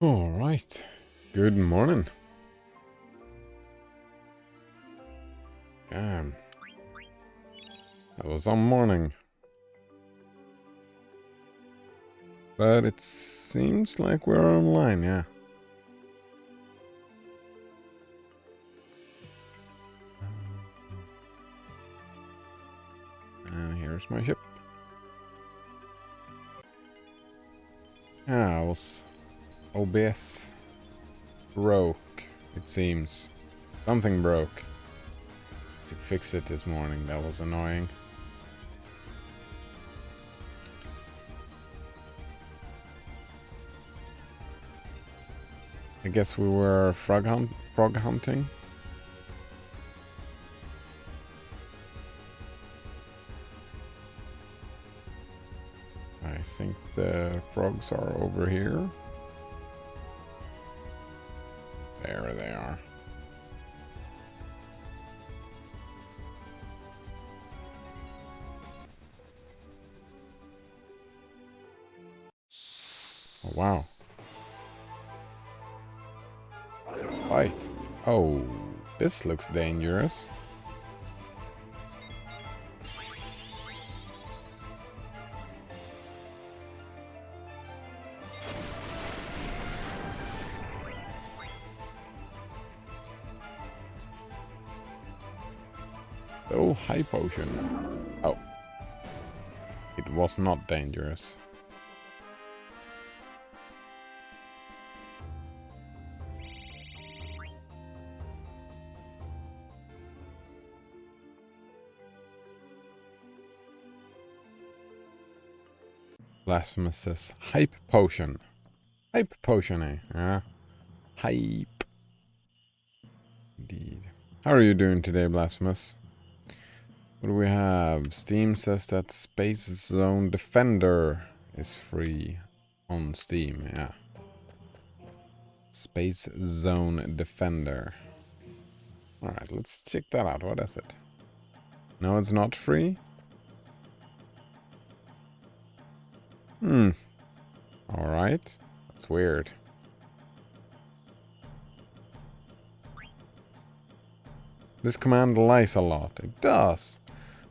All right. Good morning. Damn. That was some morning. But it seems like we're online, yeah. And here's my ship. Ah, OBS broke, it seems. Something broke. To fix it this morning, that was annoying. I guess we were frog hunting. I think the frogs are over here. There they are. Oh, wow. Fight. Oh, this looks dangerous. Oh, high potion. Oh. It was not dangerous. Blasphemous says hype potion. Hype potion, eh? Yeah. Hype. Indeed. How are you doing today, Blasphemous? What do we have? Steam says that Space Zone Defender is free on Steam, yeah. Space Zone Defender. Alright, let's check that out. What is it? No, it's not free? Alright. That's weird. This command lies a lot. It does.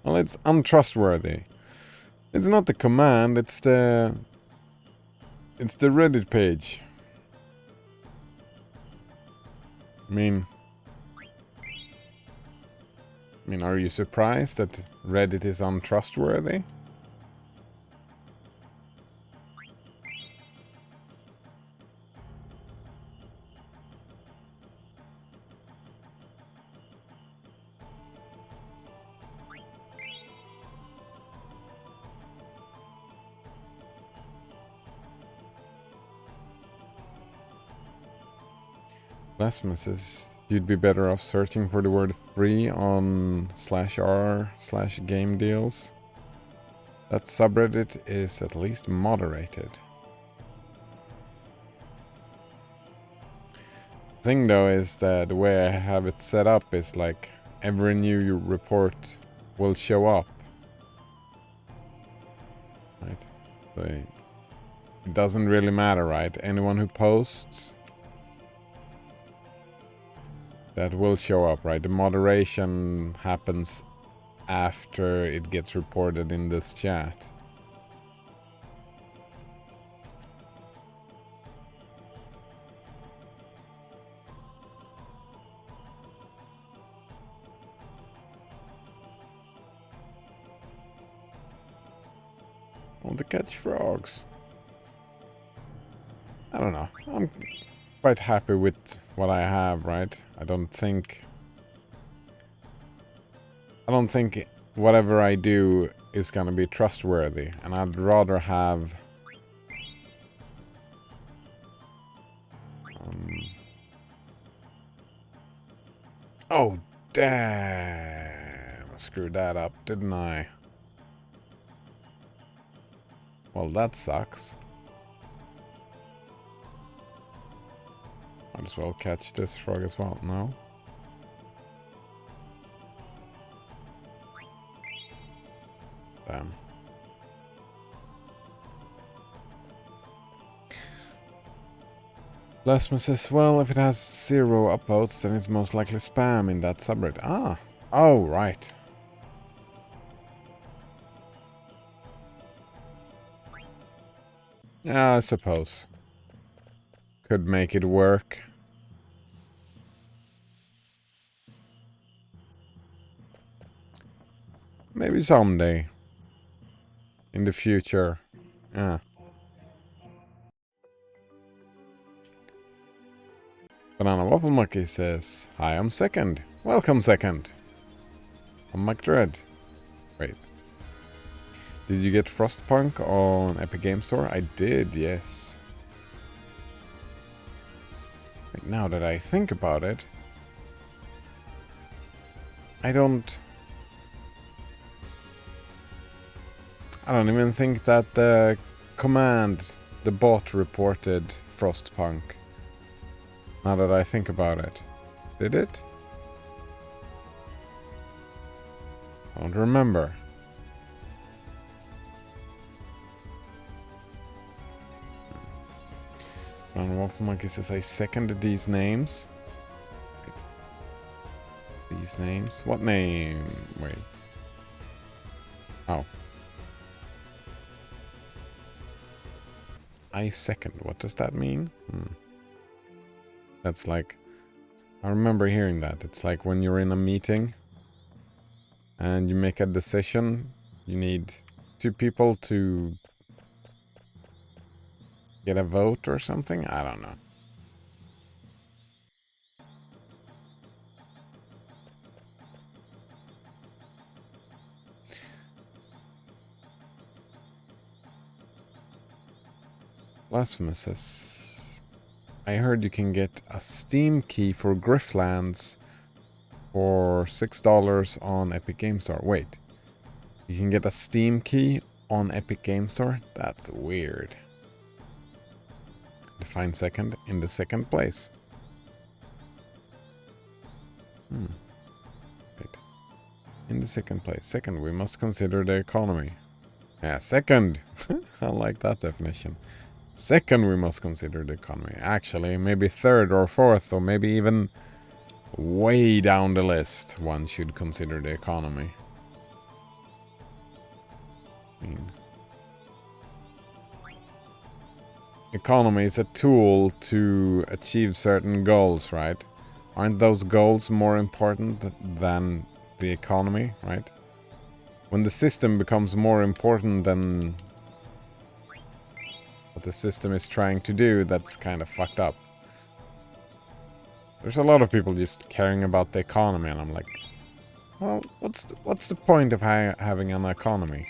Well, it's untrustworthy. It's not the command, it's the Reddit page. I mean, are you surprised that Reddit is untrustworthy? Blasphemous says you'd be better off searching for the word free on /r/game deals. That subreddit is at least moderated. Thing though is that the way I have it set up is like every new report will show up. Right? So it doesn't really matter, right? Anyone who posts, that will show up, right? The moderation happens after it gets reported in this chat. I want to catch frogs. I don't know. I'm quite happy with what I have, right? I don't think whatever I do is gonna be trustworthy, and I'd rather have oh damn, I screwed that up, didn't I? Well, that sucks. Might as well catch this frog as well. No? Damn. Lasma says, well, if it has 0 upvotes, then it's most likely spam in that subreddit. Ah. Oh, right. Yeah, I suppose. Could make it work. Maybe someday. In the future. Yeah. Banana Waffle Monkey says, hi, I'm Second. Welcome, Second. I'm Mike Dread. Wait. Did you get Frostpunk on Epic Game Store? I did, yes. Like, now that I think about it, I don't even think that the bot reported Frostpunk. Now that I think about it. Did it? I don't remember. Brown Waffle Monkey says I seconded these names. These names? What name? Wait. Oh. I second. What does that mean? That's like... I remember hearing that. It's like when you're in a meeting and you make a decision, you need 2 people to get a vote or something? I don't know. Blasphemous says, I heard you can get a Steam key for Grifflands for $6 on Epic Game Store. Wait, you can get a Steam key on Epic Game Store? That's weird. Define second in the second place. Wait. In the second place. Second, we must consider the economy. Yeah, second. I like that definition. Second, we must consider the economy. Actually, maybe third or fourth, or maybe even way down the list, one should consider the economy. I mean, economy is a tool to achieve certain goals, right? Aren't those goals more important than the economy, right? When the system becomes more important than what the system is trying to do, that's kind of fucked up. There's a lot of people just caring about the economy, and I'm like, well, what's the point of having an economy?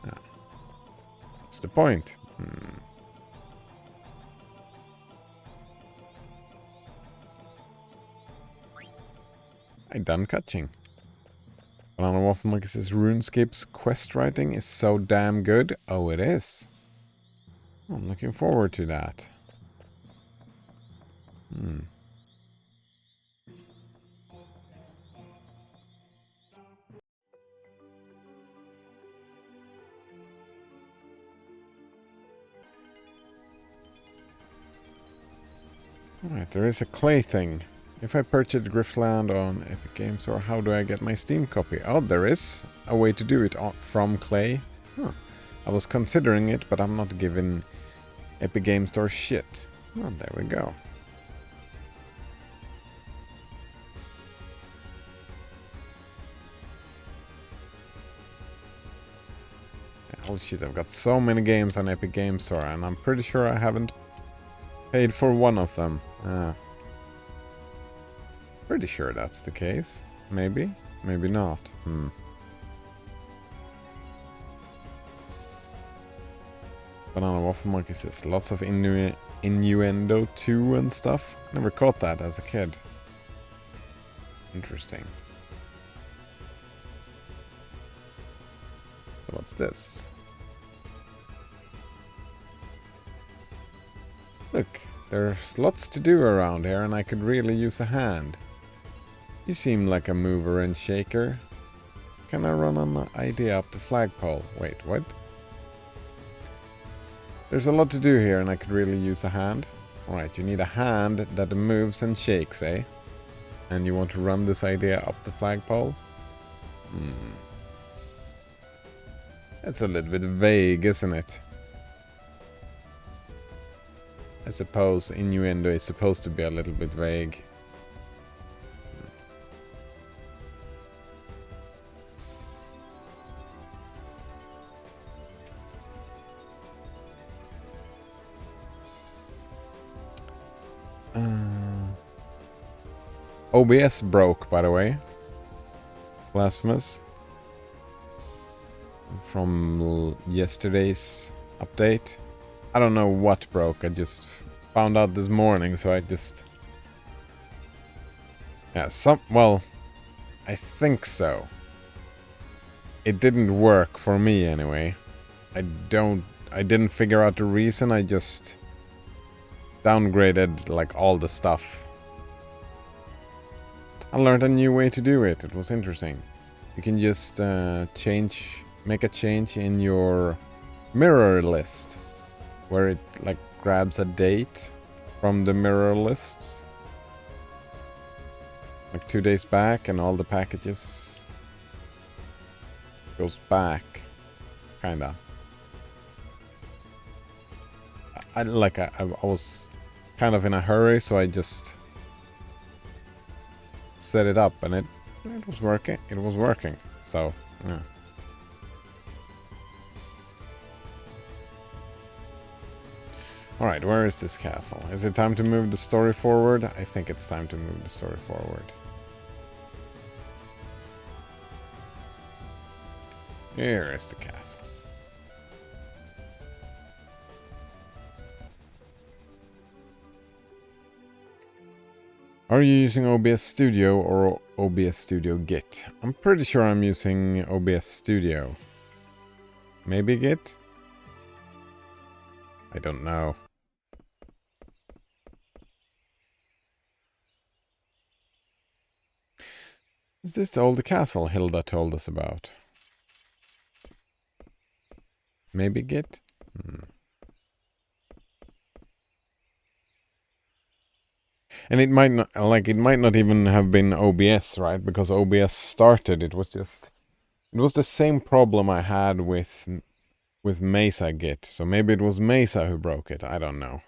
Yeah. What's the point? I done catching. Banana Waffle Monkey says RuneScape's quest writing is so damn good. Oh, it is. I'm looking forward to that. Alright, there is a clay thing. If I purchase Griffland on Epic Games Store, how do I get my Steam copy? Oh, there is a way to do it from clay. Huh. I was considering it, but I'm not giving Epic Games Store shit. Oh, there we go. Holy shit, I've got so many games on Epic Games Store, and I'm pretty sure I haven't paid for one of them. Pretty sure that's the case. Maybe, maybe not. Banana Waffle Monkey says lots of innuendo too and stuff. Never caught that as a kid. Interesting. So what's this? Look, there's lots to do around here, and I could really use a hand. You seem like a mover and shaker. can I run an idea up the flagpole? Wait, what? There's a lot to do here and I could really use a hand. Alright, you need a hand that moves and shakes, eh? And you want to run this idea up the flagpole? That's a little bit vague, isn't it? I suppose innuendo is supposed to be a little bit vague. OBS broke, by the way. Blasphemous. From yesterday's update. I don't know what broke. I just found out this morning, so I just... Yeah, well, I think so. It didn't work for me anyway. I didn't figure out the reason. I just downgraded like all the stuff. I learned a new way to do it. It was interesting. You can just make a change in your mirror list, where it like grabs a date from the mirror lists, like 2 days back, and all the packages goes back, kinda. I was kind of in a hurry, so I just set it up, and it was working. It was working. So yeah. All right, where is this castle? Is it time to move the story forward? I think it's time to move the story forward. Here is the castle. Are you using OBS Studio or OBS Studio Git? I'm pretty sure I'm using OBS Studio. Maybe Git? I don't know. Is this the old castle Hilda told us about? Maybe Git? And it might not even have been OBS, right? Because OBS started, it was the same problem I had with Mesa Git. So maybe it was Mesa who broke it. I don't know.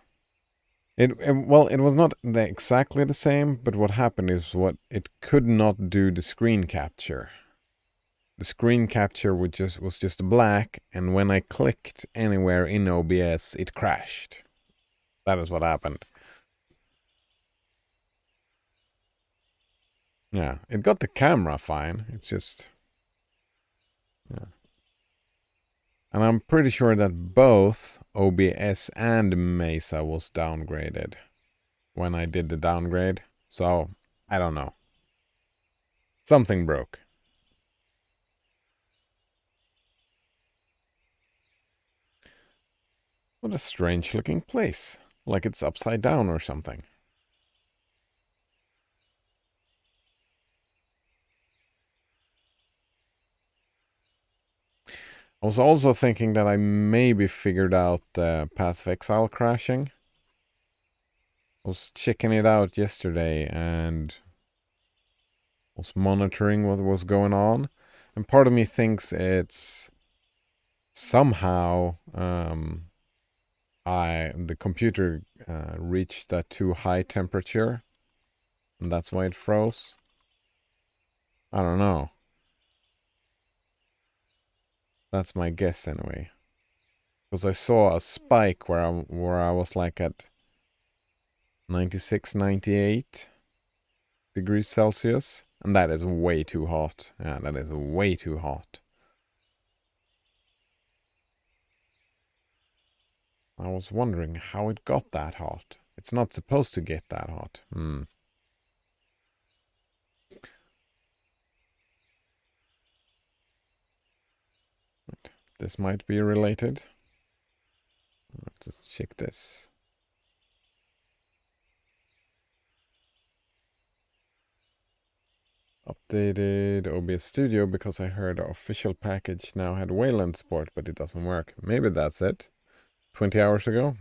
Well, it was not exactly the same, but what happened is it could not do the screen capture. The screen capture was just black, and when I clicked anywhere in OBS, it crashed. That is what happened. Yeah, it got the camera fine. It's just... Yeah. And I'm pretty sure that both OBS and Mesa was downgraded when I did the downgrade. So, I don't know. Something broke. What a strange looking place. Like it's upside down or something. I was also thinking that I maybe figured out the Path of Exile crashing. I was checking it out yesterday and was monitoring what was going on. And part of me thinks it's somehow the computer reached a too high temperature, and that's why it froze. I don't know. That's my guess anyway. Because I saw a spike where I was like at 96, 98 degrees Celsius, and that is way too hot. Yeah, that is way too hot. I was wondering how it got that hot. It's not supposed to get that hot. This might be related. Let's just check this. Updated OBS Studio because I heard the official package now had Wayland support, but it doesn't work. Maybe that's it. 20 hours ago?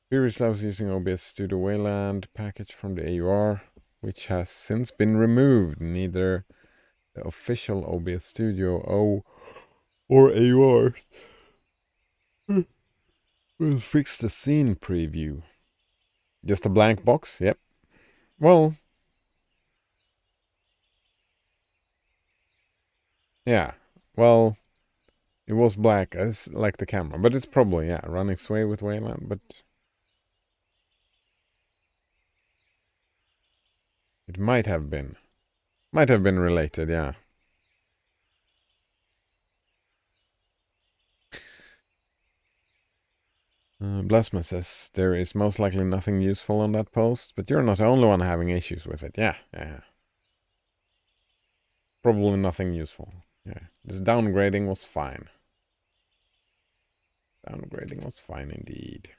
Previously I was using OBS Studio Wayland package from the AUR, which has since been removed. Neither the official OBS Studio or AUR will fix the scene preview. Just a blank box? Yep. Well, yeah. Well, it was black as like the camera, but it's probably, yeah, running Sway with Wayland, but it might have been. Might have been related, yeah. Blasma says there is most likely nothing useful on that post, but you're not the only one having issues with it. Yeah. Probably nothing useful. Yeah. This downgrading was fine. Downgrading was fine indeed.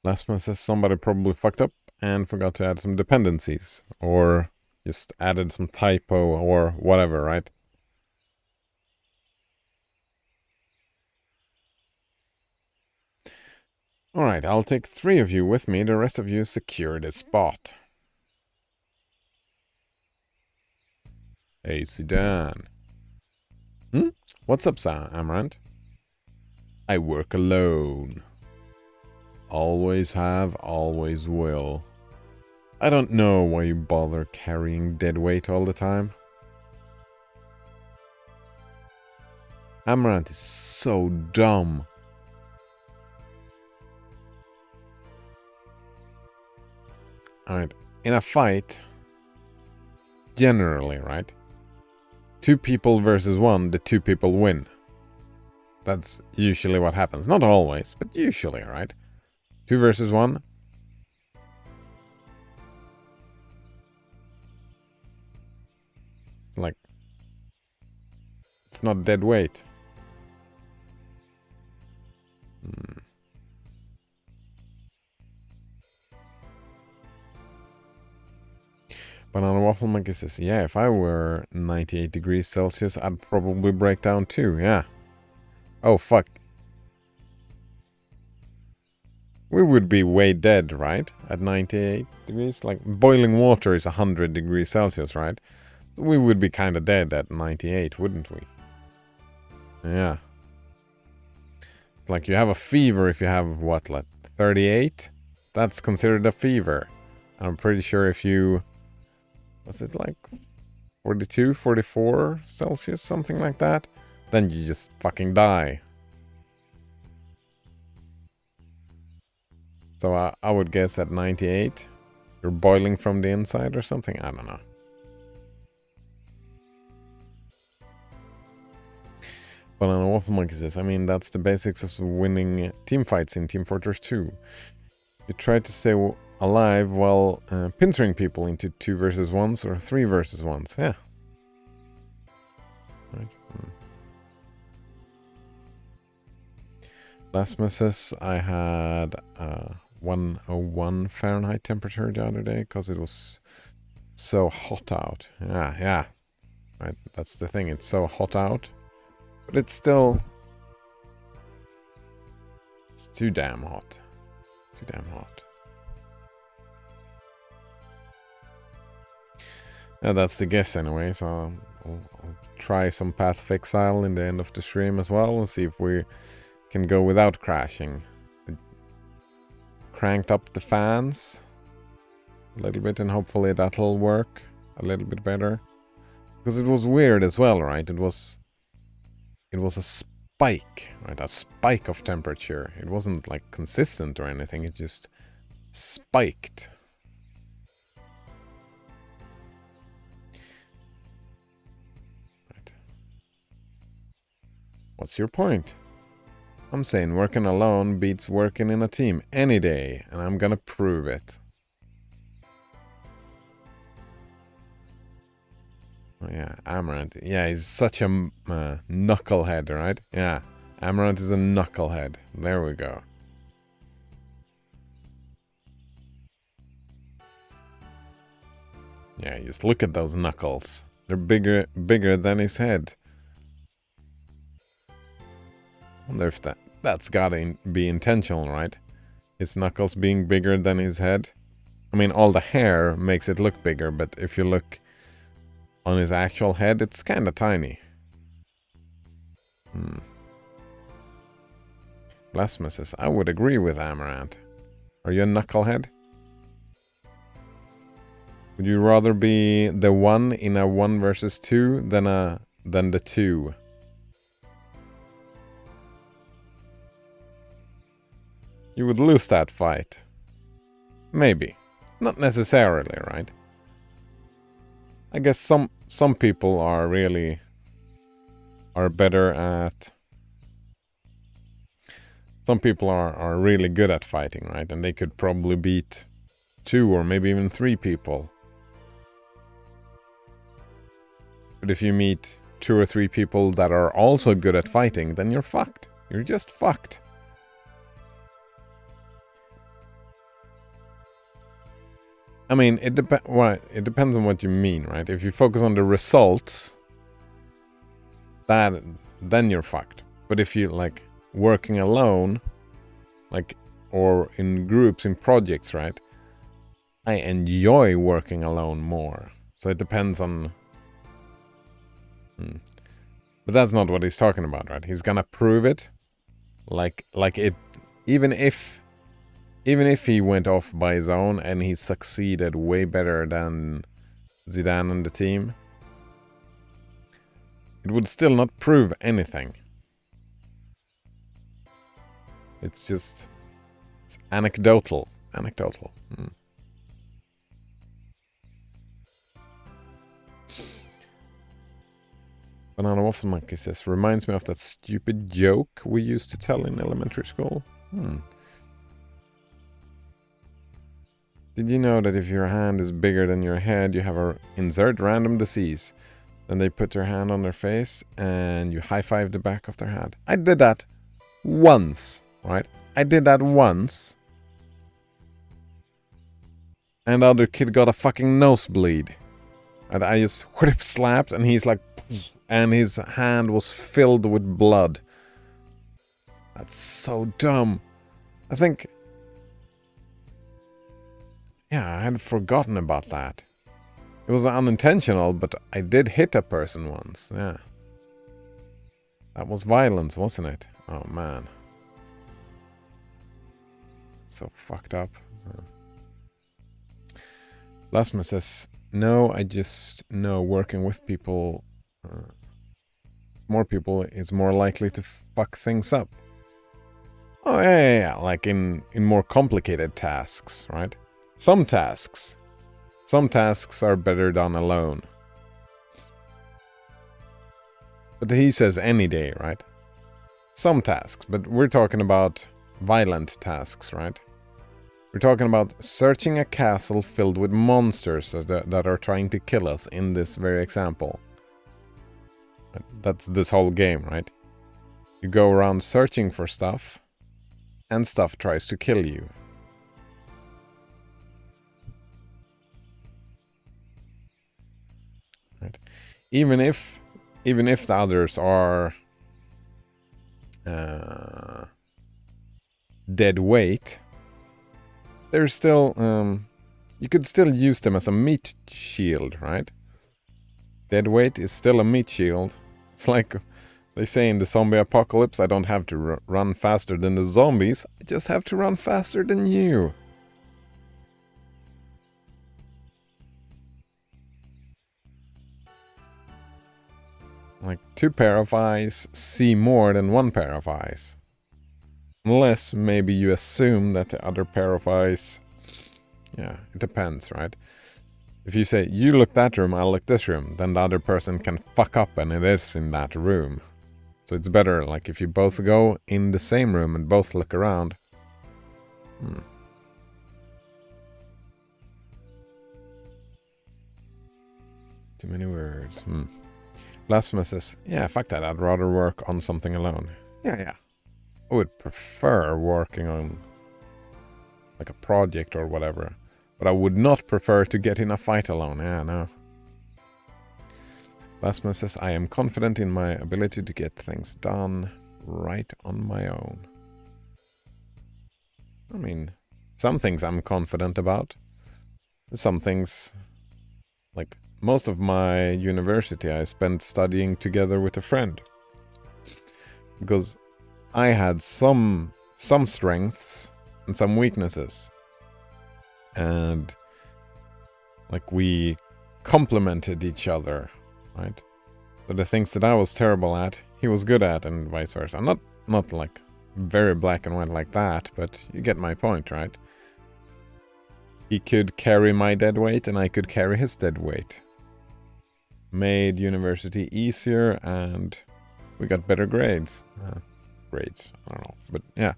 Blasma says somebody probably fucked up and forgot to add some dependencies. Or just added some typo or whatever, right? Alright, I'll take 3 of you with me. The rest of you secure the spot. Hey, Sudan. What's up, Amaranth? I work alone. Always have, always will. I don't know why you bother carrying dead weight all the time. Amaranth is so dumb. Alright, in a fight, generally, right? 2 people versus 1, the 2 people win. That's usually what happens. Not always, but usually, right? 2 versus 1. Like, it's not dead weight. Banana Waffle Monkey says, yeah, if I were 98 degrees Celsius, I'd probably break down too, yeah. Oh, fuck. We would be way dead, right? At 98 degrees? Like, boiling water is 100 degrees Celsius, right? We would be kind of dead at 98, wouldn't we? Yeah. Like, you have a fever if you have, what, like, 38? That's considered a fever. I'm pretty sure if you... Was it like 42, 44 Celsius, something like that? Then you just fucking die. So I would guess at 98, you're boiling from the inside or something? I don't know. But an Waffle Monkey says, I mean, that's the basics of winning team fights in Team Fortress 2. You try to stay alive while pinching people into 2 versus 1s or 3 versus 1s. Yeah. Right. Last says I had 101 Fahrenheit temperature the other day because it was so hot out. Yeah. Right, that's the thing. It's so hot out. But it's still... It's too damn hot. Too damn hot. Yeah, that's the guess anyway, so I'll try some Path of Exile in the end of the stream as well and see if we can go without crashing. I cranked up the fans a little bit and hopefully that'll work a little bit better. Because it was weird as well, right? It was a spike, right? A spike of temperature. It wasn't like consistent or anything, it just spiked. Right. What's your point? I'm saying working alone beats working in a team any day, and I'm gonna prove it. Oh yeah, Amaranth. Yeah, he's such a knucklehead, right? Yeah, Amaranth is a knucklehead. There we go. Yeah, just look at those knuckles. They're bigger than his head. I wonder if that's gotta be intentional, right? His knuckles being bigger than his head. I mean, all the hair makes it look bigger, but if you look on his actual head, it's kind of tiny. Blasphemous says, I would agree with Amaranth. Are you a knucklehead? Would you rather be the one in a 1 versus 2 than the 2? You would lose that fight. Maybe. Not necessarily, right? I guess some people are better at... Some people are really good at fighting, right? And they could probably beat 2 or maybe even 3 people. But if you meet 2 or 3 people that are also good at fighting, then you're fucked. You're just fucked. I mean, it depends on what you mean, right? If you focus on the results, then you're fucked. But if you like working alone, like, or in groups, in projects, right? I enjoy working alone more. So it depends on... But that's not what he's talking about, right? He's gonna prove it. Like it... Even if he went off by his own and he succeeded way better than Zidane and the team, it would still not prove anything. It's just... It's anecdotal. Banana Waffle Monkey says, reminds me of that stupid joke we used to tell in elementary school. Did you know that if your hand is bigger than your head, you have a insert random disease? Then they put their hand on their face and you high-five the back of their hand. I did that once, right? I did that once. And the other kid got a fucking nosebleed. And I just whip-slapped and he's like... And his hand was filled with blood. That's so dumb. I think... Yeah, I had forgotten about that. It was unintentional, but I did hit a person once. Yeah. That was violence, wasn't it? Oh, man. So fucked up. Lasma says, no, I just know working with people... more people is more likely to fuck things up. Oh, yeah. Like in more complicated tasks, right? Some tasks are better done alone. But he says any day, right? Some tasks, but we're talking about violent tasks, right? We're talking about searching a castle filled with monsters that are trying to kill us in this very example. That's this whole game, right? You go around searching for stuff, and stuff tries to kill you. Right? Even if the others are dead weight, there's still you could still use them as a meat shield, right? Dead weight is still a meat shield. It's like they say in the zombie apocalypse, I don't have to run faster than the zombies, I just have to run faster than you. Like 2 pair of eyes see more than 1 pair of eyes. Unless maybe you assume that the other pair of eyes... Yeah, it depends, right? If you say, you look that room, I'll look this room, then the other person can fuck up and it is in that room. So it's better, like, if you both go in the same room and both look around. Too many words. Blasphemous says, yeah, fuck that, I'd rather work on something alone. Yeah. I would prefer working on, like, a project or whatever. But I would not prefer to get in a fight alone. Yeah, no. Plasma says, I am confident in my ability to get things done right on my own. I mean, some things I'm confident about. Some things, like most of my university, I spent studying together with a friend. Because I had some strengths and some weaknesses. And like we complemented each other, right? So the things that I was terrible at, he was good at, and vice versa. Not like very black and white like that, but you get my point, right? He could carry my dead weight and I could carry his dead weight. Made university easier and we got better grades. Grades, I don't know, but yeah.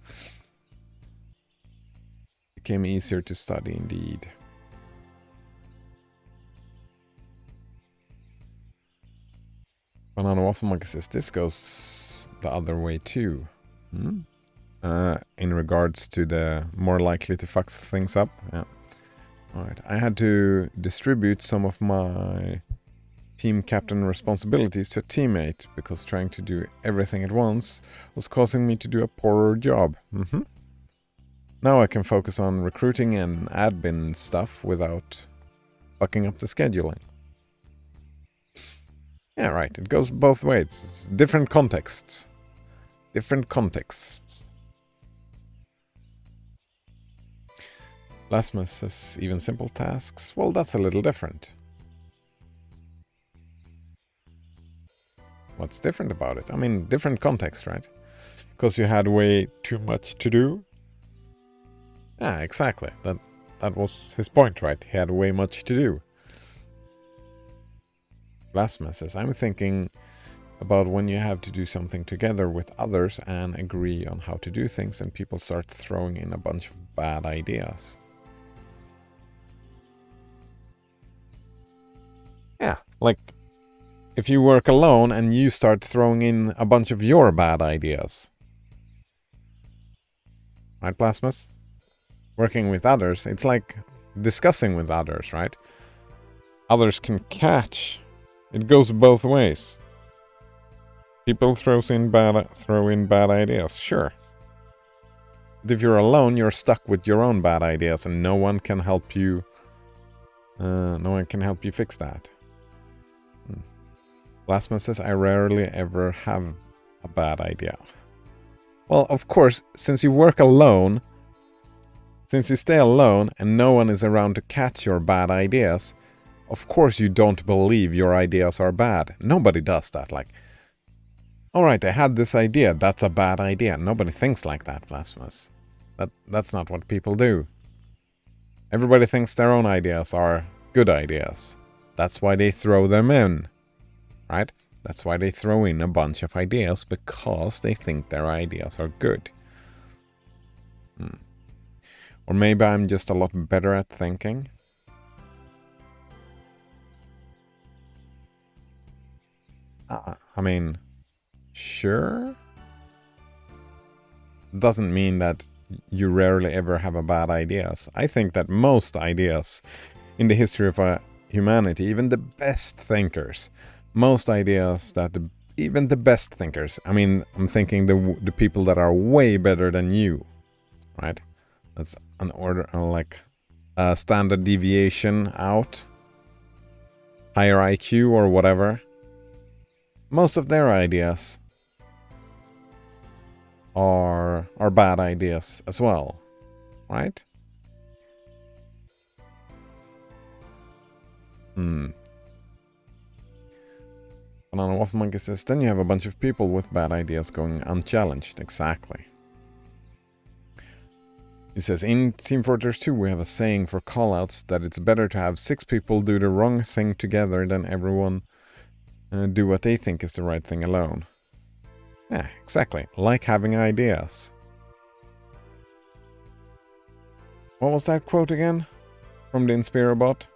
Became easier to study indeed. Banana Waffle Monkey says this goes the other way too. In regards to the more likely to fuck things up. Yeah. Alright, I had to distribute some of my team captain responsibilities to a teammate because trying to do everything at once was causing me to do a poorer job. Now I can focus on recruiting and admin stuff without fucking up the scheduling. Yeah, right, it goes both ways. It's different contexts. Different contexts. Lasmus says even simple tasks. Well, that's a little different. What's different about it? I mean, different context, right? Because you had way too much to do. Yeah, exactly. That was his point, right? He had way much to do. Lasmus says, I'm thinking about when you have to do something together with others and agree on how to do things and people start throwing in a bunch of bad ideas. Yeah, like if you work alone and you start throwing in a bunch of your bad ideas. Right, Plasmus? Working with others, it's like discussing with others, right? Others can catch. It goes both ways. People throw in bad ideas, sure. But if you're alone, you're stuck with your own bad ideas and no one can help you. No one can help you fix that. Plasma says, I rarely ever have a bad idea. Well, of course, since you work alone, since you stay alone and no one is around to catch your bad ideas, of course you don't believe your ideas are bad. Nobody does that. Like, alright, I had this idea, that's a bad idea. Nobody thinks like that, Blasphemous. That's not what people do. Everybody thinks their own ideas are good ideas. That's why they throw them in. Right? That's why they throw in a bunch of ideas, because they think their ideas are good. Or maybe I'm just a lot better at thinking. I mean, sure. Doesn't mean that you rarely ever have a bad ideas. I think that most ideas in the history of humanity, even the best thinkers, most ideas that even the best thinkers, I mean, I'm thinking the people that are way better than you, right? That's an order, like a standard deviation out, higher IQ or whatever. Most of their ideas are bad ideas as well, right? Banana Waffle Monkey says, then you have a bunch of people with bad ideas going unchallenged. Exactly. He says, in Team Fortress 2 we have a saying for callouts that it's better to have 6 people do the wrong thing together than everyone do what they think is the right thing alone. Yeah, exactly. Like having ideas. What was that quote again? From the Inspirabot?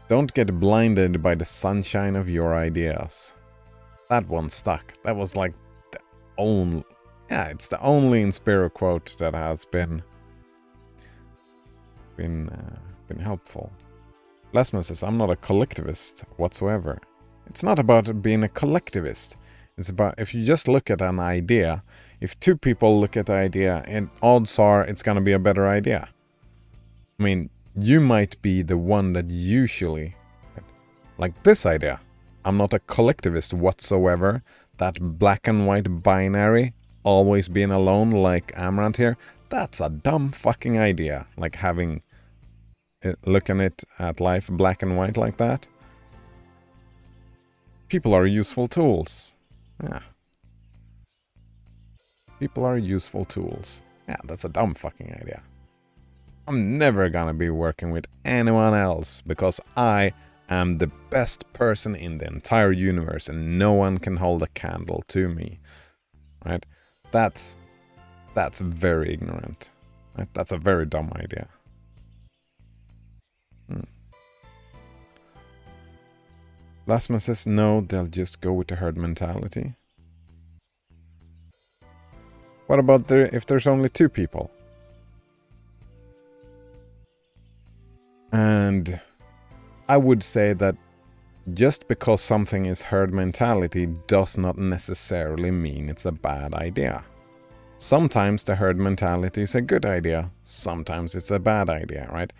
Don't get blinded by the sunshine of your ideas. That one stuck. That was like the only... Yeah, it's the only Inspiro quote that has been been helpful. Lasman says, I'm not a collectivist whatsoever. It's not about being a collectivist. It's about, if you just look at an idea, if two people look at the idea, and odds are it's going to be a better idea. I mean, you might be the one that usually, like this idea. I'm not a collectivist whatsoever. That black and white binary, always being alone like Amaranth here, that's a dumb fucking idea. Like having, looking at life black and white like that. People are useful tools. Yeah. People are useful tools. Yeah, that's a dumb fucking idea. I'm never gonna be working with anyone else because I am the best person in the entire universe and no one can hold a candle to me. Right? That's very ignorant. Right? That's a very dumb idea. Lasman says no, they'll just go with the herd mentality. What about if there's only two people? And I would say that just because something is herd mentality does not necessarily mean it's a bad idea. Sometimes the herd mentality is a good idea. Sometimes it's a bad idea, right?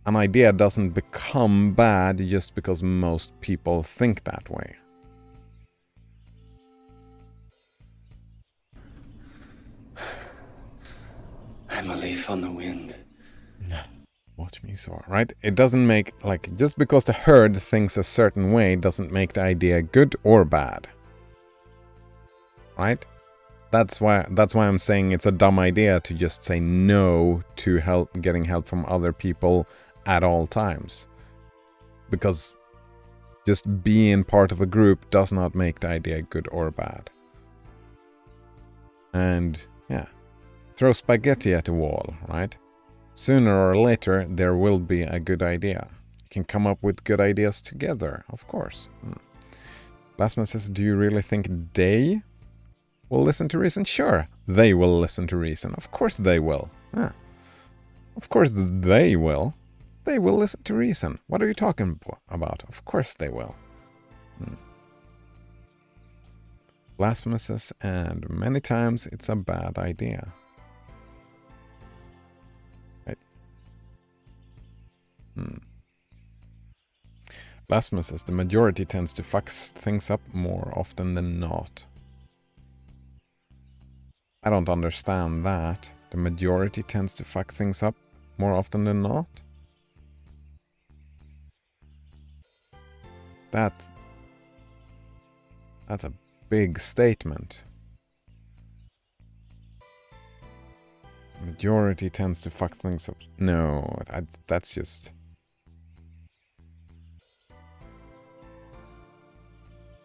An idea doesn't become bad just because most people think that way. I'm a leaf on the wind. Watch me soar, right? It doesn't make, like, just because the herd thinks a certain way doesn't make the idea good or bad. Right? That's why I'm saying it's a dumb idea to just say no to getting help from other people at all times. Because just being part of a group does not make the idea good or bad. And, yeah. Throw spaghetti at the wall, right? Sooner or later, there will be a good idea. You can come up with good ideas together, of course. Lasman says, do you really think they will listen to reason? Sure, they will listen to reason. Of course they will. Yeah. Of course they will. They will listen to reason. What are you talking about? Of course they will. Blasphemous says, and many times it's a bad idea. Right. Blasphemous says, the majority tends to fuck things up more often than not. I don't understand that. The majority tends to fuck things up more often than not? That's a big statement. Majority tends to fuck things up. No, that's just...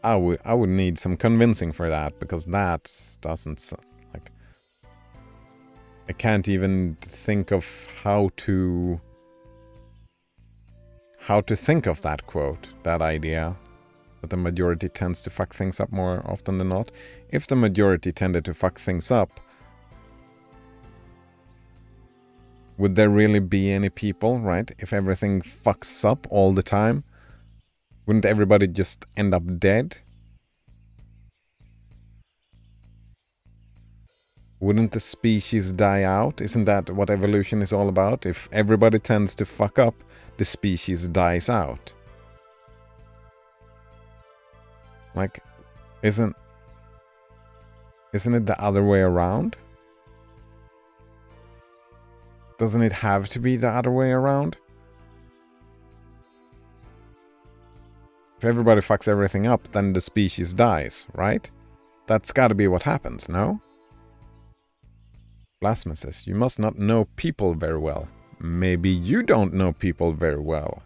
I would need some convincing for that, because that doesn't... like, I can't even think of how to think of that quote, that idea, that the majority tends to fuck things up more often than not. If the majority tended to fuck things up, would there really be any people, right? If everything fucks up all the time, wouldn't everybody just end up dead? Wouldn't the species die out? Isn't that what evolution is all about? If everybody tends to fuck up, the species dies out. Like, isn't it the other way around? Doesn't it have to be the other way around? If everybody fucks everything up, then the species dies, right? That's gotta be what happens, no? Blasphemous says, you must not know people very well. Maybe you don't know people very well.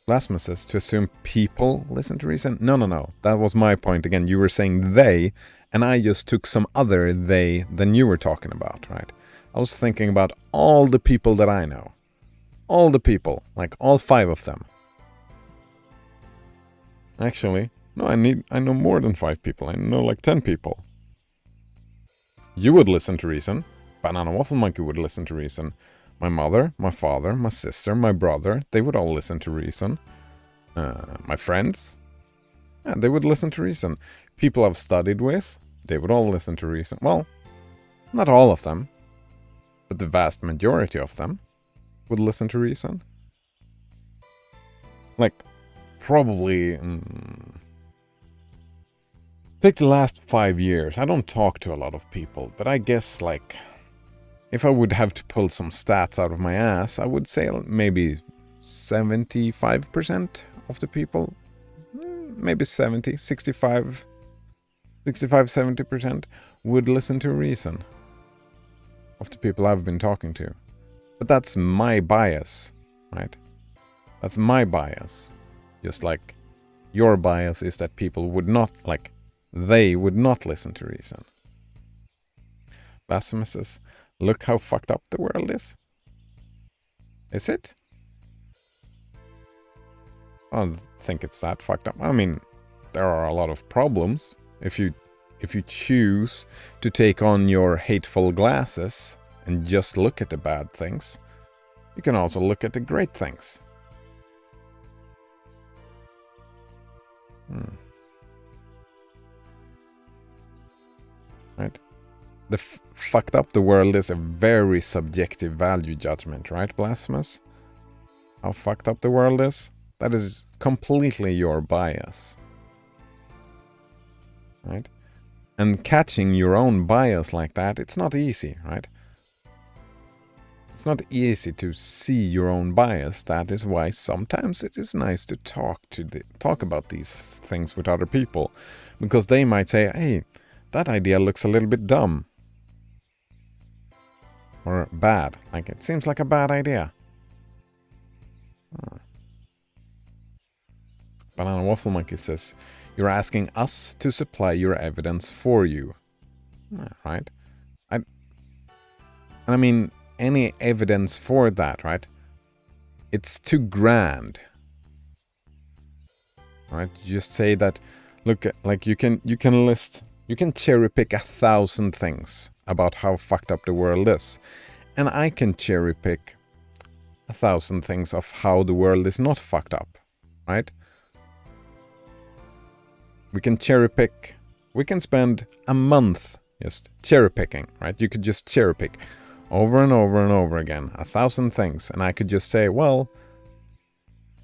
Blasphemous says, to assume people listen to reason? No. That was my point. Again, you were saying they, and I just took some other they than you were talking about, right? I was thinking about all the people that I know. All the people, like all 5 of them. Actually, no, I know more than 5 people. I know like 10 people. You would listen to reason. Banana Waffle Monkey would listen to reason. My mother, my father, my sister, my brother, they would all listen to reason. My friends, yeah, they would listen to reason. People I've studied with, they would all listen to reason. Well, not all of them, but the vast majority of them would listen to reason. Like, probably... take the last 5 years. I don't talk to a lot of people, but I guess, like... if I would have to pull some stats out of my ass, I would say maybe 75% of the people, maybe 70% would listen to reason of the people I've been talking to. But that's my bias, right? That's my bias. Just like your bias is that people would not, like, they would not listen to reason. Blasphemous says, look how fucked up the world is. Is it? I don't think it's that fucked up. I mean, there are a lot of problems. If you choose to take on your hateful glasses and just look at the bad things, you can also look at the great things. Right? The fucked up the world is a very subjective value judgment, right, Blasphemous? How fucked up the world is? That is completely your bias. Right? And catching your own bias like that, it's not easy, right? It's not easy to see your own bias. That is why sometimes it is nice to talk about these things with other people. Because they might say, hey, that idea looks a little bit dumb. Or bad. Like, it seems like a bad idea. Banana Waffle Monkey says, you're asking us to supply your evidence for you. Right? I mean, any evidence for that, right? It's too grand. Right? You just say that, look, like you can cherry pick 1,000 things about how fucked up the world is. And I can cherry pick 1,000 things of how the world is not fucked up. Right? We can cherry pick. We can spend a month just cherry picking, right? You could just cherry pick over and over and over again, 1,000 things. And I could just say, well,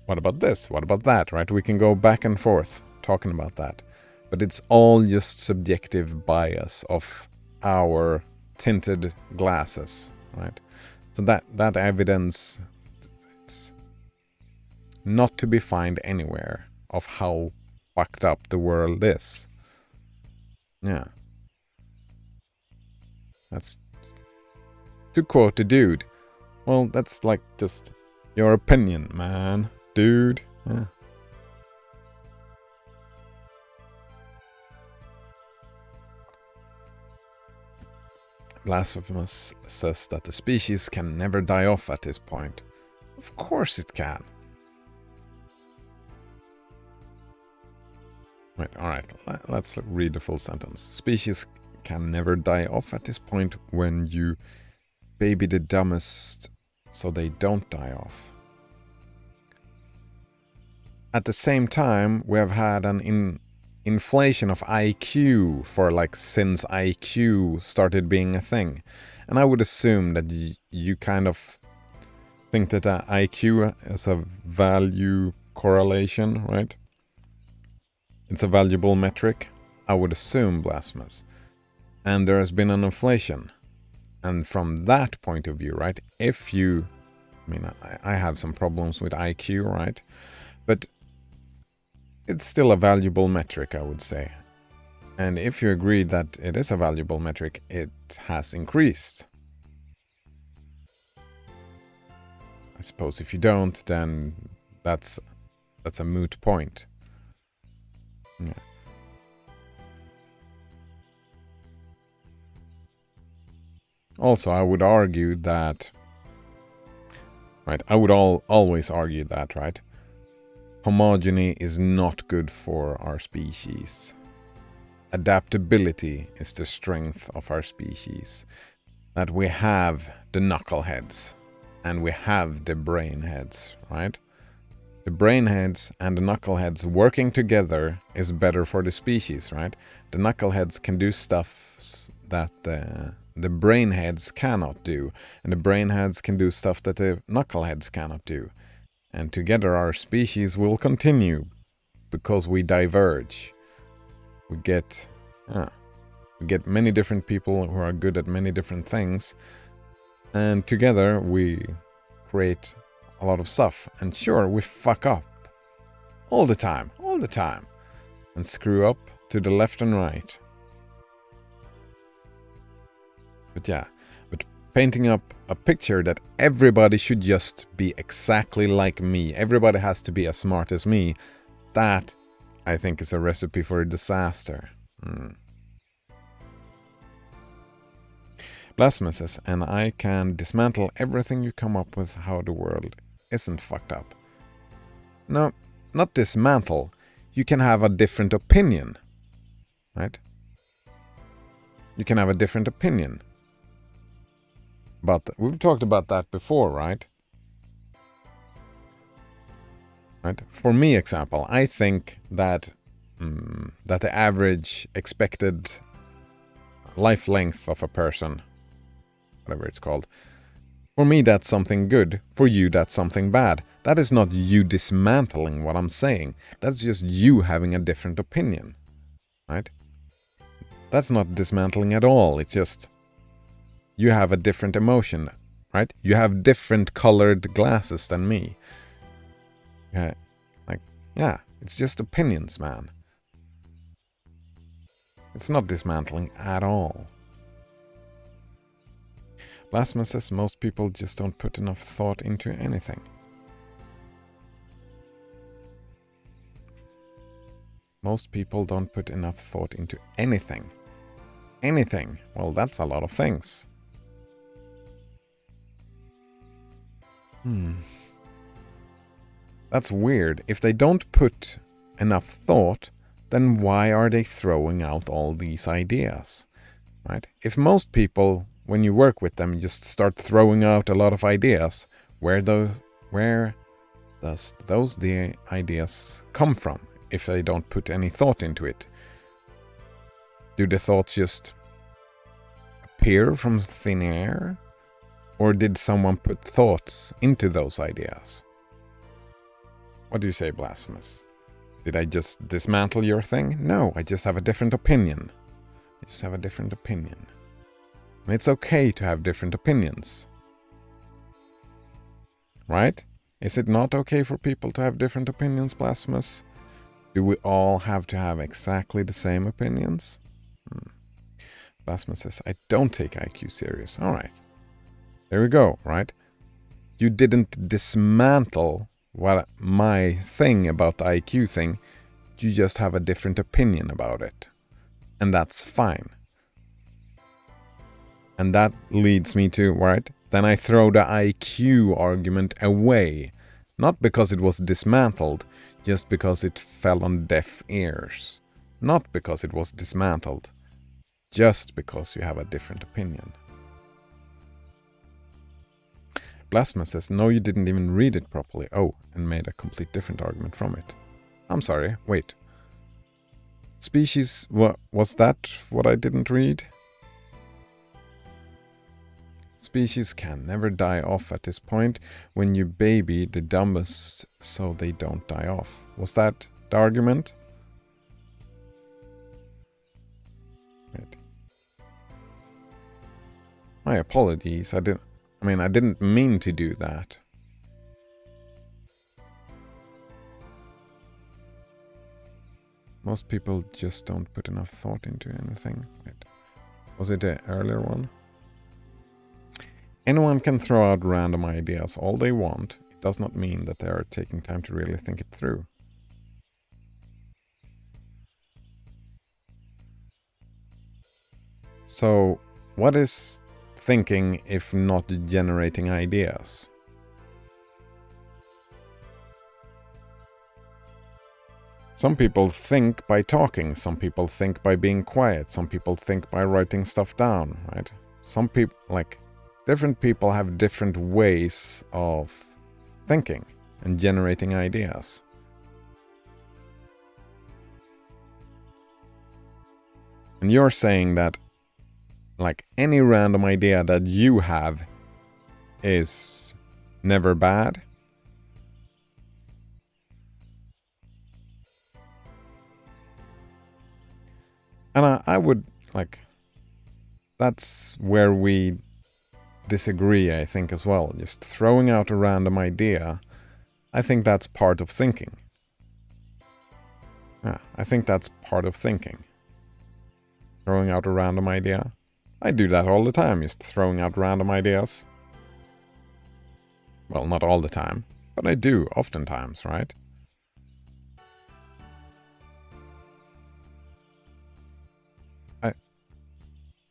what about this? What about that, right? We can go back and forth talking about that. But it's all just subjective bias of our tinted glasses, right? So that evidence, it's not to be found anywhere of how fucked up the world is. Yeah. That's, to quote a dude, well, that's like just your opinion, man, dude. Yeah. Blasphemous says that the species can never die off at this point. Of course it can. Right, alright, let's read the full sentence. Species can never die off at this point when you baby the dumbest so they don't die off. At the same time, we have had an inflation of IQ for like since IQ started being a thing. And I would assume that you kind of think that IQ is a value correlation, right? It's a valuable metric, I would assume, Blasphemous. And there has been an inflation. And from that point of view, right, if you... I mean, I have some problems with IQ, right? But it's still a valuable metric, I would say. And if you agree that it is a valuable metric, it has increased. I suppose if you don't, then that's a moot point. Yeah. Also, I would argue that, right, I would always argue that, right, homogeny is not good for our species. adaptability is the strength of our species. That we have the knuckleheads and we have the brainheads, right? The brainheads and the knuckleheads working together is better for the species, right? The knuckleheads can do stuff that the brainheads cannot do, and the brainheads can do stuff that the knuckleheads cannot do. And together our species will continue because we diverge. We get many different people who are good at many different things, and together we create a lot of stuff. And sure, we fuck up all the time, and screw up to the left and right. But painting up a picture that everybody should just be exactly like me, everybody has to be as smart as me, that I think is a recipe for a disaster. Blasphemous says, and I can dismantle everything you come up with how the world isn't fucked up. No, not dismantle. You can have a different opinion, right? You can have a different opinion. But we've talked about that before, right? Right? For me, example, I think that that the average expected life length of a person, whatever it's called, for me that's something good, for you that's something bad. That is not you dismantling what I'm saying. That's just you having a different opinion, right? That's not dismantling at all. It's just you have a different emotion, right? You have different colored glasses than me. Yeah, it's just opinions, man. It's not dismantling at all. Blasphemous says most people just don't put enough thought into anything. Most people don't put enough thought into anything. Anything. Well, that's a lot of things. That's weird. If they don't put enough thought, then why are they throwing out all these ideas? Right? If most people, when you work with them, just start throwing out a lot of ideas, where does the ideas come from if they don't put any thought into it? Do the thoughts just appear from thin air? Or did someone put thoughts into those ideas? What do you say, Blasphemous? Did I just dismantle your thing? No, I just have a different opinion. I just have a different opinion. And it's okay to have different opinions. Right? Is it not okay for people to have different opinions, Blasphemous? Do we all have to have exactly the same opinions? Blasphemous says, I don't take IQ serious. Alright. There we go, right? You didn't dismantle what my thing about the IQ thing. You just have a different opinion about it. And that's fine. And that leads me to, right? Then I throw the IQ argument away. Not because it was dismantled, just because it fell on deaf ears. Not because it was dismantled, just because you have a different opinion. Blasphemous says, no, you didn't even read it properly. Oh, and made a complete different argument from it. I'm sorry, wait. Species, was that what I didn't read? Species can never die off at this point when you baby the dumbest so they don't die off. Was that the argument? Wait. My apologies, I didn't mean to do that. Most people just don't put enough thought into anything. Wait. Was it the earlier one? Anyone can throw out random ideas all they want. It does not mean that they are taking time to really think it through. So, what is thinking if not generating ideas? Some people think by talking, some people think by being quiet, some people think by writing stuff down, right? Some people, like, different people have different ways of thinking and generating ideas. And you're saying that, like, any random idea that you have is never bad? And I would, like, that's where we disagree, I think, as well. Just throwing out a random idea, I think that's part of thinking. Yeah, I think that's part of thinking. Throwing out a random idea. I do that all the time, just throwing out random ideas. Well, not all the time, but I do oftentimes, right?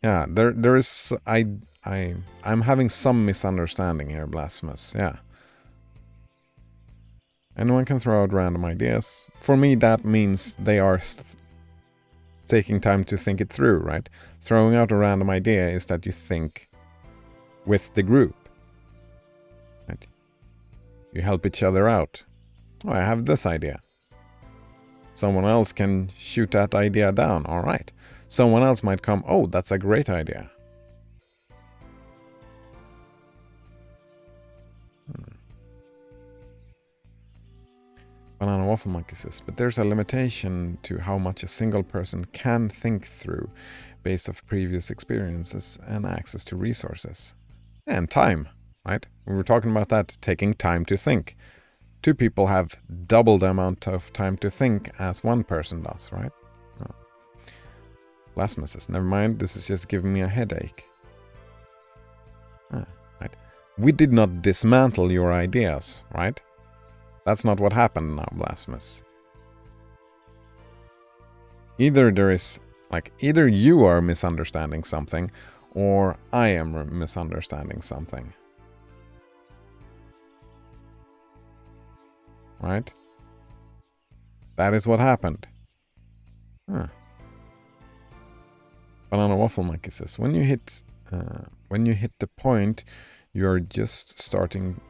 Yeah, there is I'm having some misunderstanding here, Blasphemous. Yeah. Anyone can throw out random ideas. For me, that means they are taking time to think it through, right? Throwing out a random idea is that you think with the group. Right? You help each other out. Oh, I have this idea. Someone else can shoot that idea down. All right. Someone else might come, oh, that's a great idea. Banana Waffle Monkey says, but there's a limitation to how much a single person can think through based off previous experiences and access to resources. And time, right? We were talking about that, taking time to think. Two people have double the amount of time to think as one person does, right? Oh. Blasphemous says, never mind, this is just giving me a headache. Right. We did not dismantle your ideas, right? That's not what happened now, Blasphemous. Either there is, like, either you are misunderstanding something, or I am misunderstanding something. Right? That is what happened. Huh. Banana Waffle Monkey says, when you hit the point, you're just starting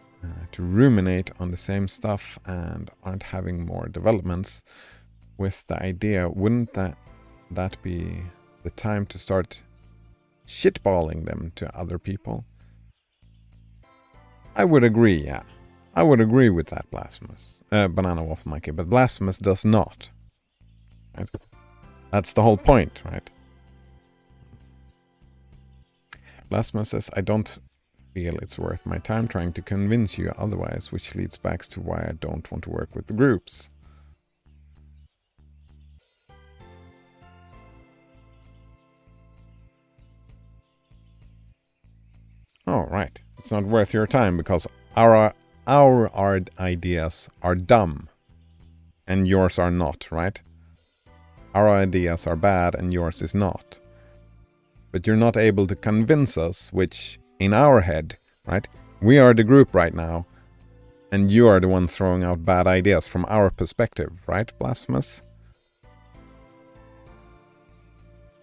to ruminate on the same stuff and aren't having more developments with the idea. Wouldn't that be the time to start shitballing them to other people? I would agree, yeah. I would agree with that, Blasphemous. Banana Waffle Monkey, but Blasphemous does not. Right? That's the whole point, right? Blasphemous says, I don't feel it's worth my time trying to convince you otherwise, which leads back to why I don't want to work with the groups. Oh, right. It's not worth your time because our ideas are dumb and yours are not, right? Our ideas are bad and yours is not. But you're not able to convince us, which in our head, right? We are the group right now, and you are the one throwing out bad ideas from our perspective, right, Blasphemous?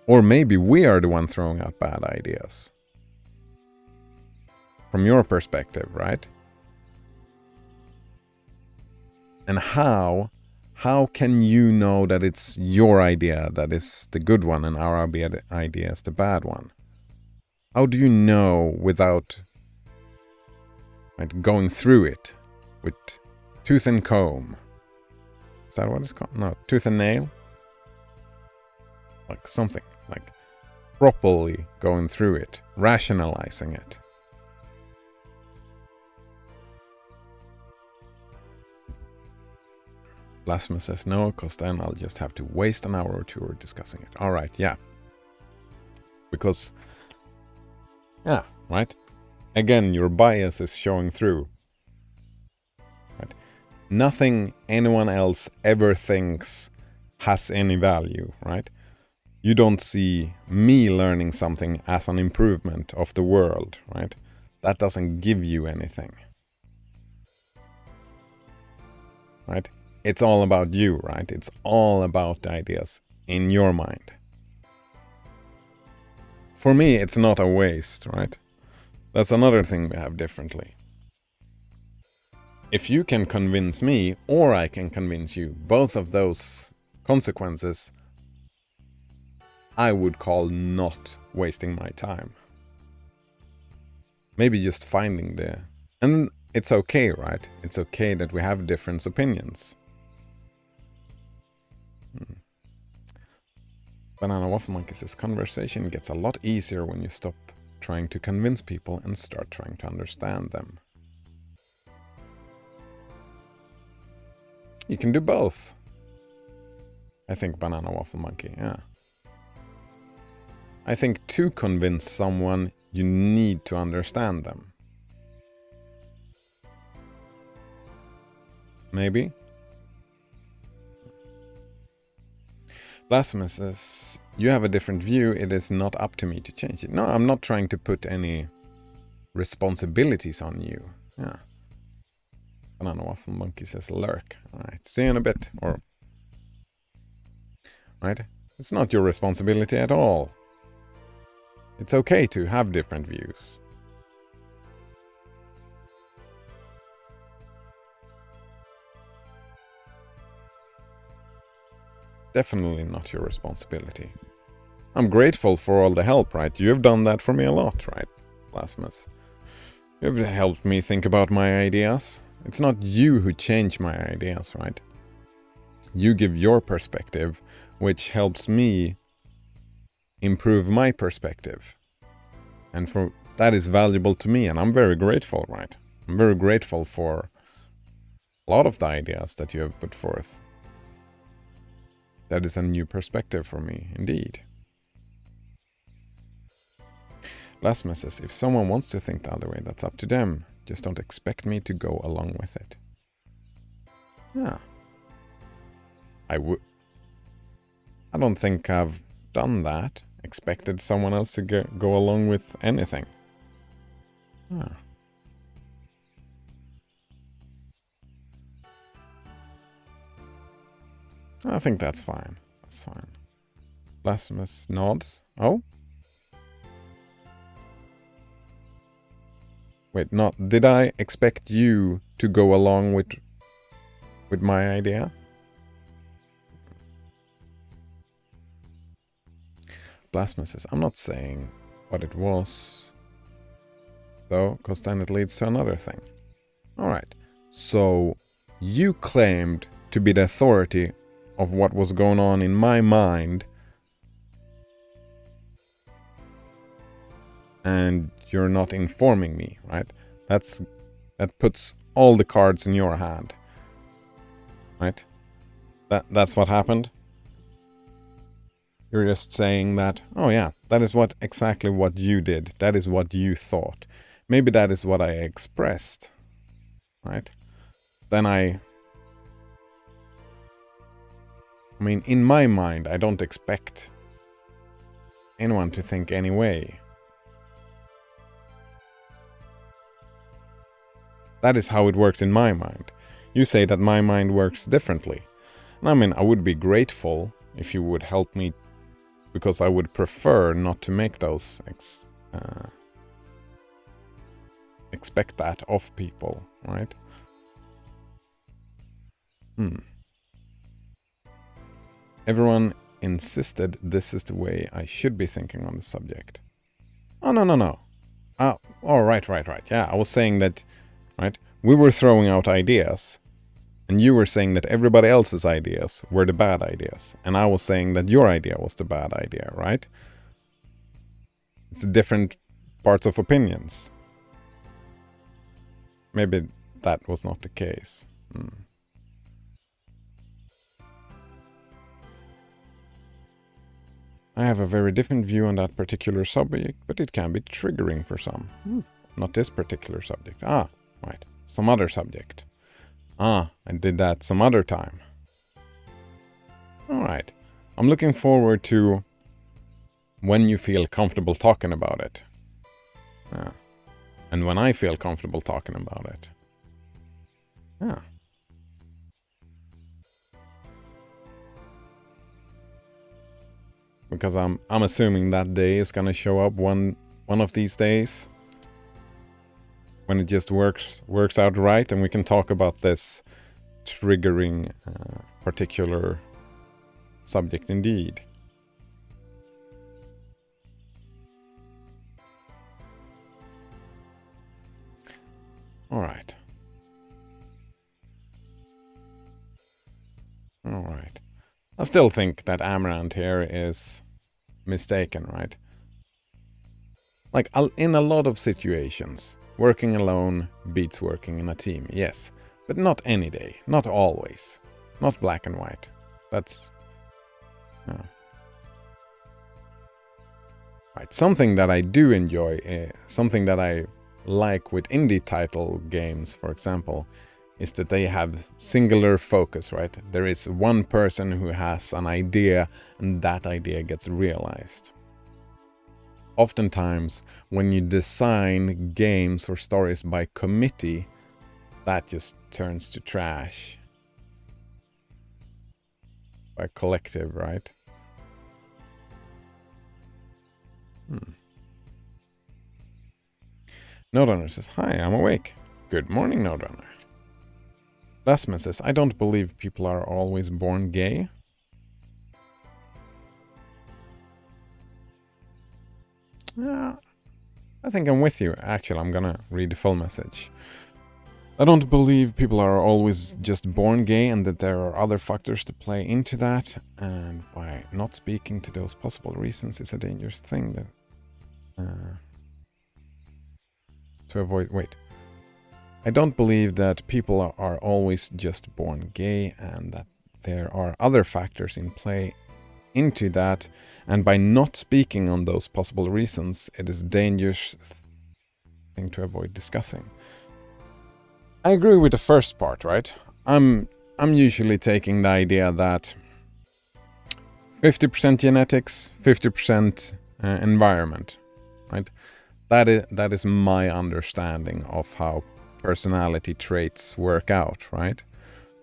Or maybe we are the one throwing out bad ideas. From your perspective, right? And how can you know that it's your idea that is the good one and our idea is the bad one? How do you know without going through it with tooth and comb? Is that what it's called? No, tooth and nail? Like something, like properly going through it, rationalizing it. Blasphemous says no, because then I'll just have to waste an hour or two discussing it. Alright, yeah. Because, yeah, right? Again, your bias is showing through. Right? Nothing anyone else ever thinks has any value, right? You don't see me learning something as an improvement of the world, right? That doesn't give you anything. Right? it's all about you, right? It's all about the ideas in your mind. For me, it's not a waste, right? That's another thing we have differently. If you can convince me, or I can convince you, both of those consequences I would call not wasting my time. Maybe just finding the... And it's okay, right? It's okay that we have different opinions. Banana Waffle Monkey says, conversation gets a lot easier when you stop trying to convince people and start trying to understand them. You can do both. I think Banana Waffle Monkey, yeah. I think to convince someone, you need to understand them. Maybe? Blasphemous says, you have a different view, it is not up to me to change it. No, I'm not trying to put any responsibilities on you. Yeah. Banana Waffle Monkey says, lurk. Alright, see you in a bit. Or... Right? It's not your responsibility at all. It's okay to have different views. Definitely not your responsibility. I'm grateful for all the help, right? You've done that for me a lot, right, Blasphemous? You've helped me think about my ideas. It's not you who change my ideas, right? You give your perspective, which helps me improve my perspective. And for that is valuable to me, and I'm very grateful, right? I'm very grateful for a lot of the ideas that you have put forth. That is a new perspective for me, indeed. Blasphemous says, if someone wants to think the other way, that's up to them. Just don't expect me to go along with it. Yeah. I don't think I've done that. Expected someone else to go along with anything. Yeah. I think that's fine. That's fine. Blasphemous nods. Oh? Wait, not... Did I expect you to go along with my idea? Blasphemous says, I'm not saying what it was, though, because then it leads to another thing. Alright, so you claimed to be the authority of what was going on in my mind, and you're not informing me, right? That puts all the cards in your hand, right? That's what happened. You're just saying that, oh yeah, that is exactly what you did. That is what you thought. Maybe that is what I expressed, right? Then I mean, in my mind, I don't expect anyone to think any way. That is how it works in my mind. You say that my mind works differently. And I mean, I would be grateful if you would help me, because I would prefer not to make those expect that of people, right? Everyone insisted this is the way I should be thinking on the subject. Oh, no. Oh, right. Yeah, I was saying that, right? We were throwing out ideas, and you were saying that everybody else's ideas were the bad ideas, and I was saying that your idea was the bad idea, right? It's different parts of opinions. Maybe that was not the case. I have a very different view on that particular subject, but it can be triggering for some. Not this particular subject. Ah, right. Some other subject. Ah, I did that some other time. Alright. I'm looking forward to when you feel comfortable talking about it. Yeah. And when I feel comfortable talking about it. Yeah. because I'm assuming that day is gonna show up one of these days when it just works out right, and we can talk about this triggering particular subject indeed. All right. I still think that Amaranth here is mistaken, right? Like, in a lot of situations, working alone beats working in a team, yes. But not any day, not always. Not black and white. That's... Right, something that I do enjoy, something that I like with indie title games, for example, is that they have singular focus, right? There is one person who has an idea, and that idea gets realized. Oftentimes, when you design games or stories by committee, that just turns to trash. By collective, right? Noderunner says, hi, I'm awake. Good morning, Noderunner. Lasman says, I don't believe people are always born gay. I think I'm with you. Actually, I'm gonna read the full message. I don't believe people are always just born gay and that there are other factors to play into that. And by not speaking to those possible reasons is a dangerous thing that... to avoid... Wait. I don't believe that people are always just born gay and that there are other factors in play into that, and by not speaking on those possible reasons, it is a dangerous thing to avoid discussing. I agree with the first part, right? I'm usually taking the idea that 50% genetics, 50% environment, right? That is my understanding of how personality traits work out, right?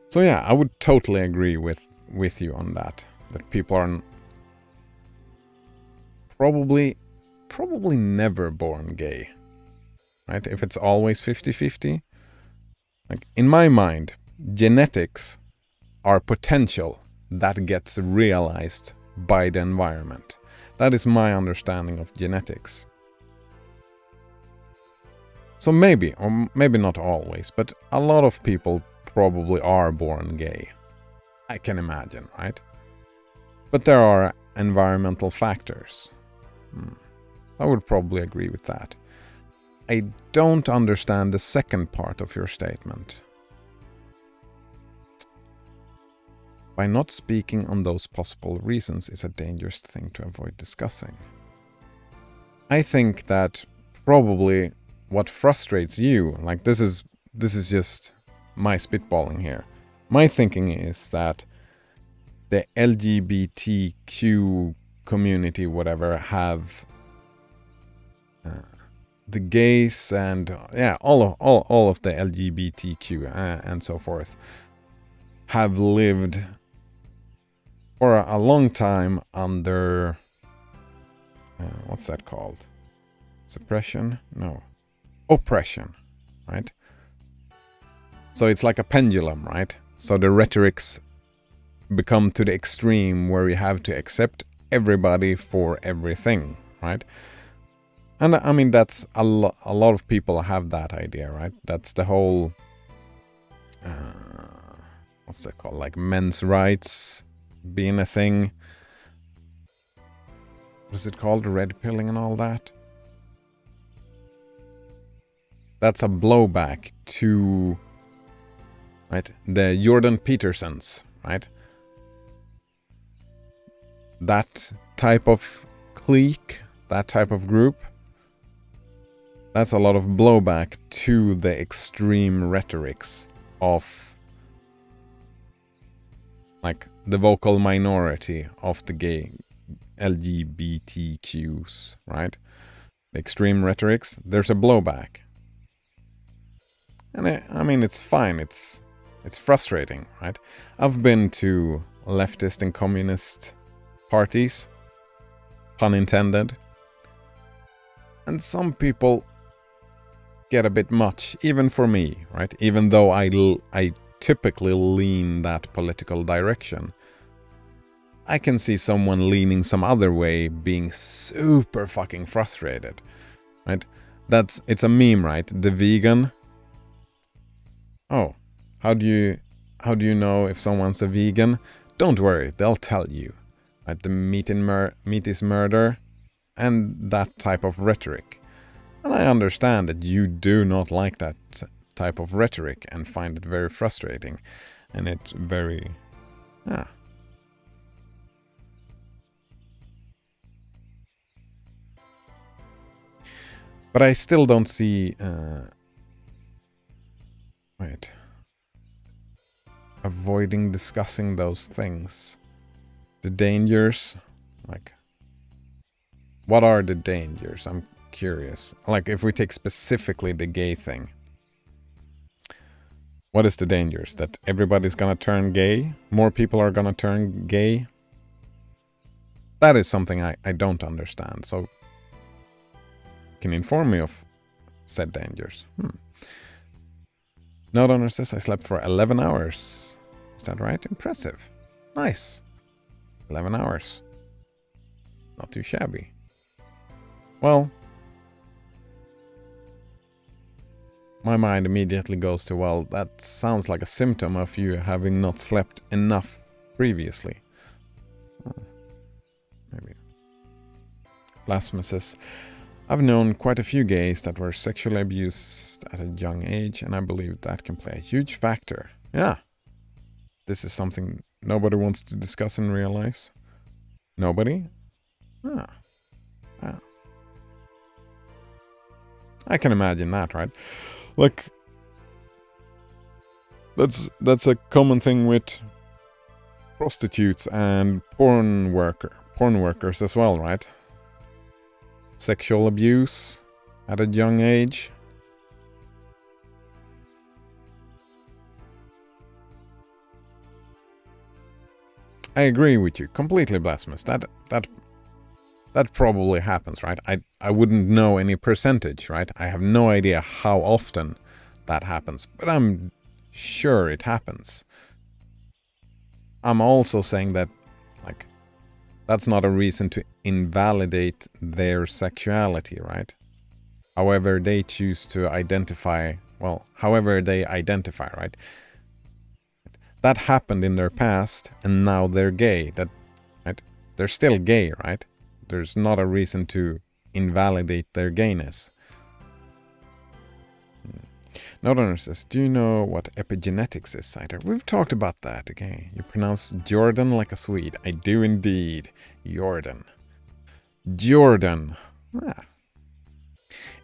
So yeah, I would totally agree with you on that. That people are probably never born gay, right? If it's always 50-50. Like, in my mind, genetics are potential that gets realized by the environment. That is my understanding of genetics. So maybe, or maybe not always, but a lot of people probably are born gay. I can imagine, right? But there are environmental factors. I would probably agree with that. I don't understand the second part of your statement. By not speaking on those possible reasons is a dangerous thing to avoid discussing. I think that probably what frustrates you, like this is just my spitballing here. My thinking is that the LGBTQ community, whatever, have the gays and all of the LGBTQ and so forth have lived for a long time under what's that called? Suppression? No. Oppression, right? So it's like a pendulum, right? So the rhetorics become to the extreme where you have to accept everybody for everything, right? And I mean, that's a lot of people have that idea, right? That's the whole, what's that called? Like men's rights being a thing. What is it called? Red pilling and all that? That's a blowback to, right, the Jordan Petersons, right? That type of clique, that type of group, that's a lot of blowback to the extreme rhetorics of, like, the vocal minority of the gay LGBTQs, right? The extreme rhetorics, there's a blowback. And I mean, it's fine. It's frustrating, right? I've been to leftist and communist parties, pun intended. And some people get a bit much, even for me, right? Even though I typically lean that political direction, I can see someone leaning some other way being super fucking frustrated, right? It's a meme, right? The vegan. Oh, how do you know if someone's a vegan? Don't worry, they'll tell you. Right? The meat is murder, and that type of rhetoric. And I understand that you do not like that type of rhetoric and find it very frustrating. And it's very... But I still don't see... Avoiding discussing those things. The dangers. Like... What are the dangers? I'm curious. Like, if we take specifically the gay thing. What is the dangers? That everybody's gonna turn gay? More people are gonna turn gay? That is something I don't understand. So, can you inform me of said dangers? Note owner says I slept for 11 hours. Is that right? Impressive. Nice. 11 hours. Not too shabby. Well, my mind immediately goes to, well, that sounds like a symptom of you having not slept enough previously. Maybe. Blasphemous says, I've known quite a few gays that were sexually abused at a young age, and I believe that can play a huge factor. Yeah. This is something nobody wants to discuss in real life. Nobody? Ah. I can imagine that, right? Like, that's a common thing with prostitutes and porn workers as well, right? Sexual abuse at a young age. I agree with you completely, Blasphemous. That probably happens, right? I wouldn't know any percentage, right? I have no idea how often that happens, but I'm sure it happens. I'm also saying that, like, that's not a reason to invalidate their sexuality, right? However they choose to identify, well, however they identify, right? That happened in their past, and now they're gay. Right? They're still gay, right? There's not a reason to invalidate their gayness. Note owner says, do you know what epigenetics is, Cider? We've talked about that, okay? You pronounce Jordan like a Swede. I do indeed. Jordan.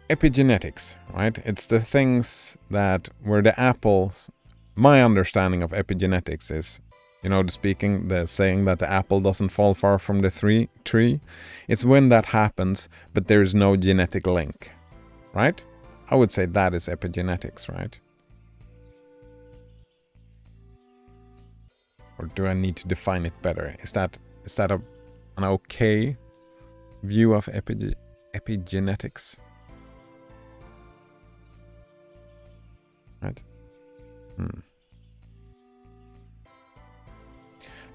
Epigenetics, right? It's the things that where the apples... My understanding of epigenetics is, you know, the saying that the apple doesn't fall far from the tree. It's when that happens, but there's no genetic link, right? I would say that is epigenetics, right? Or do I need to define it better? Is that an okay view of epigenetics? Right?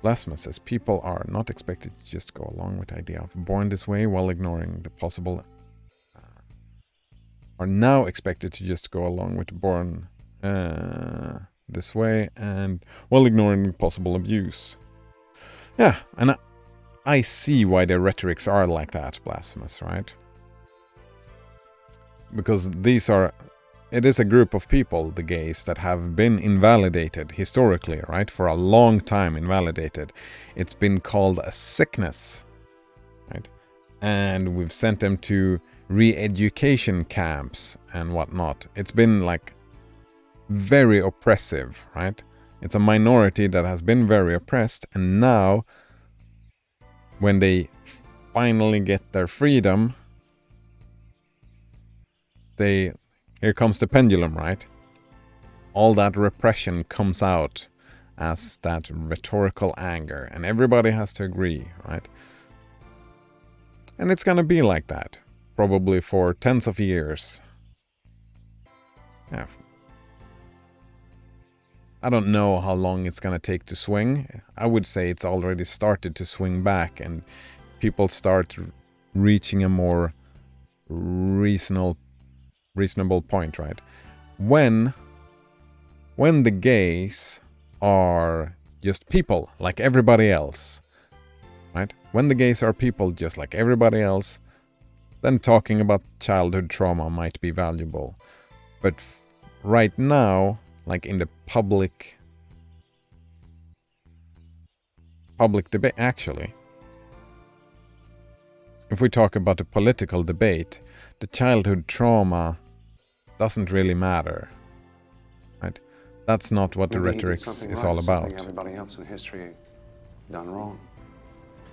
Blasphemous says people are not expected to just go along with the idea of born this way while ignoring the possible... are now expected to just go along with born this way and while ignoring possible abuse. Yeah, and I see why the rhetorics are like that, Blasphemous, right? Because it is a group of people, the gays, that have been invalidated historically, right? For a long time invalidated. It's been called a sickness, right? And we've sent them to re-education camps and whatnot. It's been like very oppressive, right? It's a minority that has been very oppressed, and now when they finally get their freedom, here comes the pendulum, right? All that repression comes out as that rhetorical anger, and everybody has to agree, right? And it's gonna be like that, probably for tens of years. Yeah. I don't know how long it's gonna take to swing. I would say it's already started to swing back, and people start reaching a more reasonable point, right? When the gays are just people like everybody else, right? When the gays are people just like everybody else, then talking about childhood trauma might be valuable. But right now, like in the public debate, actually, if we talk about the political debate, the childhood trauma doesn't really matter, right? That's not what the rhetoric is all about. Everybody else in history done wrong.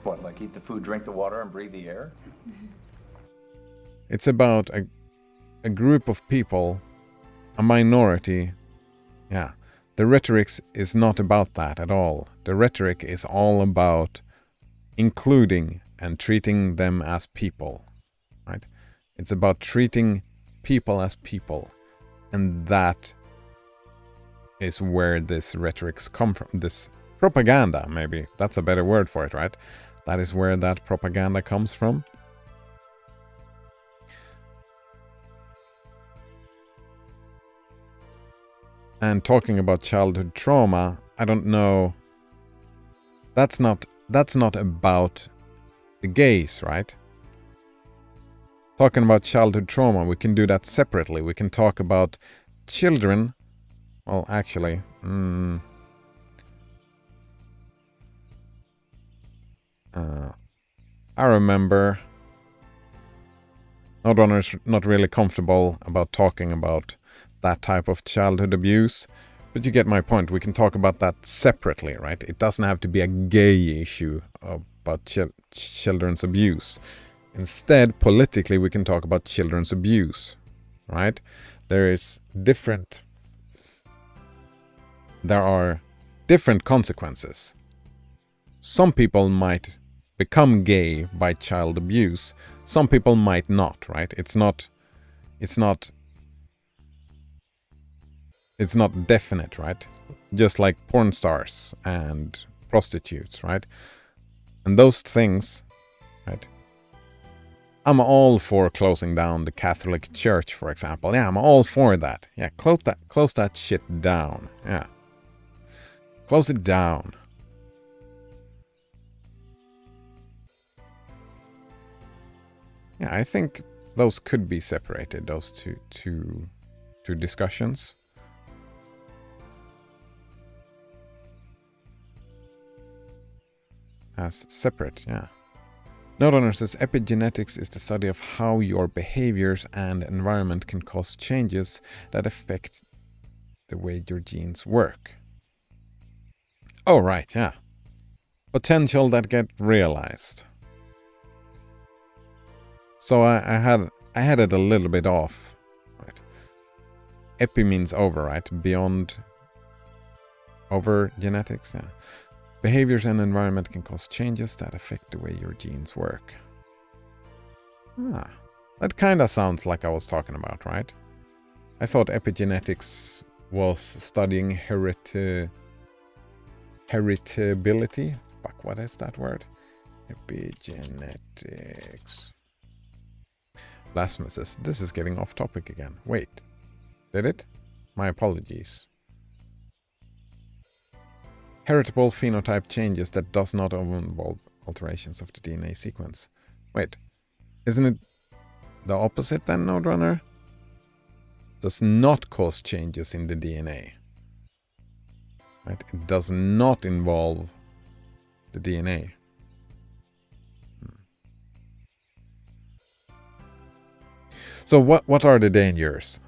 What, like eat the food, drink the water, and breathe the air? It's about a group of people, a minority. Yeah, the rhetoric is not about that at all. The rhetoric is all about including and treating them as people, right? It's about treating people as people. And that is where this rhetorics come from. This propaganda, maybe. That's a better word for it, right? That is where that propaganda comes from. And talking about childhood trauma, I don't know. That's not about the gays, right? Talking about childhood trauma, we can do that separately. We can talk about children. Well, actually, I remember Nodrunner's not really comfortable about talking about that type of childhood abuse, but you get my point. We can talk about that separately, right? It doesn't have to be a gay issue about children's abuse. Instead, politically, we can talk about children's abuse, right? There are different consequences. Some people might become gay by child abuse. Some people might not, right? It's not definite, right? Just like porn stars and prostitutes, right? And those things, right? I'm all for closing down the Catholic Church, for example. Yeah, I'm all for that. Yeah, close that shit down. Yeah. Close it down. Yeah, I think those could be separated, those two discussions. As separate, yeah. Notrunner says epigenetics is the study of how your behaviors and environment can cause changes that affect the way your genes work. Oh, right, yeah. Potential that get realized. So I had it a little bit off. Right. Epi means over, right? Beyond over genetics, yeah. Behaviors and environment can cause changes that affect the way your genes work. That kind of sounds like I was talking about, right? I thought epigenetics was studying heritability. Fuck, what is that word? Epigenetics. Blasphemous says, this is getting off topic again. Wait, did it? My apologies. Heritable phenotype changes that does not involve alterations of the DNA sequence. Wait, isn't it the opposite then, Nodrunner? Does not cause changes in the DNA. Right? It does not involve the DNA. So what are the dangers?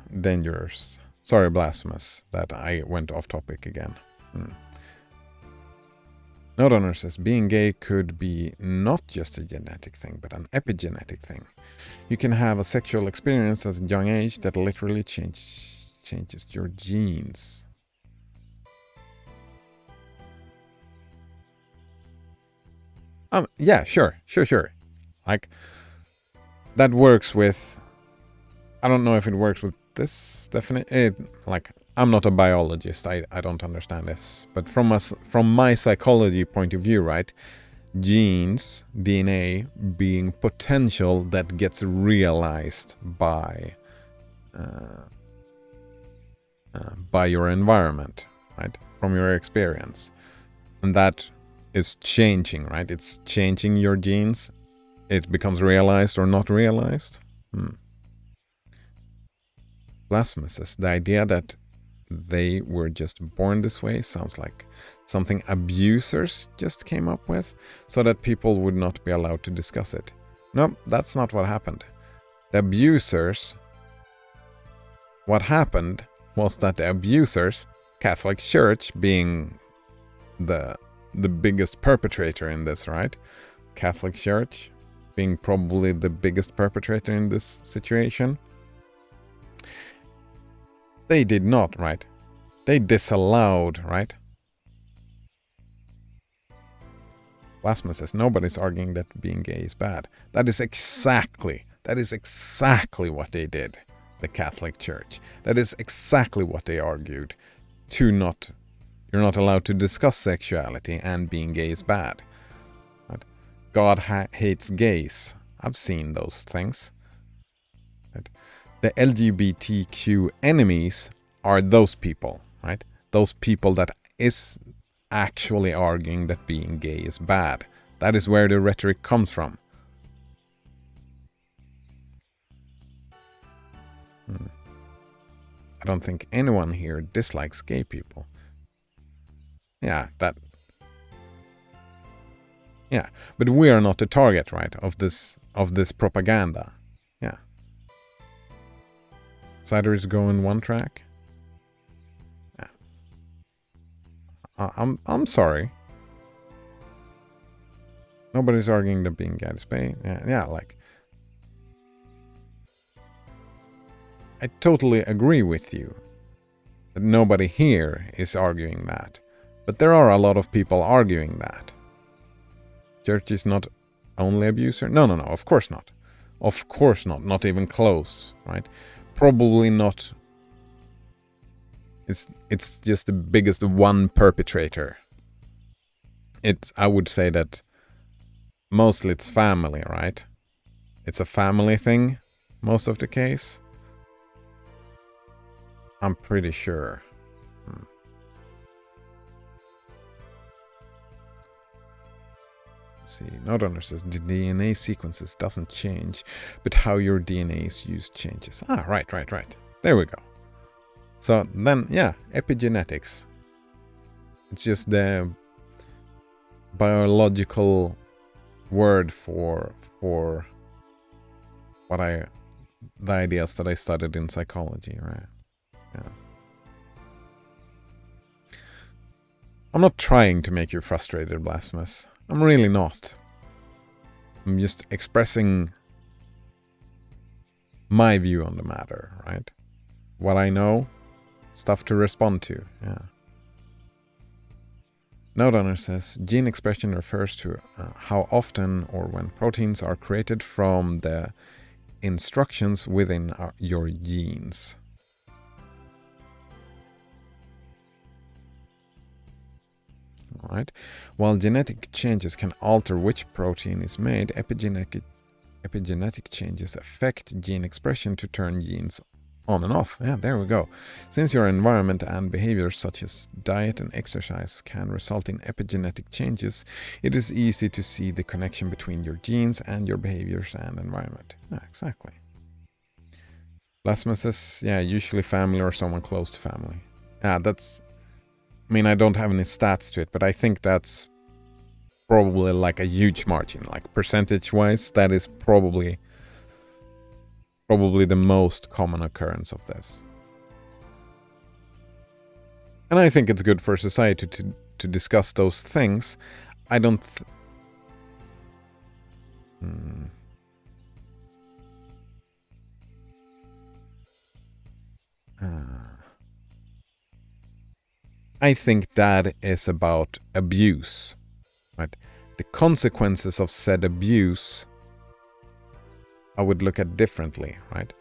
Sorry, Blasphemous, that I went off topic again. Nodrunner says being gay could be not just a genetic thing, but an epigenetic thing. You can have a sexual experience at a young age that literally changes your genes. Yeah, sure. Like, that works with... I don't know if it works with this definition. Like, I'm not a biologist. I don't understand this. But from my psychology point of view, right? Genes, DNA, being potential that gets realized by your environment, right? From your experience. And that is changing, right? It's changing your genes. It becomes realized or not realized. Blasphemous. The idea that they were just born this way sounds like something abusers just came up with so that people would not be allowed to discuss it. No, that's not what happened. The abusers... What happened was that the abusers, Catholic Church being the biggest perpetrator in this, right? Catholic Church being probably the biggest perpetrator in this situation. They did not, right? They disallowed, right? Blasphemous says nobody's arguing that being gay is bad. That is exactly what they did, the Catholic Church. That is exactly what they argued. You're not allowed to discuss sexuality and being gay is bad. Right? God hates gays. I've seen those things. Right? The LGBTQ enemies are those people, right? Those people that is actually arguing that being gay is bad. That is where the rhetoric comes from. I don't think anyone here dislikes gay people. Yeah, but we are not the target, right, of this propaganda. Yeah. Cider is going one track. Yeah. I'm sorry. Nobody's arguing that being gay is bad. Yeah, like I totally agree with you that nobody here is arguing that. But there are a lot of people arguing that. Church is not only abuser? No, of course not. Of course not. Not even close, right? Probably not. It's just the biggest one perpetrator. I would say that mostly it's family, right? It's a family thing, most of the case. I'm pretty sure. See, Notunner says the DNA sequences doesn't change, but how your DNA is used changes. Ah, right. There we go. So then, yeah, epigenetics. It's just the biological word for the ideas that I studied in psychology, right? Yeah. I'm not trying to make you frustrated, Blasphemous. I'm really not. I'm just expressing my view on the matter, right? What I know, stuff to respond to, yeah. Notunner says, gene expression refers to how often or when proteins are created from the instructions within your genes. All right. While genetic changes can alter which protein is made, epigenetic changes affect gene expression to turn genes on and off. Yeah, there we go. Since your environment and behaviors such as diet and exercise can result in epigenetic changes, it is easy to see the connection between your genes and your behaviors and environment. Yeah, exactly. Blasphemous says, yeah, usually family or someone close to family. Yeah, that's... I mean, I don't have any stats to it, but I think that's probably like a huge margin. Like percentage-wise, that is probably the most common occurrence of this. And I think it's good for society to discuss those things. I don't... I think that is about abuse, right? The consequences of said abuse I would look at differently, right?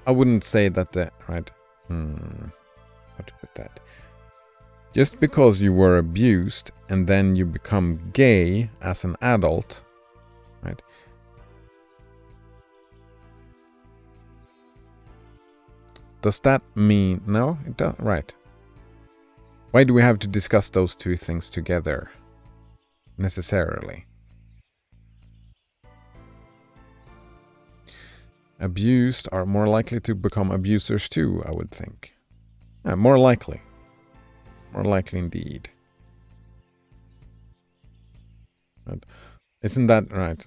I wouldn't say that the, right? How to put that? Just because you were abused and then you become gay as an adult, right? Does that mean, no, it does, right? Why do we have to discuss those two things together necessarily? Abused are more likely to become abusers too, I would think. More likely. More likely indeed. But isn't that right?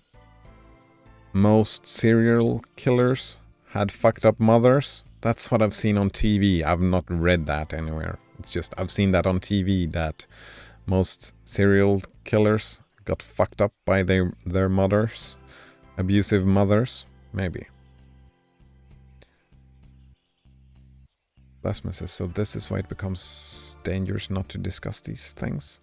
Most serial killers had fucked up mothers. That's what I've seen on TV. I've not read that anywhere. It's just I've seen that on TV that most serial killers got fucked up by their mothers. Abusive mothers. Maybe. Plasma says, so this is why it becomes dangerous not to discuss these things.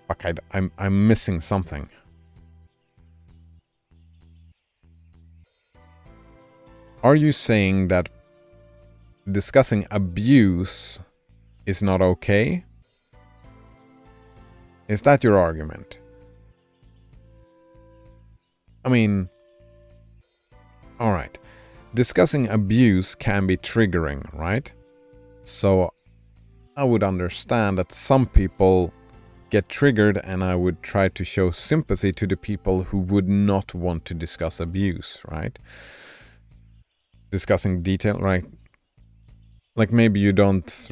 Fuck, I'm missing something. Are you saying that discussing abuse is not okay? Is that your argument? I mean, all right. Discussing abuse can be triggering, right? So I would understand that some people get triggered, and I would try to show sympathy to the people who would not want to discuss abuse, right? Discussing detail, right? Like maybe you don't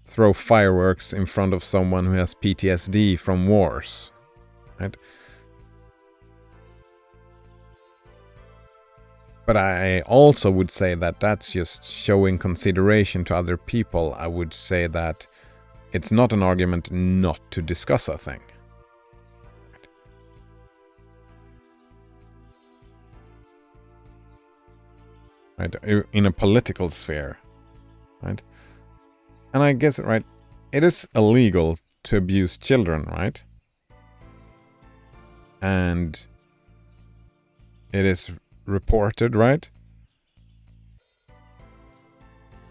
throw fireworks in front of someone who has PTSD from wars, right? But I also would say that that's just showing consideration to other people. I would say that it's not an argument not to discuss a thing. Right? In a political sphere. Right? And I guess, right, it is illegal to abuse children, right? And it is reported, right?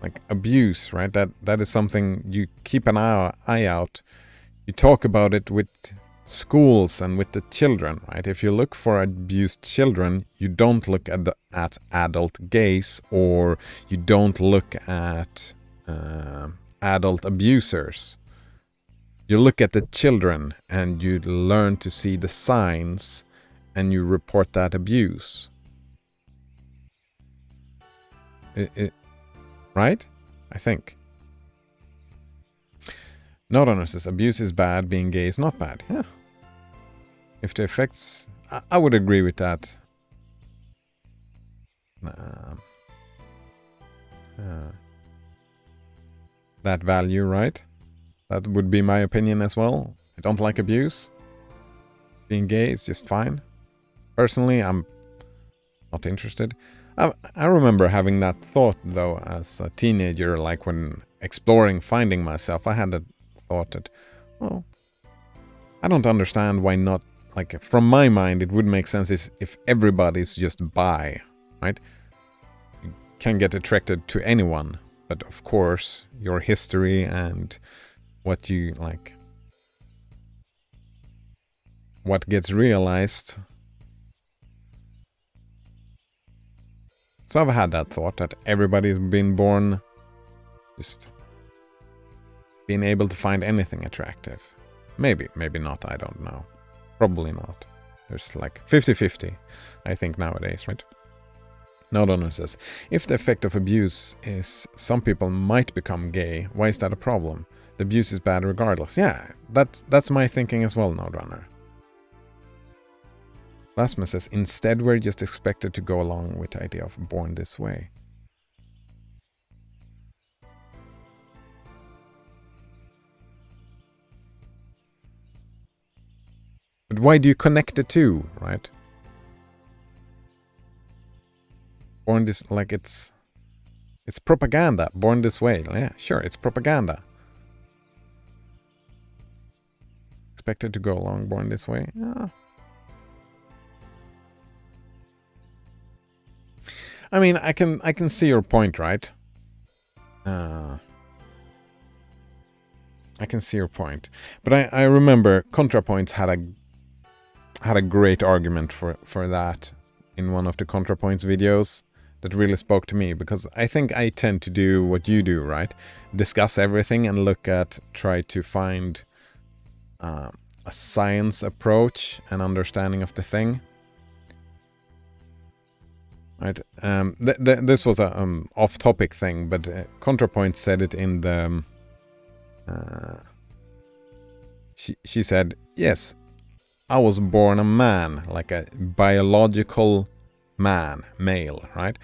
Like abuse, right? That is something you keep an eye out. You talk about it with schools and with the children, right? If you look for abused children, you don't look at adult gays, or you don't look at adult abusers. You look at the children and you learn to see the signs and you report that abuse. Right? I think. Nodonor says abuse is bad, being gay is not bad. Yeah. If the effects... I would agree with that. That value, right? That would be my opinion as well. I don't like abuse. Being gay is just fine. Personally, I'm not interested. I remember having that thought, though, as a teenager, like when exploring finding myself. I had a thought that, well, I don't understand why not. Like, from my mind, it would make sense if everybody's just bi, right? You can get attracted to anyone, but of course, your history and what you like, what gets realized. So I've had that thought that everybody's been born just being able to find anything attractive. Maybe not, I don't know. Probably not. There's like 50-50, I think, nowadays, right? Nodonor says, if the effect of abuse is some people might become gay, why is that a problem? The abuse is bad regardless. Yeah, that's my thinking as well, Nodonor. Plasma says, instead we're just expected to go along with the idea of born this way. But why do you connect the two, right? Born this, like it's... It's propaganda. Born this way. Yeah, sure, it's propaganda. Expected to go along. Born this way. Yeah. I mean, I can see your point, right? I can see your point, but I remember ContraPoints had a great argument for that in one of the ContraPoints videos that really spoke to me, because I think I tend to do what you do, right? Discuss everything and try to find a science approach and understanding of the thing. Right. This was a off-topic thing, but ContraPoint said it in the. She said, "Yes, I was born a man, like a biological man, male, right?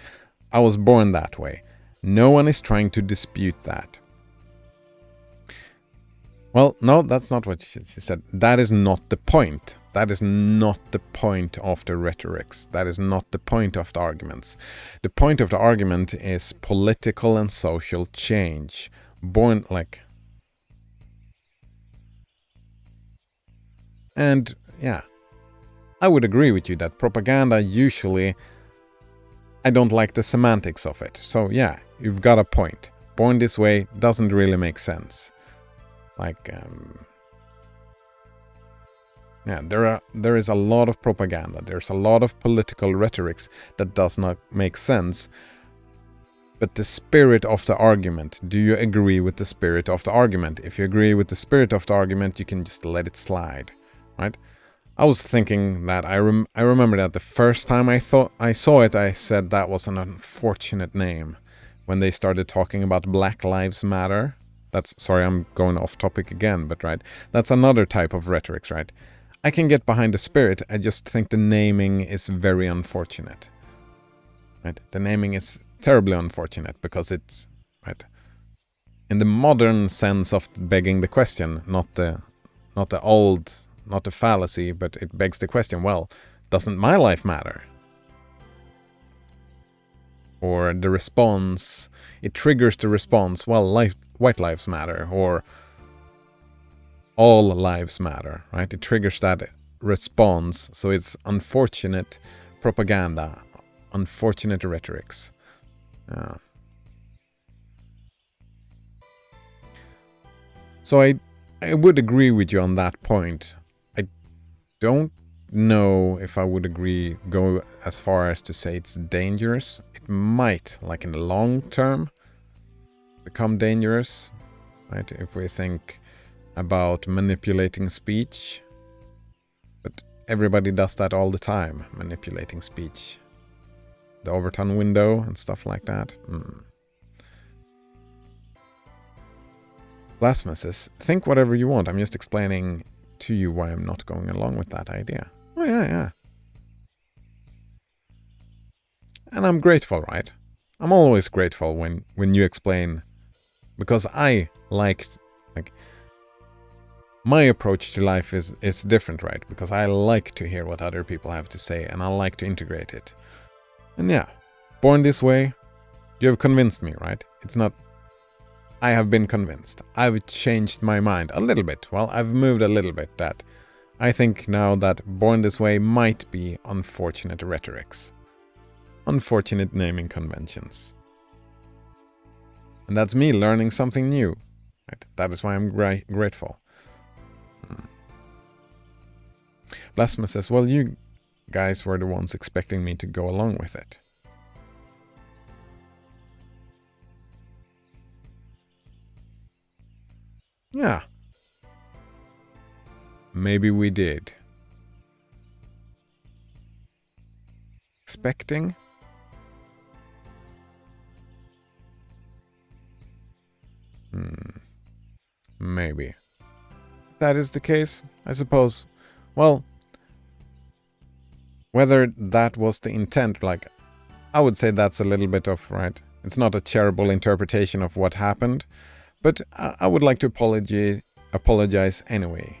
I was born that way. No one is trying to dispute that." Well, no, that's not what she said. That is not the point. That is not the point of the rhetorics. That is not the point of the arguments. The point of the argument is political and social change. And yeah, I would agree with you that propaganda usually, I don't like the semantics of it. So yeah, you've got a point. Born this way doesn't really make sense. Yeah, there is a lot of propaganda. There's a lot of political rhetorics that does not make sense. But the spirit of the argument, do you agree with the spirit of the argument? If you agree with the spirit of the argument, you can just let it slide, right? I was thinking that I remember that the first time I saw it, I said that was an unfortunate name. When they started talking about Black Lives Matter. Sorry, I'm going off topic again, but right, that's another type of rhetorics, right? I can get behind the spirit. I just think the naming is very unfortunate. Right? The naming is terribly unfortunate because it's right in the modern sense of begging the question, not the fallacy, but it begs the question. Well, doesn't my life matter? Or the response, it triggers the response. Well, white lives matter, or all lives matter, right? It triggers that response. So it's unfortunate propaganda, unfortunate rhetorics. So I would agree with you on that point. I don't know if I would go as far as to say it's dangerous. It might, like in the long term, become dangerous, right? If we think about manipulating speech. But everybody does that all the time, manipulating speech. The Overton window and stuff like that. Blasphemous says, think whatever you want. I'm just explaining to you why I'm not going along with that idea. Oh, yeah. And I'm grateful, right? I'm always grateful when you explain, because I like my approach to life is different, right? Because I like to hear what other people have to say, and I like to integrate it. And yeah, born this way, you have convinced me, right? It's not, I have been convinced. I've changed my mind a little bit. Well, I've moved a little bit that I think now that born this way might be unfortunate rhetorics. Unfortunate naming conventions. And that's me learning something new. Right? That is why I'm grateful. Blasphemous says, well, you guys were the ones expecting me to go along with it. Yeah. Maybe we did. Expecting? Maybe. If that is the case, I suppose. Well, whether that was the intent, like, I would say that's a little bit of, right? It's not a charitable interpretation of what happened, but I would like to apologize anyway,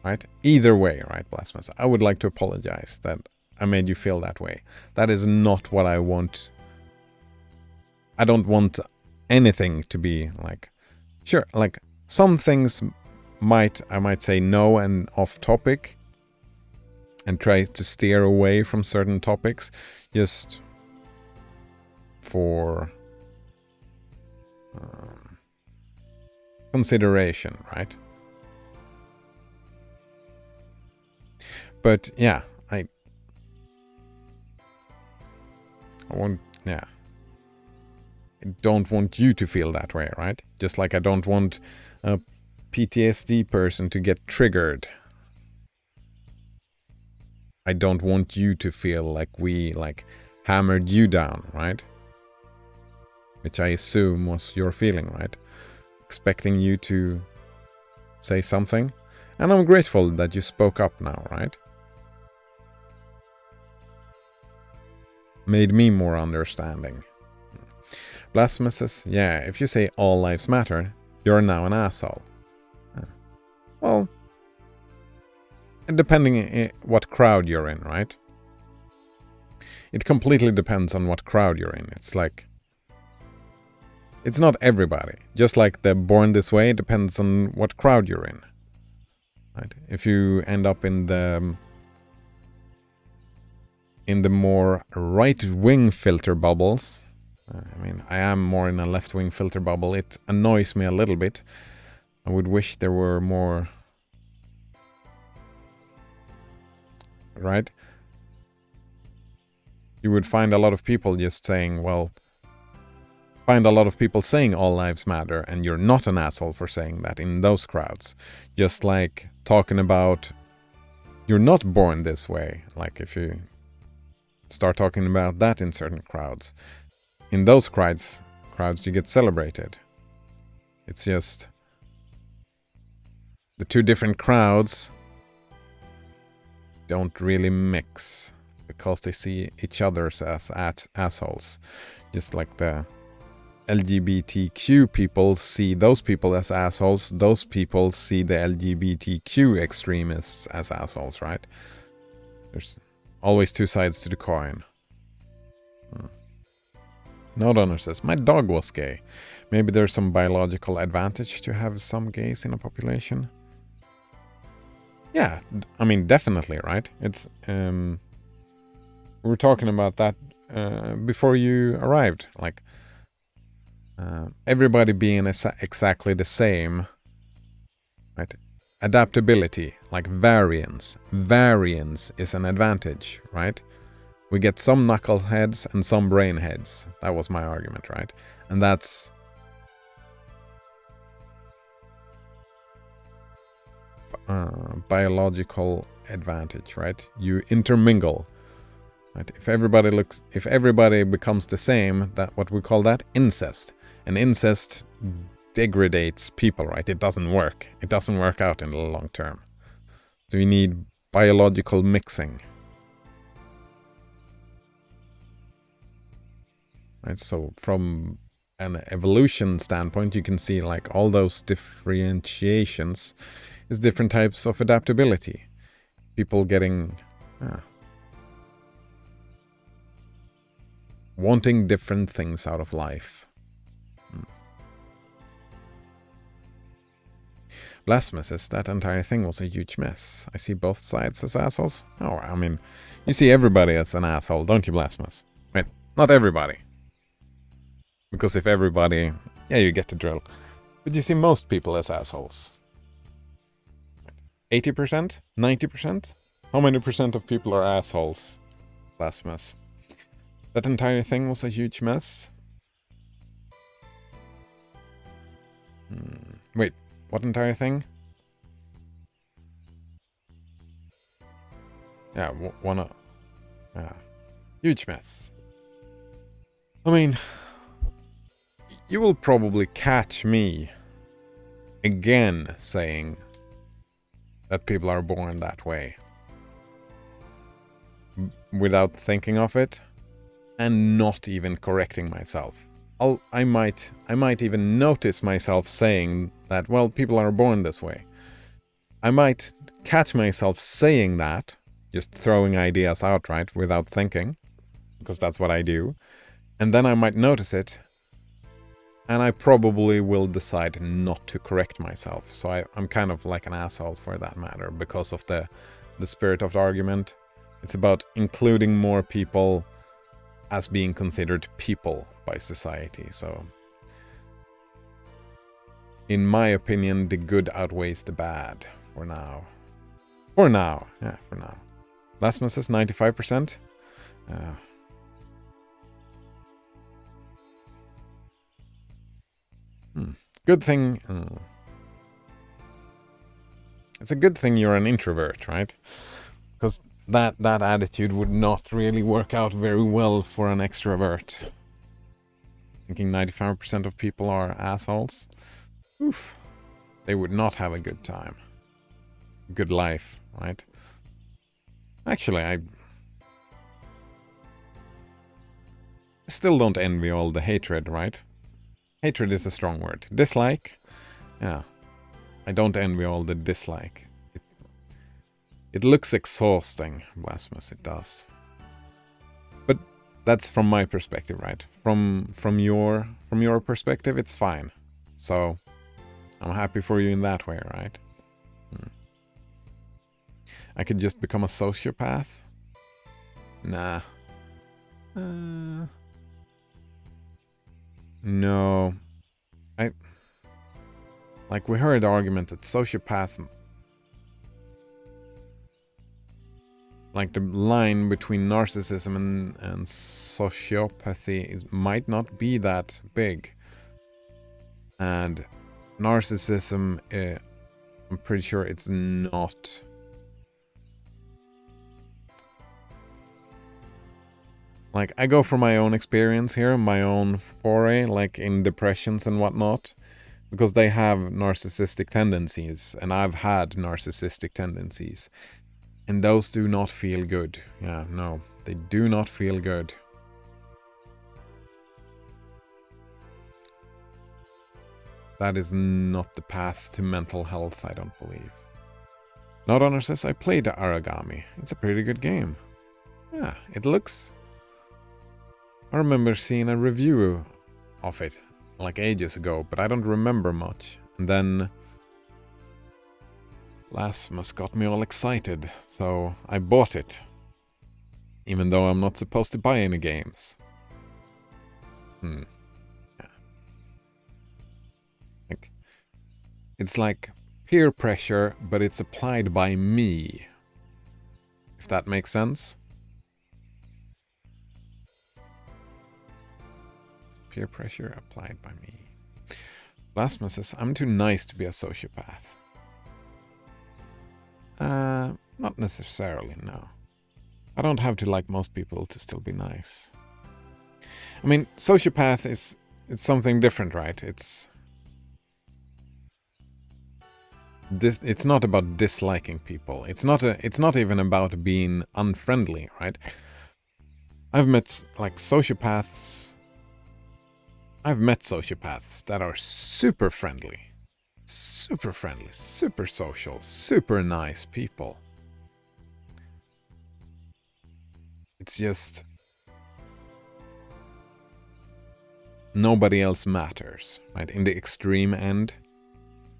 right? Either way, right, Blasphemous? I would like to apologize that I made you feel that way. That is not what I want I don't want anything to be like, sure, like some things I might say no and off topic and try to steer away from certain topics just for consideration, right? But yeah, I don't want you to feel that way, right? Just like I don't want a PTSD person to get triggered. I don't want you to feel like we like hammered you down, right? Which I assume was your feeling, right? Expecting you to say something. And I'm grateful that you spoke up now, right? Made me more understanding. Blasphemous says, yeah, if you say all lives matter, you're now an asshole. Well, depending what crowd you're in, right? It completely depends on what crowd you're in. It's like, it's not everybody. Just like the born this way depends on what crowd you're in. Right? If you end up in the more right-wing filter bubbles, I mean, I am more in a left-wing filter bubble. It annoys me a little bit. I would wish there were more, right? You would find a lot of people just saying, well, find a lot of people saying all lives matter, and you're not an asshole for saying that in those crowds. Just like talking about you're not born this way. Like if you start talking about that in certain crowds, in those crowds you get celebrated. It's just the two different crowds don't really mix because they see each other as assholes. Just like the LGBTQ people see those people as assholes, those people see the LGBTQ extremists as assholes, right? There's always two sides to the coin. No donor says, my dog was gay. Maybe there's some biological advantage to have some gays in a population. Yeah, I mean, definitely, right? It's, we were talking about that before you arrived, like, everybody being exactly the same, right? Adaptability, like variance. Variance is an advantage, right? We get some knuckleheads and some brainheads. That was my argument, right? And that's biological advantage, right? You intermingle. Right? If everybody becomes the same, that what we call that incest. And incest degrades people, right? It doesn't work. It doesn't work out in the long term. So you need biological mixing. Right? So from an evolution standpoint, you can see like all those differentiations is different types of adaptability. People getting wanting different things out of life. Blasphemous says that entire thing was a huge mess. I see both sides as assholes. Oh, I mean, you see everybody as an asshole, don't you, Blasphemous? Right? Not everybody. Because if everybody... Yeah, you get the drill. But you see most people as assholes. 80%? 90%? How many percent of people are assholes? Blasphemous. That entire thing was a huge mess. Wait, what entire thing? Yeah, huge mess. I mean, you will probably catch me again saying that people are born that way without thinking of it and not even correcting myself. I might even notice myself saying that, well, people are born this way. I might catch myself saying that, just throwing ideas out, right, without thinking, because that's what I do. And then I might notice it, And I probably will decide not to correct myself. So I'm kind of like an asshole for that matter because of the spirit of the argument. It's about including more people as being considered people by society. So in my opinion, the good outweighs the bad for now. For now. Yeah, for now. Lasmus says 95%. Good thing. It's a good thing you're an introvert, right? Because that attitude would not really work out very well for an extrovert. Thinking 95% of people are assholes. Oof. They would not have a good time. Good life, right? Actually, I still don't envy all the hatred, right? Hatred is a strong word. Dislike? Yeah. I don't envy all the dislike. It looks exhausting, Blasphemous, it does. But that's from my perspective, right? From your perspective, it's fine. So I'm happy for you in that way, right? I could just become a sociopath? Nah. No. Like, we heard the argument that sociopath... Like, the line between narcissism and sociopathy might not be that big. And narcissism, I'm pretty sure it's not... Like, I go from my own experience here, my own foray, like in depressions and whatnot, because they have narcissistic tendencies, and I've had narcissistic tendencies, and those do not feel good. Yeah, no, they do not feel good. That is not the path to mental health, I don't believe. Not Honor says, I played Aragami. It's a pretty good game. Yeah, it looks... I remember seeing a review of it like ages ago, but I don't remember much. And then Lasmus got me all excited, so I bought it. Even though I'm not supposed to buy any games. Yeah. It's like peer pressure, but it's applied by me. If that makes sense. Peer pressure applied by me. Lasmus says, I'm too nice to be a sociopath. Not necessarily, no. I don't have to like most people to still be nice. I mean, sociopath it's something different, right? It's not about disliking people. It's not even about being unfriendly, right? I've met sociopaths that are super friendly, super social, super nice people. It's just nobody else matters, right? In the extreme end,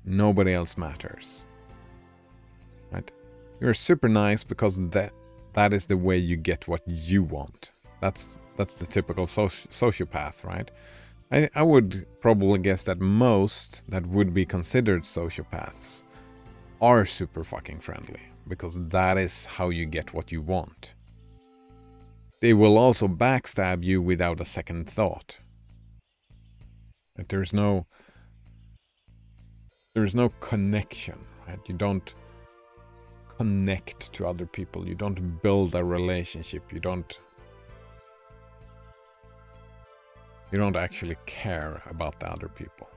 nobody else matters, right? You're super nice because that is the way you get what you want. That's the typical sociopath, right? I would probably guess that most that would be considered sociopaths are super fucking friendly, because that is how you get what you want. They will also backstab you without a second thought. But there's no connection, right? You don't connect to other people. You don't build a relationship. You don't actually care about the other people.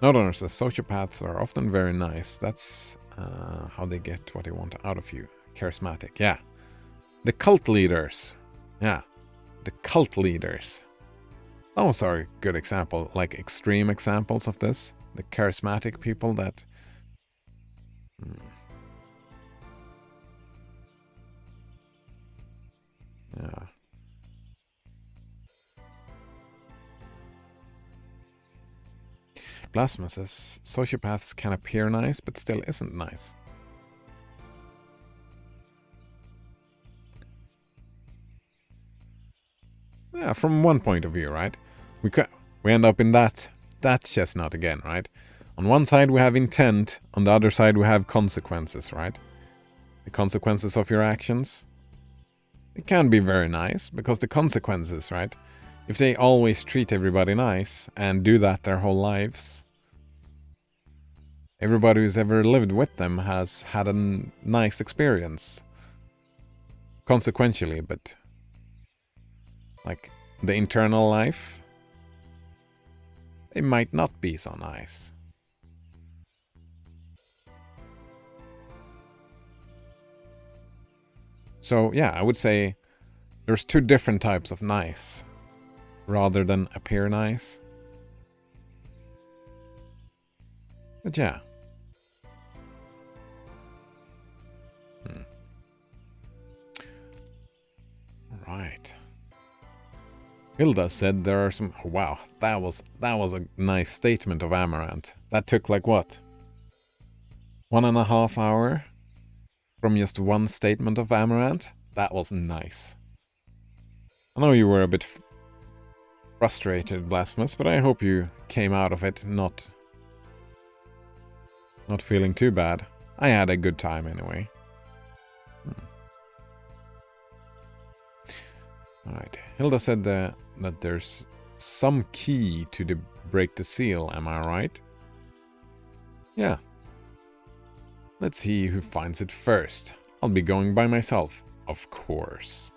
Not only says sociopaths are often very nice. That's how they get what they want out of you. Charismatic, yeah. The cult leaders, yeah. The cult leaders. Those are a good example, like extreme examples of this. The charismatic people that... Yeah. Blasphemous says, sociopaths can appear nice, but still isn't nice. Yeah, from one point of view, right? We end up in that chestnut again, right? On one side we have intent, on the other side we have consequences, right? The consequences of your actions. It can be very nice, because the consequences, right? If they always treat everybody nice and do that their whole lives, everybody who's ever lived with them has had a nice experience. Consequentially, but like the internal life, it might not be so nice. So yeah, I would say there's two different types of nice, rather than appear nice. But yeah. Right. Hilda said there are some... Wow, that was a nice statement of Amaranth. That took like what? 1.5 hours from just one statement of Amaranth? That was nice. I know you were a bit frustrated, Blasphemous, but I hope you came out of it not feeling too bad. I had a good time anyway. Alright, Hilda said that there's some key to break the seal, am I right? Yeah. Let's see who finds it first. I'll be going by myself, of course.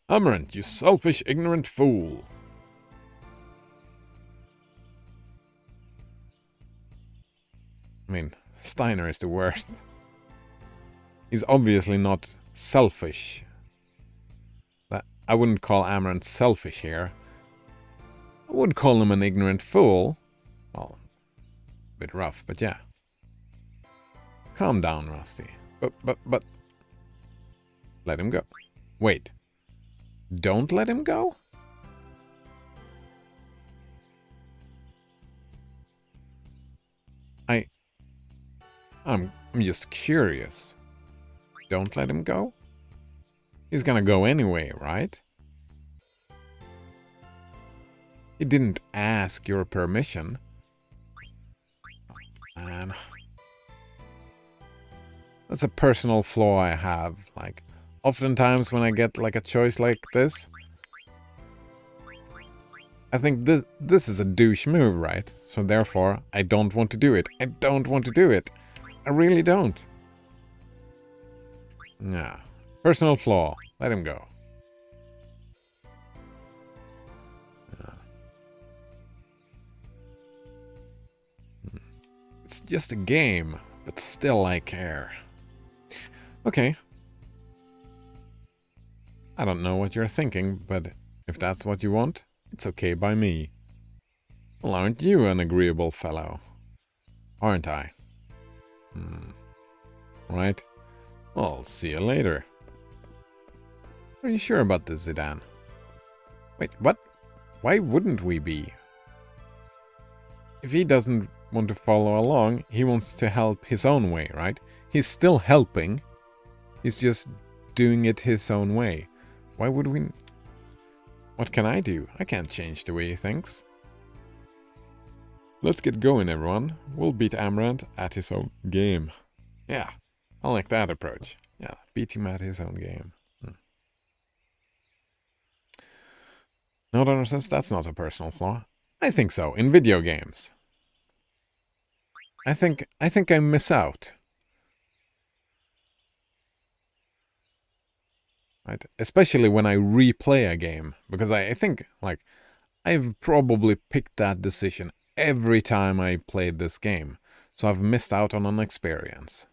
Amaranth, you selfish, ignorant fool. I mean, Steiner is the worst. He's obviously not selfish. I wouldn't call Amaranth selfish here. I would call him an ignorant fool. Well, a bit rough, but yeah. Calm down, Rusty. But... Let him go. Wait. Don't let him go? I'm just curious. Don't let him go? He's gonna go anyway, right? He didn't ask your permission. Oh, man. That's a personal flaw I have. Like, oftentimes when I get like a choice like this, I think this is a douche move, right? So therefore, I don't want to do it. I don't want to do it. I really don't. Yeah. Personal flaw. Let him go. Yeah. It's just a game, but still I care. Okay. I don't know what you're thinking, but if that's what you want, it's okay by me. Well, aren't you an agreeable fellow? Aren't I? Right? Well, see you later. Are you sure about this, Zidane? Wait, what? Why wouldn't we be? If he doesn't want to follow along, he wants to help his own way, right? He's still helping. He's just doing it his own way. Why would we... What can I do? I can't change the way he thinks. Let's get going, everyone. We'll beat Amaranth at his own game. Yeah, I like that approach. Yeah, beat him at his own game. No, Donner says that's not a personal flaw. I think so, in video games. I think I miss out. Right? Especially when I replay a game. Because I think, like, I've probably picked that decision every time I played this game. So I've missed out on an experience.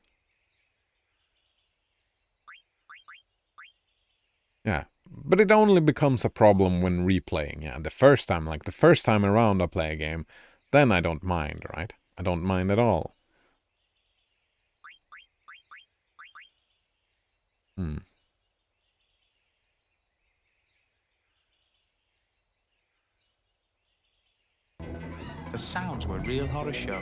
Yeah, but it only becomes a problem when replaying. Yeah, the first time around I play a game, then I don't mind, right? I don't mind at all. the sounds were a real horror show.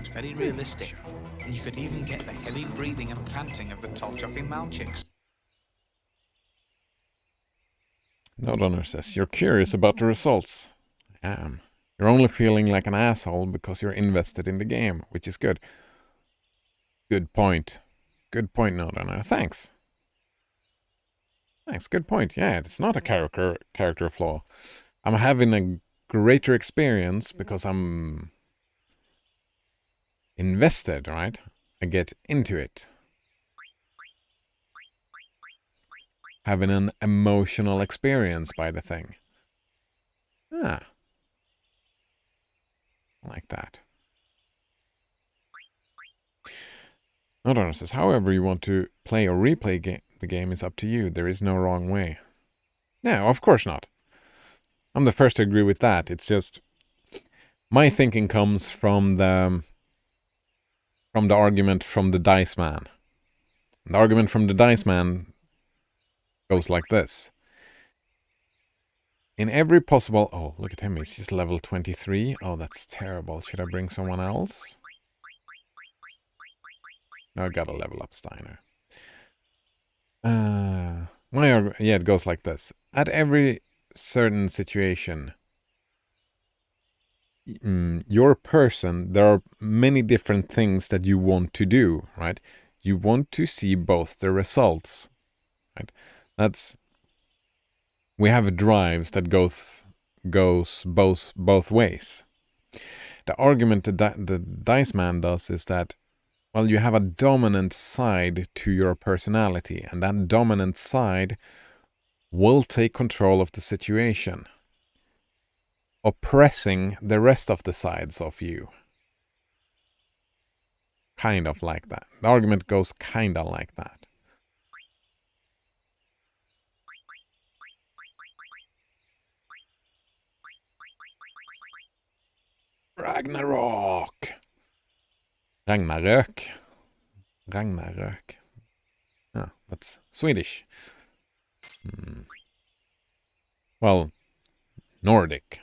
It's very realistic. And you could even get the heavy breathing and panting of the tall-chopping mound chicks. Nodonor says, you're curious about the results. I am. You're only feeling like an asshole because you're invested in the game, which is good. Good point. Good point, Nodonor. Thanks. Thanks, good point. Yeah, it's not a character flaw. I'm having a greater experience because I'm invested, right? I get into it. Having an emotional experience by the thing. Ah. Like that. Nodonor says, however you want to play or replay the game is up to you. There is no wrong way. No, of course not. I'm the first to agree with that. It's just my thinking comes from the argument from the Dice Man. The argument from the Dice Man goes like this. In every possible... Oh, look at him. He's just level 23. Oh, that's terrible. Should I bring someone else? No, I gotta level up Steiner. Yeah, it goes like this. At every certain situation, your person, there are many different things that you want to do, right? You want to see both the results, right? We have drives that goes both ways. The argument that the Dice Man does is that, well, you have a dominant side to your personality, and that dominant side will take control of the situation, oppressing the rest of the sides of you. Kind of like that. The argument goes kind of like that. Ragnarok. Ragnarök. Ah, that's Swedish. Well, Nordic.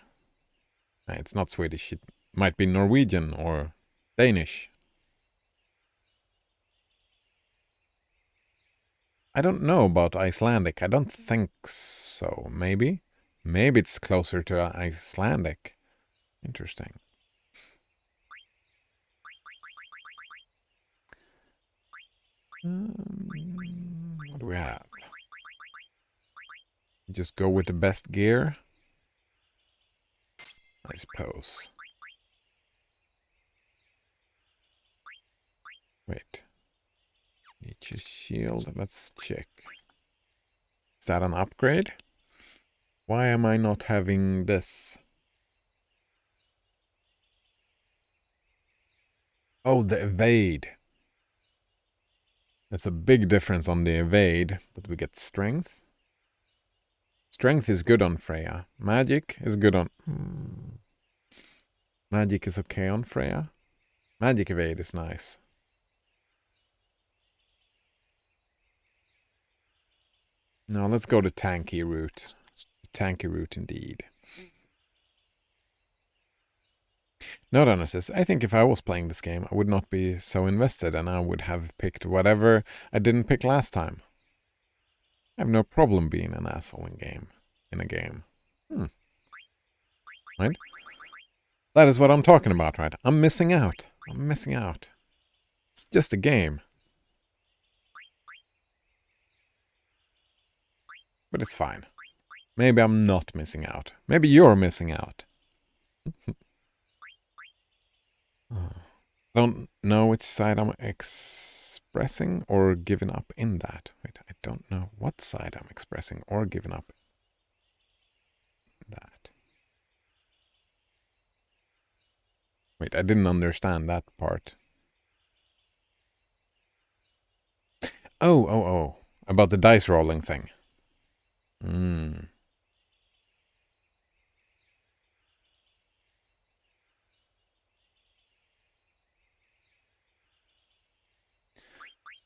It's not Swedish. It might be Norwegian or Danish. I don't know about Icelandic. I don't think so. Maybe? Maybe it's closer to Icelandic. Interesting. What do we have? Just go with the best gear, I suppose. Wait. Nature's shield. Let's check. Is that an upgrade? Why am I not having this? Oh, the evade. That's a big difference on the evade, but we get strength. Strength is good on Freya. Magic is good on... Magic is okay on Freya. Magic evade is nice. Now let's go the tanky route. Tanky route indeed. Nodonor says, I think if I was playing this game, I would not be so invested and I would have picked whatever I didn't pick last time. I have no problem being an asshole in a game. Right? That is what I'm talking about, right? I'm missing out. I'm missing out. It's just a game. But it's fine. Maybe I'm not missing out. Maybe you're missing out. Don't know which side I'm expressing or giving up in that. Wait, I don't know what side I'm expressing or giving up in that. Wait, I didn't understand that part. Oh. About the dice rolling thing.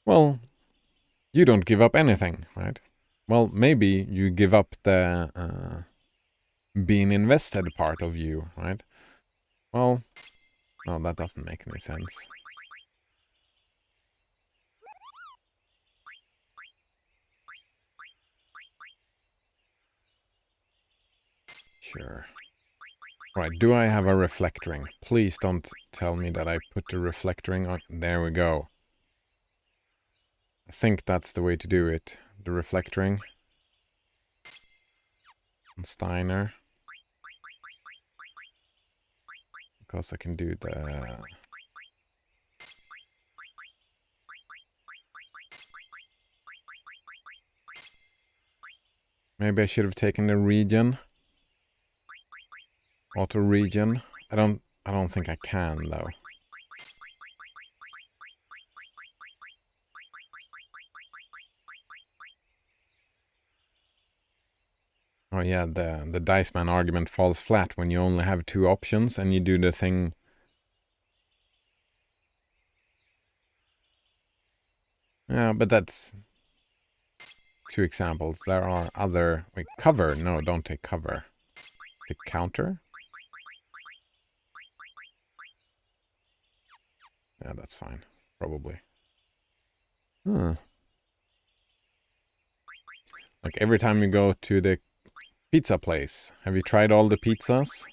Well, you don't give up anything, right? Well, maybe you give up the being invested part of you, right? Well, no, that doesn't make any sense. Sure. Right, do I have a reflect ring? Please don't tell me that I put the reflect ring on. There we go. I think that's the way to do it. The reflect ring. And Steiner. Because I can do the... Maybe I should have taken the region. Auto region. I don't think I can though. Oh yeah, the dice man argument falls flat when you only have two options and you do the thing. Yeah, but that's two examples. There are other... Wait, cover. No, don't take cover. Take counter. Yeah, that's fine. Probably. Huh. Like every time you go to the pizza place, have you tried all the pizzas?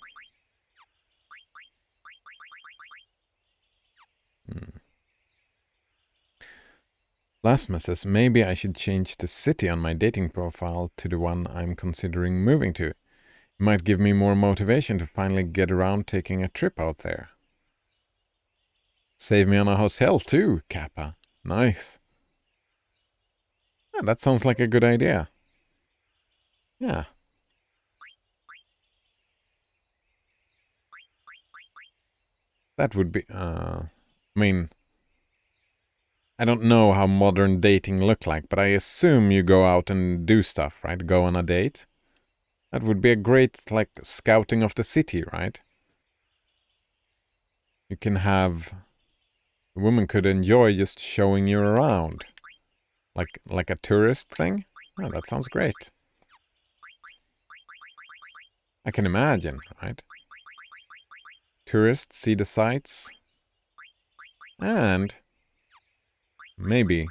Lasma says, maybe I should change the city on my dating profile to the one I'm considering moving to. It might give me more motivation to finally get around taking a trip out there. Save me on a hotel too, Kappa. Nice. Yeah, that sounds like a good idea. Yeah. That would be... I mean... I don't know how modern dating look like, but I assume you go out and do stuff, right? Go on a date. That would be a great, like, scouting of the city, right? You can have... The woman could enjoy just showing you around. Like a tourist thing? Oh, that sounds great. I can imagine, right? Tourists see the sights. And... Maybe.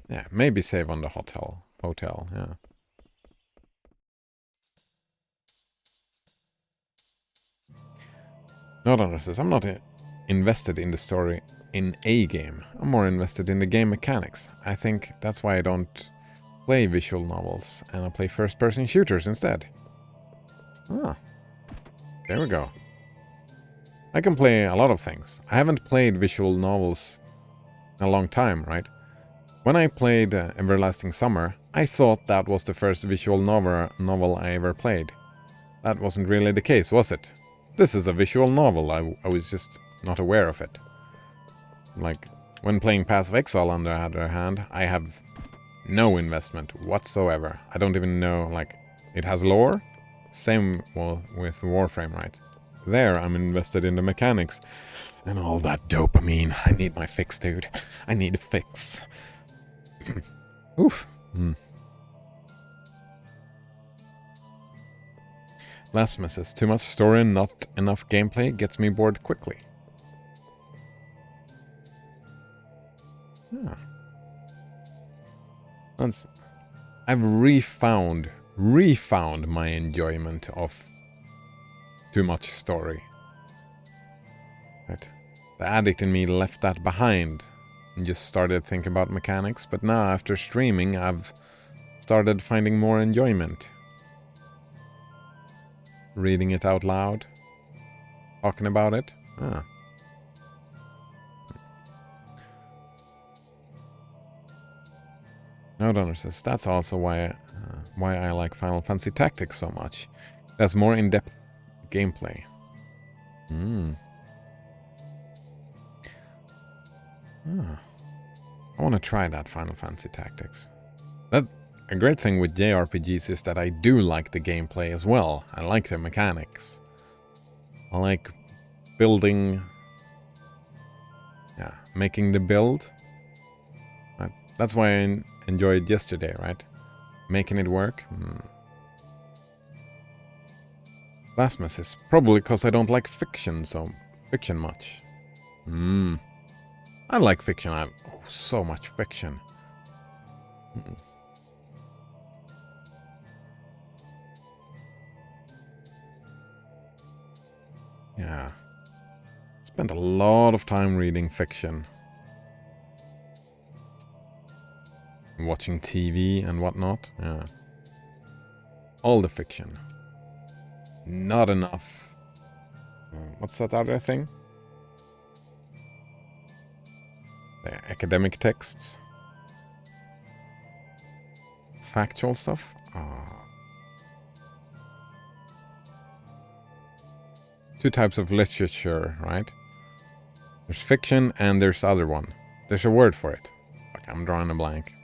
Yeah, maybe save on the hotel, yeah. Nordon says, I'm not invested in the story in a game. I'm more invested in the game mechanics. I think that's why I don't play visual novels, and I play first-person shooters instead. Ah, there we go. I can play a lot of things. I haven't played visual novels in a long time, right? When I played Everlasting Summer, I thought that was the first visual novel I ever played. That wasn't really the case, was it? This is a visual novel, I was just not aware of it. Like, when playing Path of Exile on the other hand, I have no investment whatsoever. I don't even know, like, it has lore? Same with Warframe, right? There, I'm invested in the mechanics. And all that dopamine. I need my fix, dude. I need a fix. Oof. Lasma says, too much story and not enough gameplay gets me bored quickly. Yeah. I've refound my enjoyment of too much story. Right. The addict in me left that behind and just started thinking about mechanics, but now after streaming I've started finding more enjoyment. Reading it out loud. Talking about it. Ah. No Donner says, that's also why I like Final Fantasy Tactics so much. It has more in-depth gameplay. I want to try that Final Fantasy Tactics. A great thing with JRPGs is that I do like the gameplay as well. I like the mechanics. I like building... Yeah, making the build. That's why I enjoyed yesterday, right? Making it work. Blasphemous is probably because I don't like fiction much. I like fiction. So much fiction. Yeah. Spent a lot of time reading fiction. Watching TV and whatnot. Yeah. All the fiction. Not enough. What's that other thing? The academic texts. Factual stuff. Two types of literature, right? There's fiction and there's the other one. There's a word for it. Fuck, I'm drawing a blank.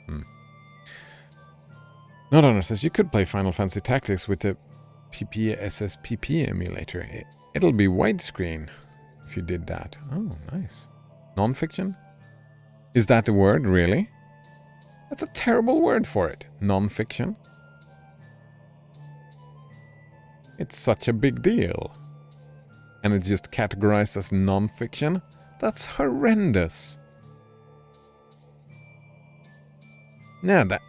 Not Honor says you could play Final Fantasy Tactics with the PPSSPP emulator. It'll be widescreen if you did that. Oh, nice. Non-fiction? Is that the word, really? That's a terrible word for it. Non-fiction. It's such a big deal. And it's just categorized as non-fiction? That's horrendous. Yeah, that...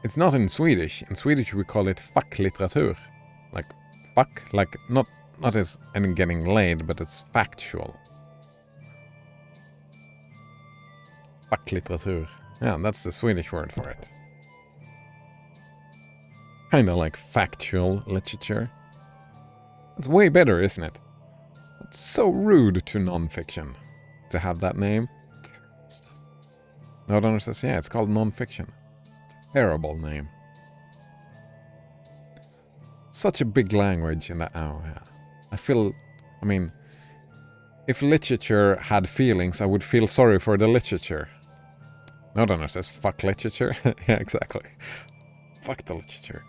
It's not in Swedish. In Swedish we call it facklitteratur. Like, fuck, like, not as in getting laid, but it's factual. Facklitteratur. Yeah, that's the Swedish word for it. Kinda like factual literature. It's way better, isn't it? It's so rude to non-fiction to have that name. Terrible stuff. No one says, yeah, it's called non-fiction. Terrible name. Such a big language in that. Oh, yeah. I mean, if literature had feelings, I would feel sorry for the literature. No one says, fuck literature. Yeah, exactly. Fuck the literature.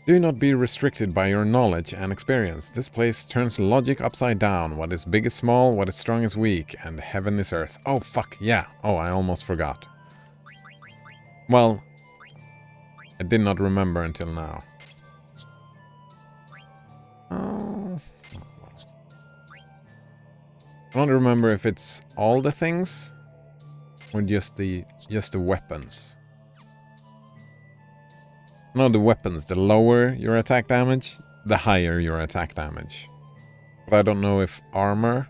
Do not be restricted by your knowledge and experience. This place turns logic upside down. What is big is small, what is strong is weak, and heaven is earth. Oh, fuck, yeah. Oh, I almost forgot. Well, I did not remember until now. Oh. I don't remember if it's all the things or just the weapons. No, the weapons. The lower your attack damage, the higher your attack damage. But I don't know if armor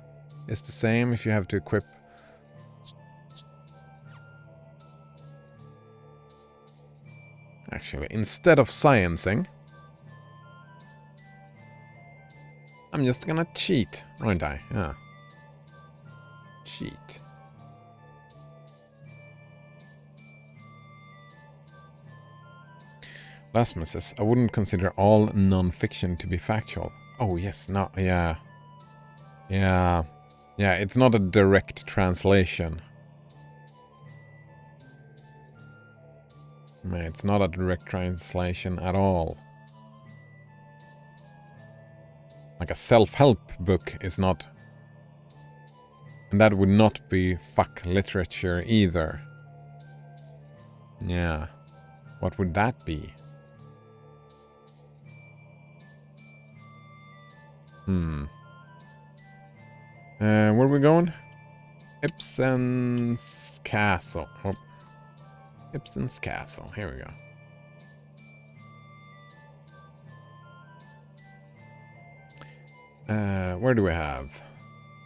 is the same if you have to equip. Actually, instead of sciencing, I'm just gonna cheat, aren't I? Yeah. Cheat. Lasmus says, I wouldn't consider all non-fiction to be factual. Oh, yes, no, yeah. Yeah. Yeah, it's not a direct translation. It's not a direct translation at all. Like a self-help book is not... And that would not be fuck literature either. Yeah. What would that be? Where are we going? Ibsen's Castle. Oh. Ibsen's Castle. Here we go. Where do we have?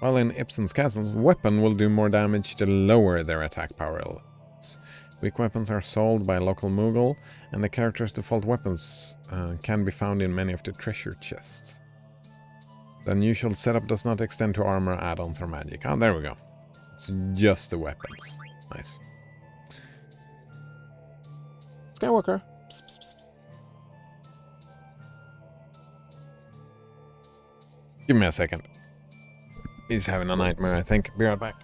Well, in Ibsen's Castle's weapon will do more damage the lower their attack power is. Weak weapons are sold by a local Moogle, and the character's default weapons can be found in many of the treasure chests. The unusual setup does not extend to armor, add-ons, or magic. Oh, there we go. It's just the weapons. Nice. Skywalker. Psst, psst, psst. Give me a second. He's having a nightmare, I think. Be right back.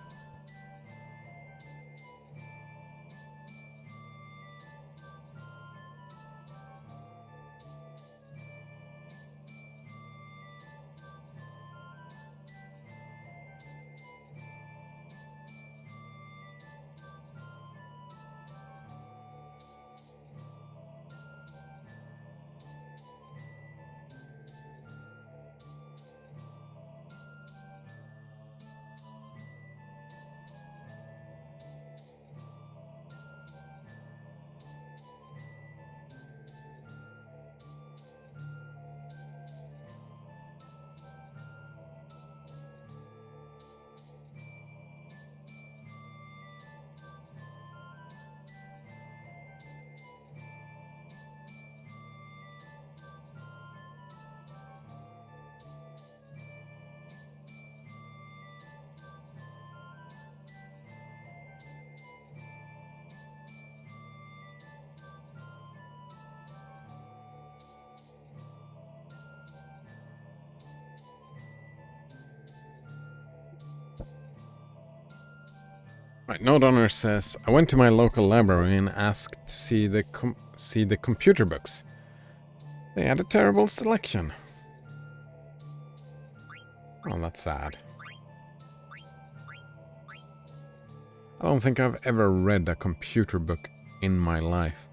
Right, Node owner says, I went to my local library and asked to see the computer books. They had a terrible selection. Oh, that's sad. I don't think I've ever read a computer book in my life.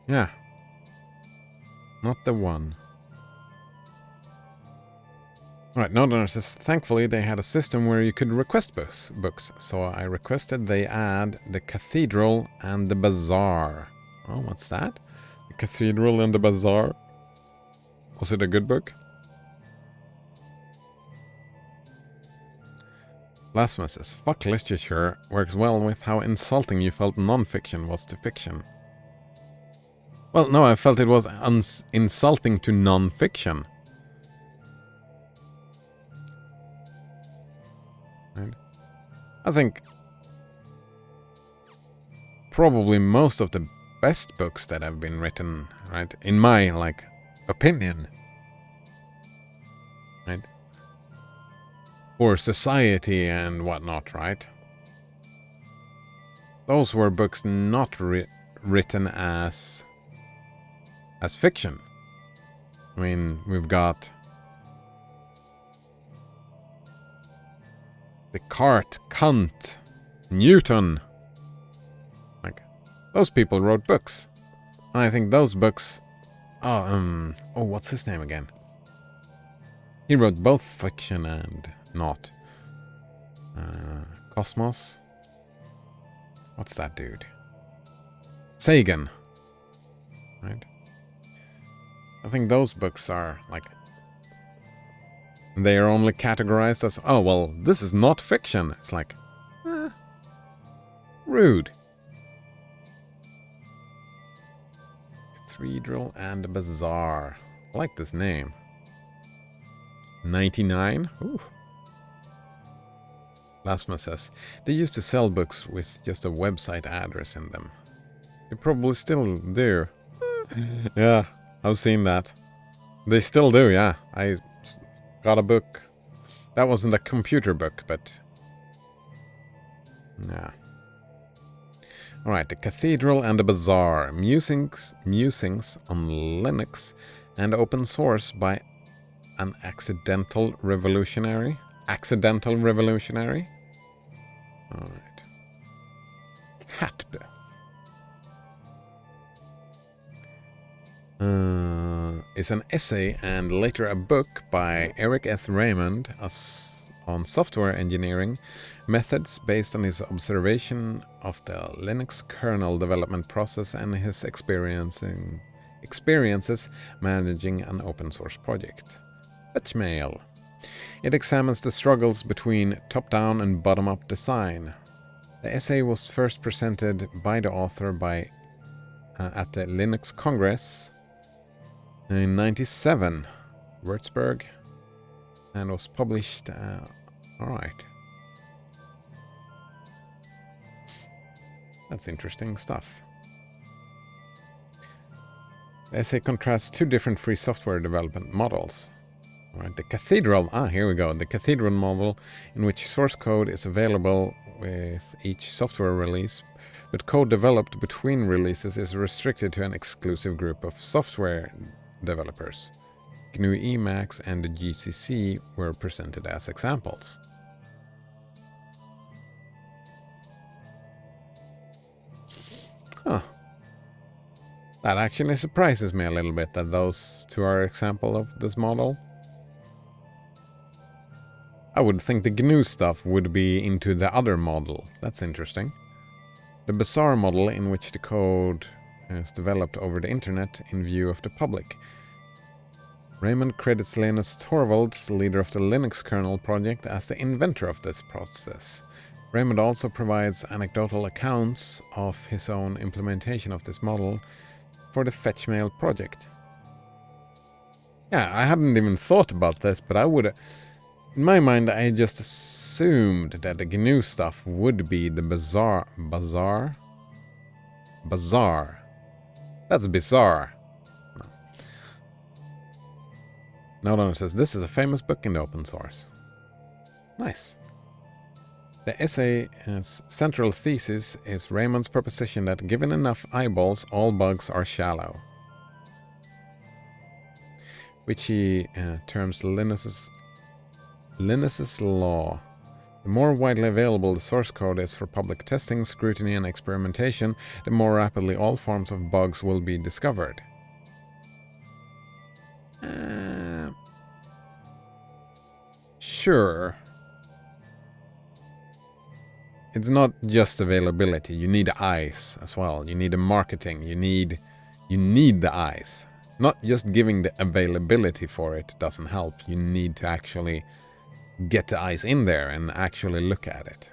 Yeah. Not the one. Alright, Node owner says, thankfully they had a system where you could request books. So I requested they add The Cathedral and the Bazaar. Oh, what's that? The Cathedral and the Bazaar? Was it a good book? Lasma says, fuck literature works well with how insulting you felt non-fiction was to fiction. Well, no, I felt it was insulting to non-fiction. Right. I think probably most of the best books that have been written, right, in my, like, opinion, right, for society and whatnot, right, those were books not written as fiction. I mean, we've got Descartes, Kant, Newton. Like, those people wrote books. And I think those books... Oh, what's his name again? He wrote both fiction and not. Cosmos. What's that dude? Sagan. Right? I think those books are, like... They are only categorized as, oh, well, this is not fiction. It's like, rude. Cathedral and Bazaar. I like this name. 99? Ooh. Lasma says, they used to sell books with just a website address in them. They probably still do. Yeah, I've seen that. They still do, yeah. I got a book. That wasn't a computer book, but... Yeah. Alright, The Cathedral and the Bazaar. Musings on Linux and open source by an accidental revolutionary. Accidental revolutionary? Alright. Hatbe. Is an essay and later a book by Eric S. Raymond on software engineering methods based on his observation of the Linux kernel development process and his experiences managing an open source project. Fetchmail. It examines the struggles between top-down and bottom-up design. The essay was first presented by the author at the Linux Congress in 97, Würzburg, and was published. Alright. That's interesting stuff. The essay contrasts two different free software development models. Alright, the Cathedral, here we go. The Cathedral model, in which source code is available with each software release, but code developed between releases is restricted to an exclusive group of software developers. GNU Emacs and the GCC were presented as examples. Huh. That actually surprises me a little bit that those two are example of this model. I would think the GNU stuff would be into the other model. That's interesting. The Bazaar model, in which the code is developed over the internet in view of the public. Raymond credits Linus Torvalds, leader of the Linux kernel project, as the inventor of this process. Raymond also provides anecdotal accounts of his own implementation of this model for the Fetchmail project. Yeah, I hadn't even thought about this, but I would... In my mind, I just assumed that the GNU stuff would be the Bazaar. That's bizarre. No. Node says, this is a famous book in the open source. Nice. The essay's central thesis is Raymond's proposition that given enough eyeballs, all bugs are shallow, which he terms Linus's law. The more widely available the source code is for public testing, scrutiny, and experimentation, the more rapidly all forms of bugs will be discovered. Sure. It's not just availability. You need eyes as well. You need the marketing. You need the eyes. Not just giving the availability for it doesn't help. You need to actually get the eyes in there and actually look at it.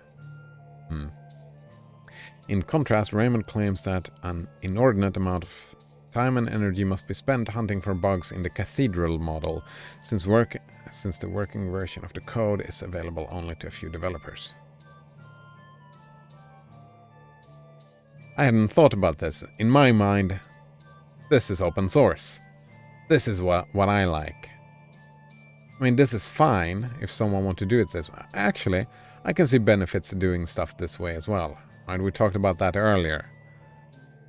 In contrast, Raymond claims that an inordinate amount of time and energy must be spent hunting for bugs in the cathedral model, since the working version of the code is available only to a few developers. I hadn't thought about this. In my mind, this is open source. This is what I like. I mean, this is fine if someone wants to do it this way. Actually, I can see benefits to doing stuff this way as well. Right? We talked about that earlier.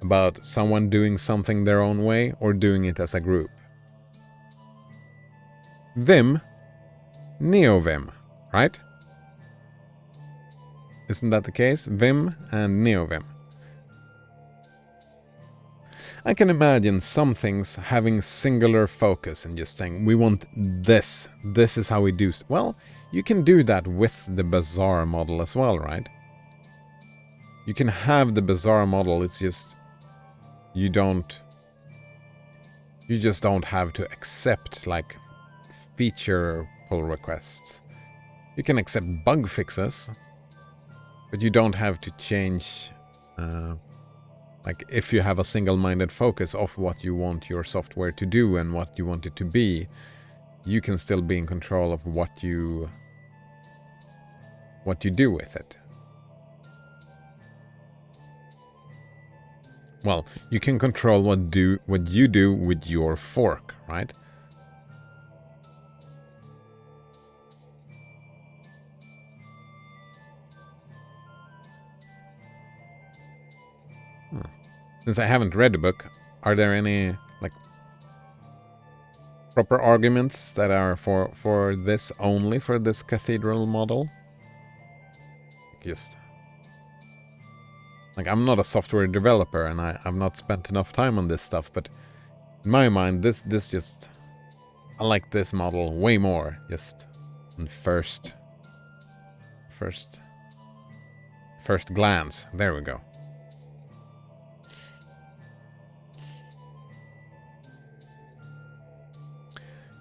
About someone doing something their own way or doing it as a group. Vim, NeoVim, right? Isn't that the case? Vim and NeoVim. I can imagine some things having singular focus and just saying, we want this. This is how we do. Well, you can do that with the Bazaar model as well, right? You can have the Bazaar model. It's just, you just don't have to accept like feature pull requests. You can accept bug fixes, but you don't have to change, like if you have a single-minded focus of what you want your software to do and what you want it to be, you can still be in control of what you do with it. Well, you can control what you do with your fork, right? Since I haven't read the book, are there any like proper arguments that are for this only for this cathedral model? Just like I'm not a software developer and I've not spent enough time on this stuff, but in my mind this just I like this model way more just on first glance. There we go.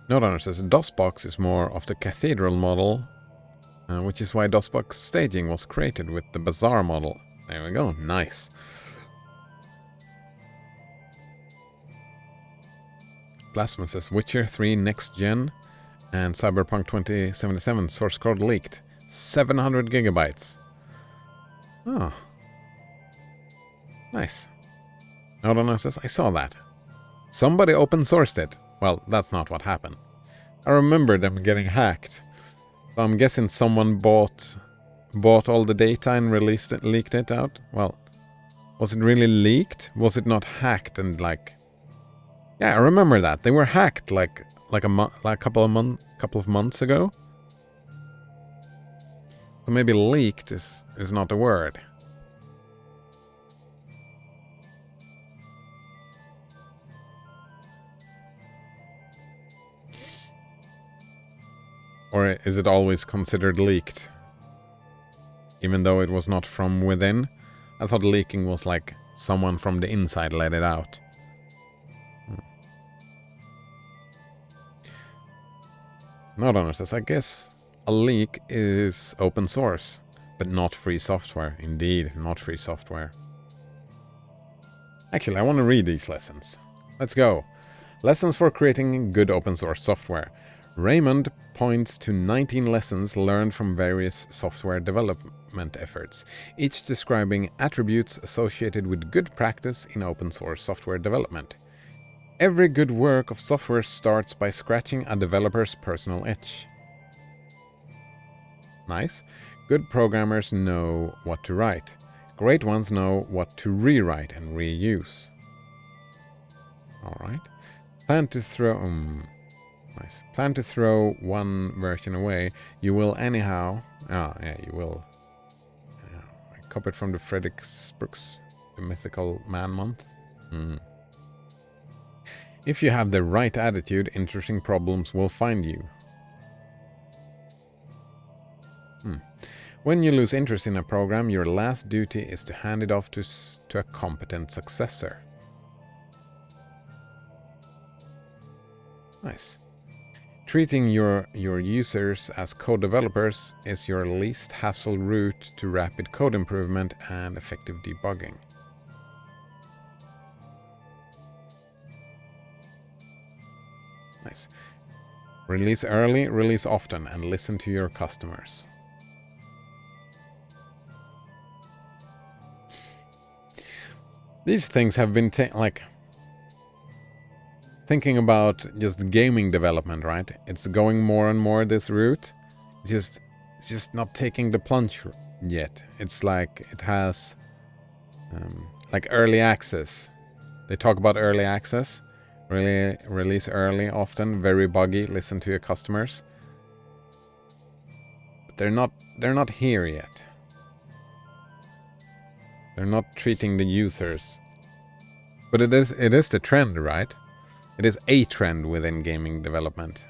Note says DOSBox is more of the cathedral model, which is why DOSBox staging was created with the Bazaar model. There we go, nice. Plasma says Witcher 3 Next Gen and Cyberpunk 2077 source code leaked. 700 gigabytes. Oh. Nice. Note says I saw that. Somebody open sourced it. Well, that's not what happened. I remember them getting hacked. So I'm guessing someone bought all the data and leaked it out. Well, was it really leaked? Was it not hacked and like? Yeah, I remember that. They were hacked like a couple of months ago. So maybe leaked is not the word. Or is it always considered leaked? Even though it was not from within? I thought leaking was like someone from the inside let it out. Note says, I guess a leak is open source, but not free software. Indeed, not free software. Actually, I want to read these lessons. Let's go. Lessons for creating good open source software. Raymond points to 19 lessons learned from various software development efforts, each describing attributes associated with good practice in open source software development. Every good work of software starts by scratching a developer's personal itch. Nice. Good programmers know what to write. Great ones know what to rewrite and reuse. Alright. Plan to throw... nice. Plan to throw one version away. You will anyhow... you will. I copied from the Frederick Brooks, the Mythical Man Month. If you have the right attitude, interesting problems will find you. When you lose interest in a program, your last duty is to hand it off to a competent successor. Nice. Treating your users as code developers is your least hassle route to rapid code improvement and effective debugging. Nice. Release early, release often, and listen to your customers. These things have been thinking about just gaming development, right? It's going more and more this route. It's just not taking the plunge yet. It's like it has like early access. They talk about early access. Really release early, often very buggy. Listen to your customers. But they're not here yet. They're not treating the users. But it is the trend, right? It is a trend within gaming development.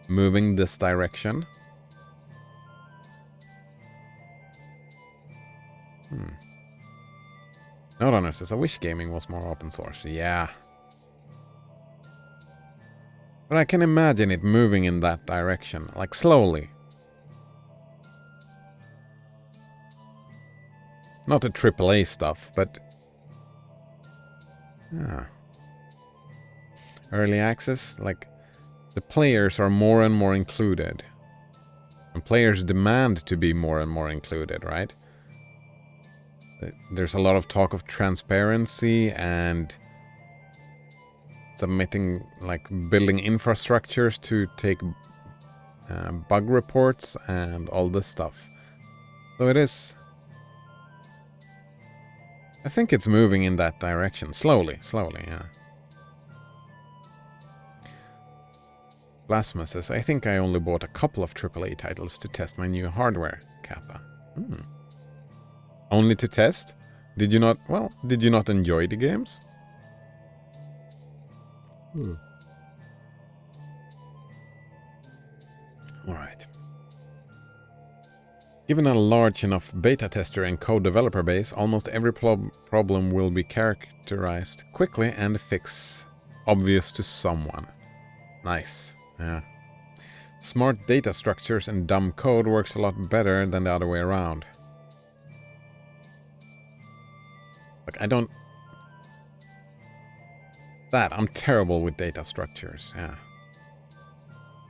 Moving this direction. Note says, I wish gaming was more open source. Yeah. But I can imagine it moving in that direction, like slowly. Not the AAA stuff, but... yeah. Early access, like... the players are more and more included. And players demand to be more and more included, right? There's a lot of talk of transparency and... submitting, like, building infrastructures to take bug reports and all this stuff. So it is... I think it's moving in that direction. Slowly, yeah. Blasphemous says, I think I only bought a couple of AAA titles to test my new hardware, Kappa. Only to test? Did you not enjoy the games? Alright. Given a large enough beta tester and code developer base, almost every problem will be characterized quickly and fix obvious to someone. Nice. Yeah. Smart data structures and dumb code works a lot better than the other way around. Like, I'm terrible with data structures, yeah.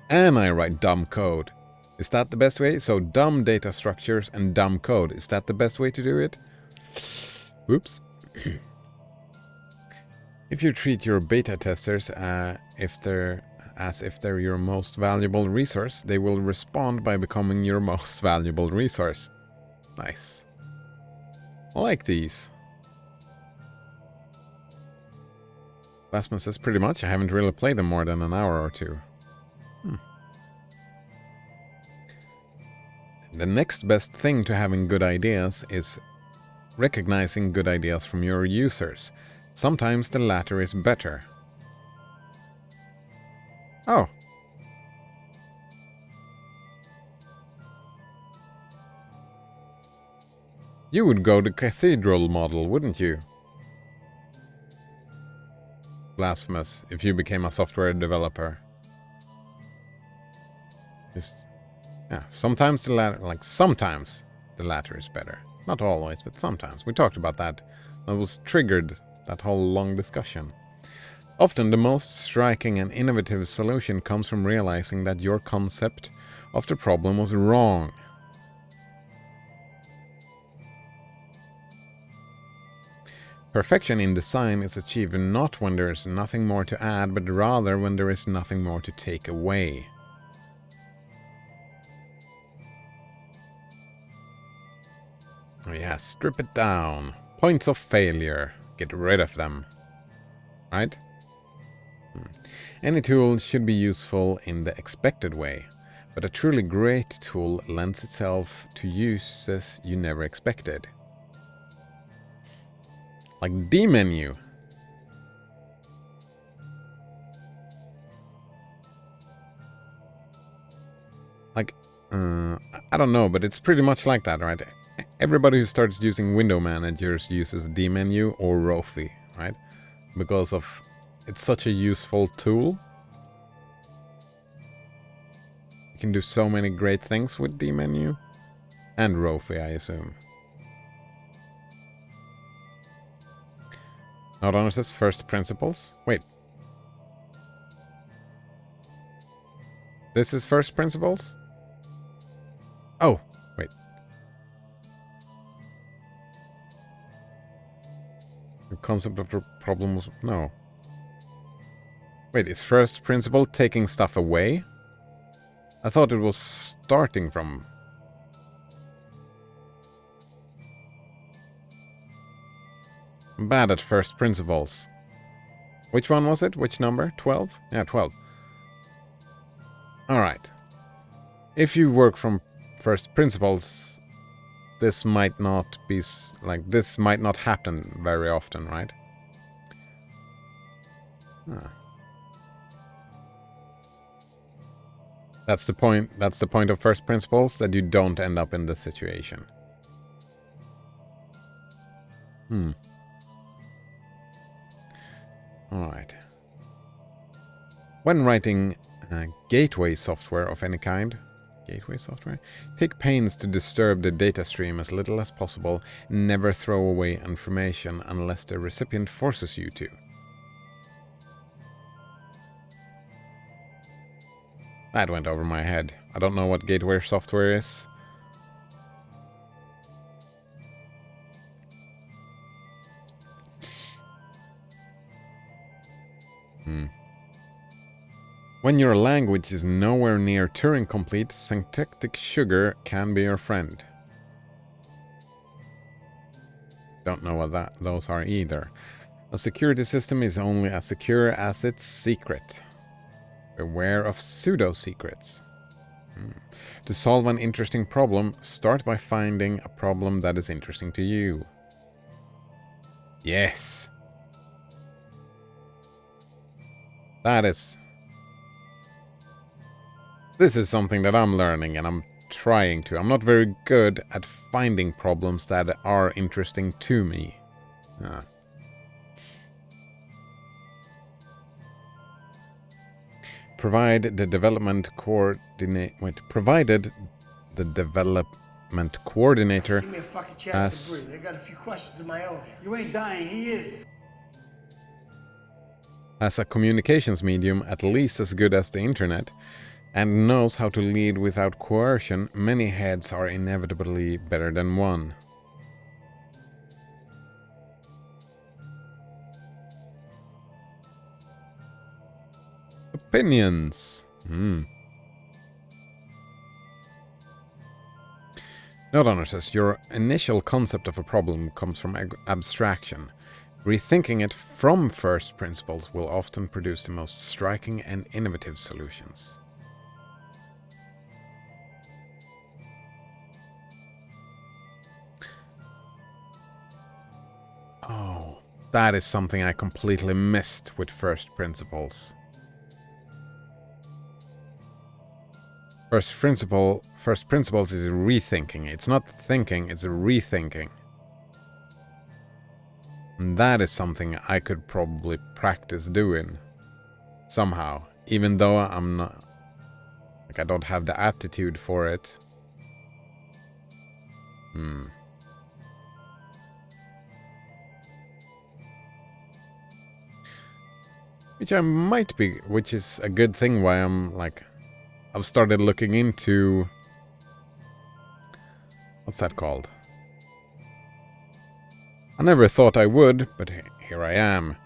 And I write dumb code. Is that the best way? So dumb data structures and dumb code. Is that the best way to do it? Oops. If you treat your beta testers as if they're your most valuable resource, they will respond by becoming your most valuable resource. Nice. I like these. Blasphemous says pretty much. I haven't really played them more than an hour or two. The next best thing to having good ideas is recognizing good ideas from your users. Sometimes the latter is better. Oh. You would go the cathedral model, wouldn't you? Blasphemous, if you became a software developer. Yeah, sometimes the latter is better. Not always, but sometimes. We talked about that. That was triggered, that whole long discussion. Often the most striking and innovative solution comes from realizing that your concept of the problem was wrong. Perfection in design is achieved not when there is nothing more to add, but rather when there is nothing more to take away. Oh yeah, strip it down. Points of failure. Get rid of them. Right? Any tool should be useful in the expected way, but a truly great tool lends itself to uses you never expected. Like D menu. Like, I don't know, but it's pretty much like that, right? Everybody who starts using window managers uses D menu or Rofi, right? Because of it's such a useful tool. You can do so many great things with D menu and Rofi, I assume. Not honest as first principles. Wait. This is first principles? Oh, wait. The concept of the problem was... No. Wait, is first principle taking stuff away? I thought it was starting from... I'm bad at first principles. Which one was it? Which number? 12? Yeah, 12. Alright. If you work from first principles, this might not be... this might not happen very often, right? Ah. That's the point of first principles, that you don't end up in this situation. Alright. When writing gateway software of any kind, take pains to disturb the data stream as little as possible. Never throw away information unless the recipient forces you to. That went over my head. I don't know what gateway software is. When your language is nowhere near Turing complete, syntactic sugar can be your friend. Don't know what those are either. A security system is only as secure as its secret. Beware of pseudo-secrets. To solve an interesting problem, start by finding a problem that is interesting to you. Yes. This is something that I'm learning, and I'm trying to. I'm not very good at finding problems that are interesting to me. Provided the development coordinator Give me a fucking chance to breathe. I got a few questions of my own. You ain't dying, he is. As a communications medium at least as good as the internet, and knows how to lead without coercion, many heads are inevitably better than one. Opinions. Note says your initial concept of a problem comes from abstraction. Rethinking it from first principles will often produce the most striking and innovative solutions. Oh, that is something I completely missed with first principles. First principles is rethinking. It's not thinking, it's rethinking. And that is something I could probably practice doing somehow, even though I'm not, I don't have the aptitude for it. Which I might be, which is a good thing why I've started looking into, what's that called? I never thought I would, but here I am.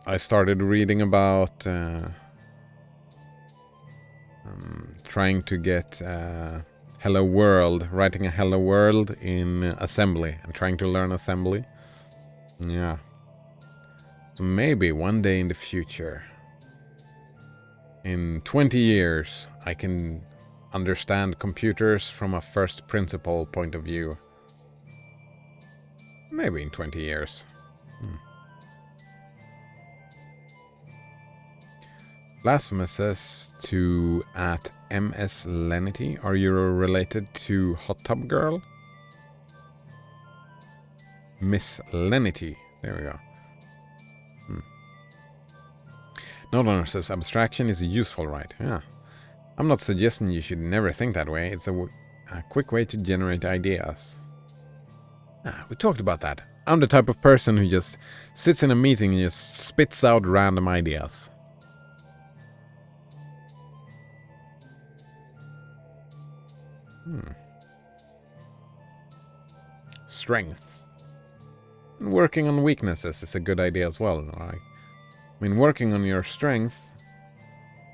I started reading about trying to get hello world, writing a hello world in assembly and trying to learn assembly. Yeah. So maybe one day in the future, in 20 years, I can understand computers from a first principle point of view. Maybe in 20 years. Blasphemous says to at MS Lenity, are you related to Hot Tub Girl? Miss Lenity. There we go. Nodonor says abstraction is useful, right? Yeah. I'm not suggesting you should never think that way. It's a quick way to generate ideas. We talked about that. I'm the type of person who just sits in a meeting and just spits out random ideas. Strengths. And working on weaknesses is a good idea as well, right? I mean, working on your strength,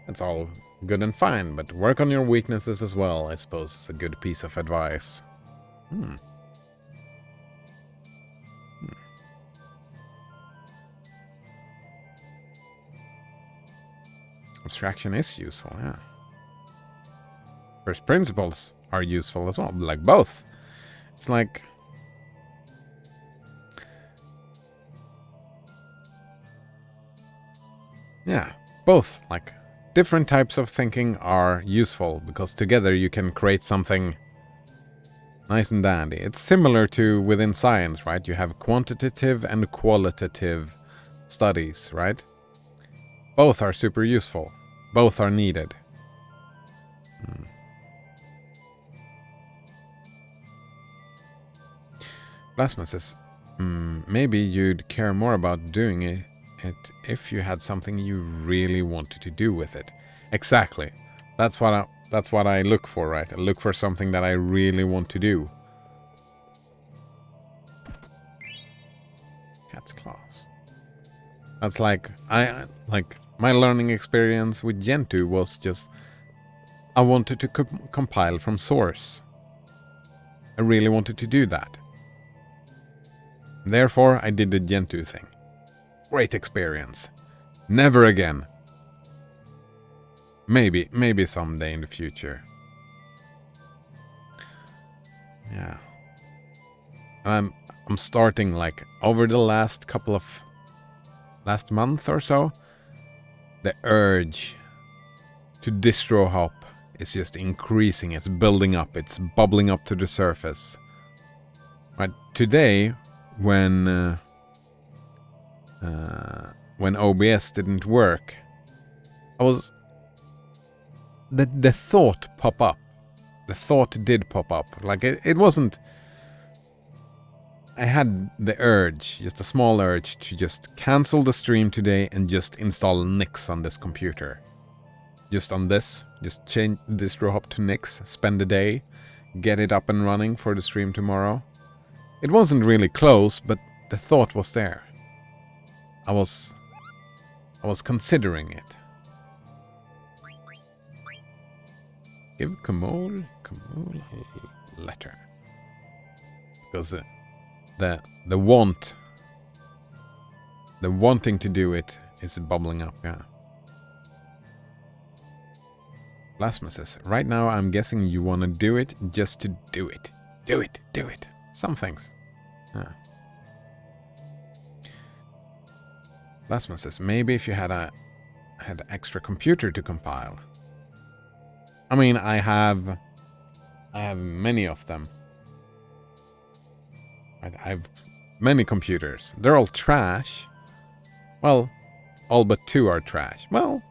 that's all good and fine, but work on your weaknesses as well, I suppose, is a good piece of advice. Abstraction is useful, yeah. First principles are useful as well, like both. It's like... yeah, both. Like, different types of thinking are useful, because together you can create something nice and dandy. It's similar to within science, right? You have quantitative and qualitative studies, right? Both are super useful. Both are needed. Blasphemous says, maybe you'd care more about doing it if you had something you really wanted to do with it. Exactly. That's what I look for, right? I look for something that I really want to do. Cat's claws. That's like my learning experience with Gentoo was just I wanted to compile from source. I really wanted to do that. Therefore, I did the Gentoo thing. Great experience. Never again. Maybe someday in the future. Yeah. I'm starting, like, over the last month or so, the urge to distro hop is just increasing. It's building up. It's bubbling up to the surface. Right. Today, when OBS didn't work, I was... The thought pop up. The thought did pop up. Like, it wasn't... I had the urge, just a small urge, to just cancel the stream today and just install Nix on this computer. Just on this. Just change distro hop to Nix, spend the day, get it up and running for the stream tomorrow. It wasn't really close, but the thought was there. I was considering it. Give Kamol a letter. Because the wanting to do it is bubbling up, yeah. Blasphemous says, right now I'm guessing you want to do it just to do it. Do it. Some things. Yeah. Blasphemous says, maybe if you had extra computer to compile. I mean, I have many of them. I have many computers. They're all trash. Well, all but 2 are trash. Well,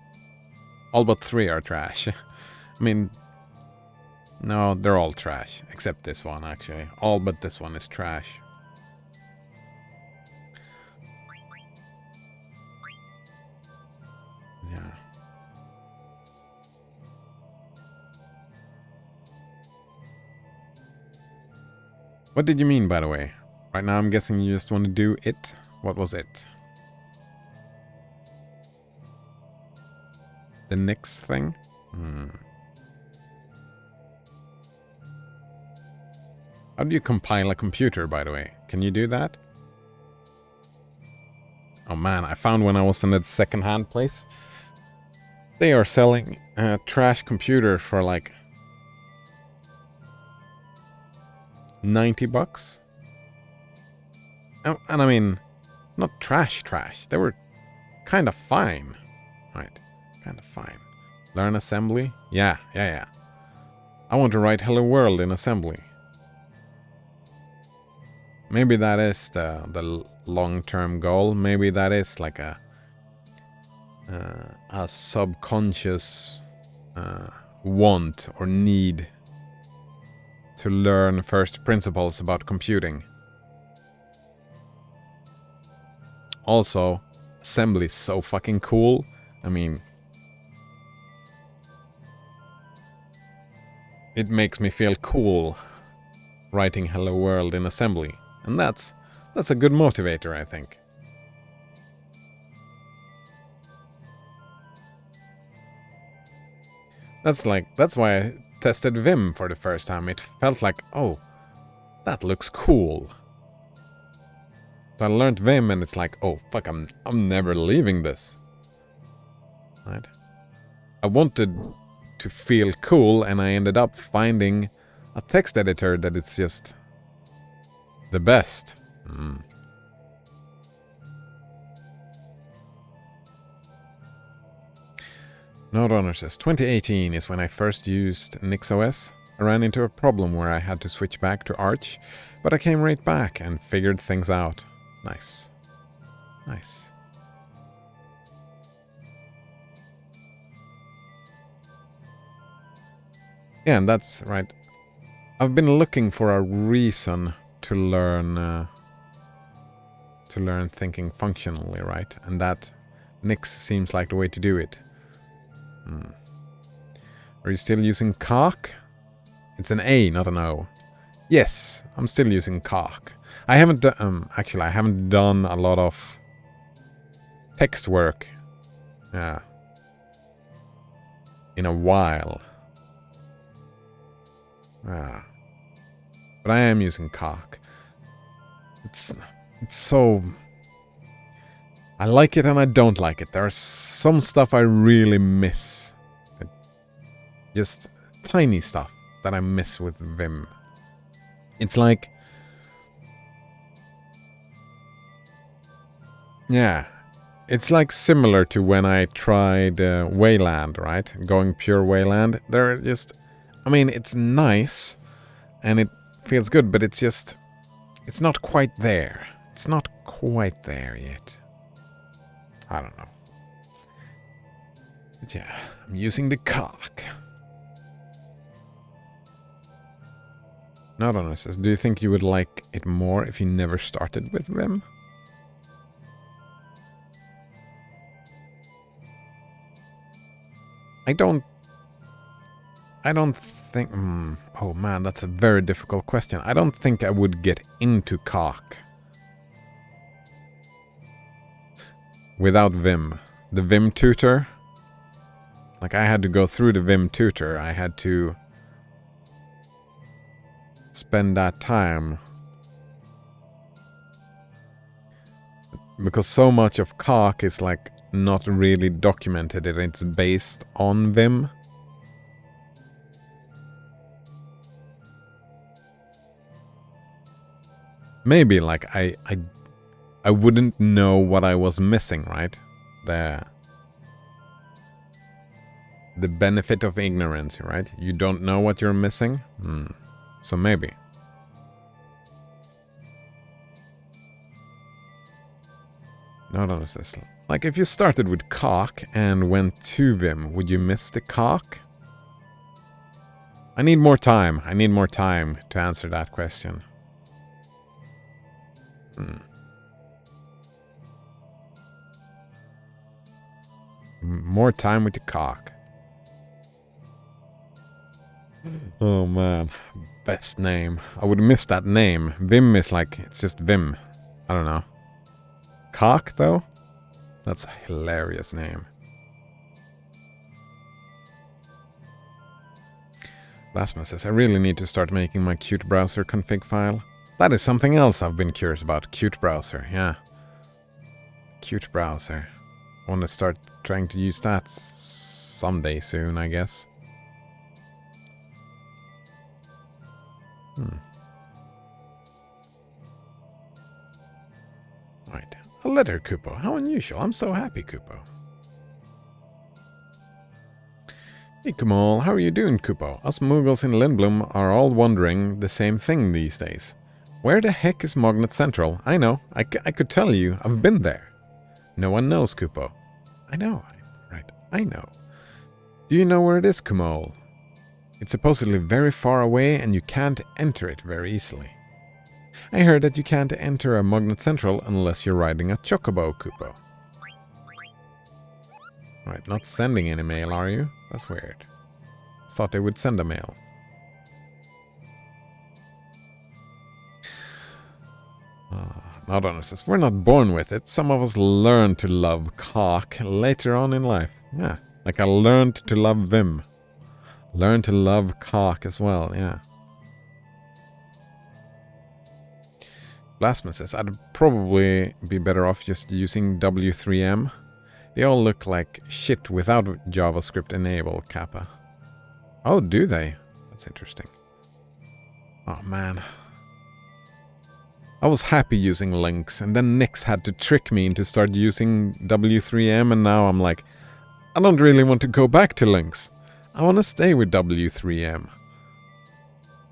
all but 3 are trash. I mean, no, they're all trash. Except this one, actually. All but this one is trash. Yeah. What did you mean, by the way? Right now I'm guessing you just want to do it. What was it? The Nix thing? How do you compile a computer, by the way? Can you do that? Oh man, I found when I was in that second-hand place. They are selling a trash computer for like $90. Oh, and I mean, not trash. They were kind of fine. Right, kind of fine. Learn assembly? Yeah. I want to write Hello World in assembly. Maybe that is the long-term goal. Maybe that is like a subconscious want or need to learn first principles about computing. Also, assembly is so fucking cool. I mean, it makes me feel cool writing Hello World in assembly. And that's a good motivator, I think. That's why I tested Vim for the first time. It felt like, oh, that looks cool. So I learned Vim and it's like, oh fuck, I'm never leaving this. Right? I wanted to feel cool and I ended up finding a text editor that it's just the best. Noderunner says, 2018 is when I first used NixOS. I ran into a problem where I had to switch back to Arch, but I came right back and figured things out. Nice. Yeah, and that's right. I've been looking for a reason to learn thinking functionally, right? And that Nix seems like the way to do it. Are you still using Cock? It's an A, not an O. Yes, I'm still using Cock. I haven't done a lot of text work in a while. But I am using Cock. It's so... I like it and I don't like it. There's some stuff I really miss. Just tiny stuff that I miss with Vim. It's like... Yeah. It's like similar to when I tried Wayland, right? Going pure Wayland. They're just... I mean, it's nice and it feels good, but it's just... It's not quite there. It's not quite there yet. I don't know. But yeah, I'm using the Cock. Noderunner says, do you think you would like it more if you never started with Vim? I don't think... oh man, that's a very difficult question. I don't think I would get into Cock without Vim. The Vim tutor, like I had to go through the Vim tutor. I had to spend that time. Because so much of Cock is like not really documented and it's based on Vim. Maybe like I wouldn't know what I was missing, right? The benefit of ignorance, right? You don't know what you're missing. So maybe. No, says, like if you started with Cock and went to Vim, would you miss the Cock? I need more time. I need more time to answer that question. More time with the Cock. Oh man, best name. I would miss that name. Vim is like, it's just Vim. I don't know. Cock though? That's a hilarious name. Blasma says, I really need to start making my Qt browser config file. That is something else I've been curious about. Qt browser, yeah. Qt browser. I want to start trying to use that someday soon, I guess. Right. A letter, Kupo. How unusual. I'm so happy, Kupo. Hey, Kamal. How are you doing, Kupo? Us Muggles in Lindblom are all wondering the same thing these days. Where the heck is Magnet Central? I know. I could tell you. I've been there. No one knows, Kupo. I know. Right. I know. Do you know where it is, Kamal? It's supposedly very far away and you can't enter it very easily. I heard that you can't enter a Magnet Central unless you're riding a Chocobo, Kupo. Right, not sending any mail, are you? That's weird. Thought they would send a mail. Not honest. We're not born with it. Some of us learn to love cock later on in life. Yeah, like I learned to love Vim. Learn to love cock as well, yeah. Blasphemous says, I'd probably be better off just using W3M. They all look like shit without JavaScript enable, Kappa. Oh, do they? That's interesting. Oh, man. I was happy using Lynx, and then Nix had to trick me into start using W3M, and now I'm like, I don't really want to go back to Lynx. I want to stay with W3M.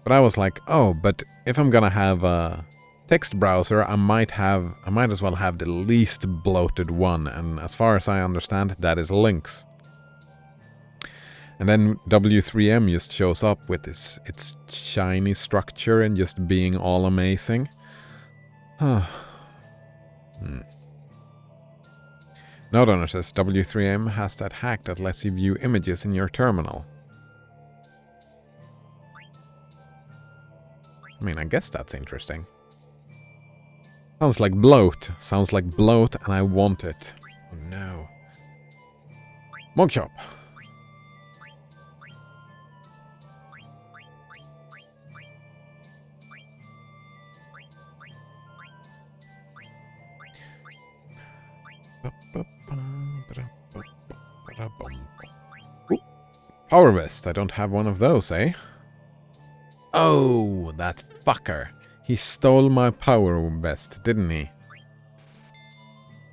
But I was like, oh, but if I'm gonna have a text browser, I might as well have the least bloated one, and as far as I understand, that is Lynx. And then W3M just shows up with its shiny structure and just being all amazing. Nodonor says W3M has that hack that lets you view images in your terminal. I mean, I guess that's interesting. Sounds like bloat. Sounds like bloat, and I want it. Oh no. Mogshop. Ooh. Power vest. I don't have one of those, eh? Oh, that fucker. He stole my power vest, didn't he?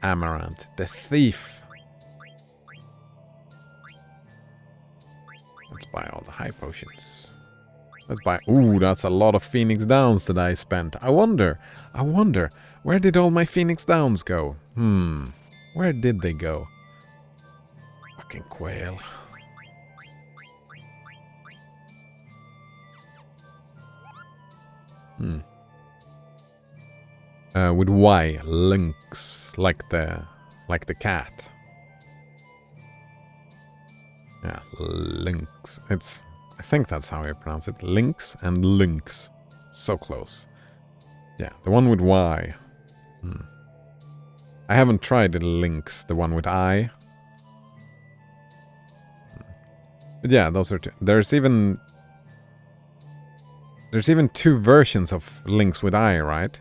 Amaranth, the thief. Let's buy all the high potions. Let's buy... Ooh, that's a lot of Phoenix Downs that I spent. I wonder, where did all my Phoenix Downs go? Where did they go? Fucking quail. With Y, lynx, like the cat. Yeah, lynx. I think that's how you pronounce it. Lynx and lynx. So close. Yeah, the one with Y. I haven't tried the lynx, the one with I. But yeah, those are two. There's even two versions of Lynx with I, right?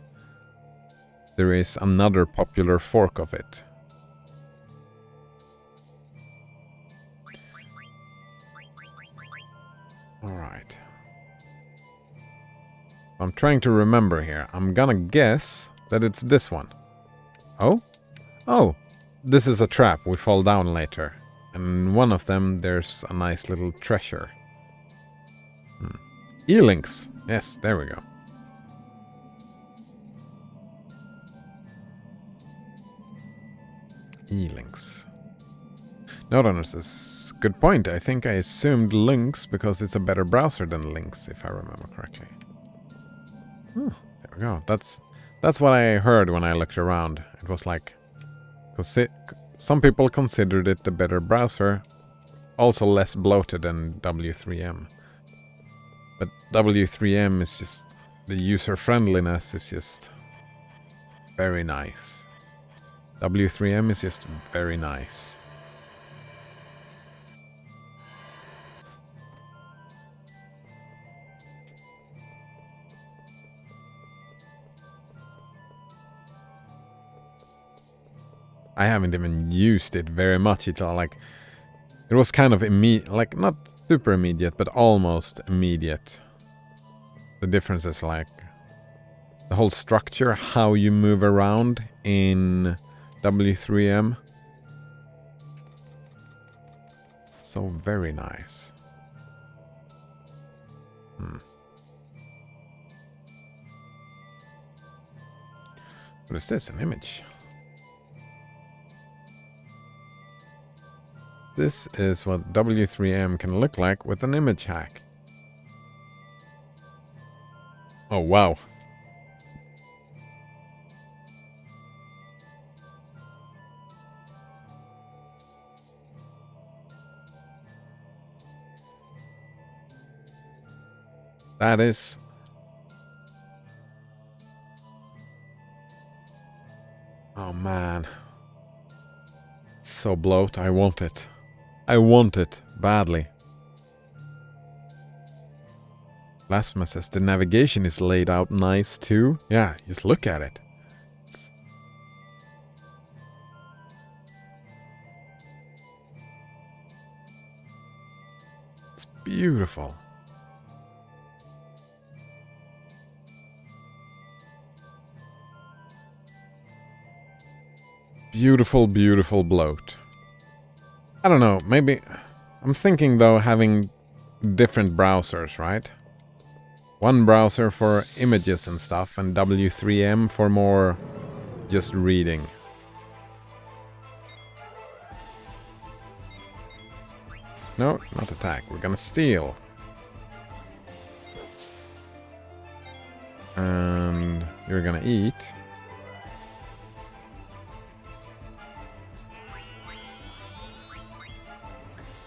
There is another popular fork of it. Alright. I'm trying to remember here. I'm gonna guess that it's this one. Oh? Oh! This is a trap. We fall down later. And in one of them, there's a nice little treasure. E-links. Yes, there we go. E-links. Nodonor says, good point. I think I assumed Lynx because it's a better browser than Lynx, if I remember correctly. There we go. That's what I heard when I looked around. It was like... some people considered it the better browser, also less bloated than W3M. But W3M is just... the user-friendliness is just... very nice. W3M is just very nice. I haven't even used it very much. It's all like it was kind of immediate, like not super immediate, but almost immediate. The difference is like the whole structure, how you move around in W3M. So very nice. What is this? An image? This is what W3M can look like with an image hack. Oh, wow. That is... Oh, man. It's so bloat. I want it. I want it badly. Blasphemous says the navigation is laid out nice too. Yeah, just look at it. It's beautiful. Beautiful, beautiful bloat. I don't know, maybe... I'm thinking though having different browsers, right? One browser for images and stuff, and W3M for more just reading. No, not attack. We're gonna steal. And you're gonna eat.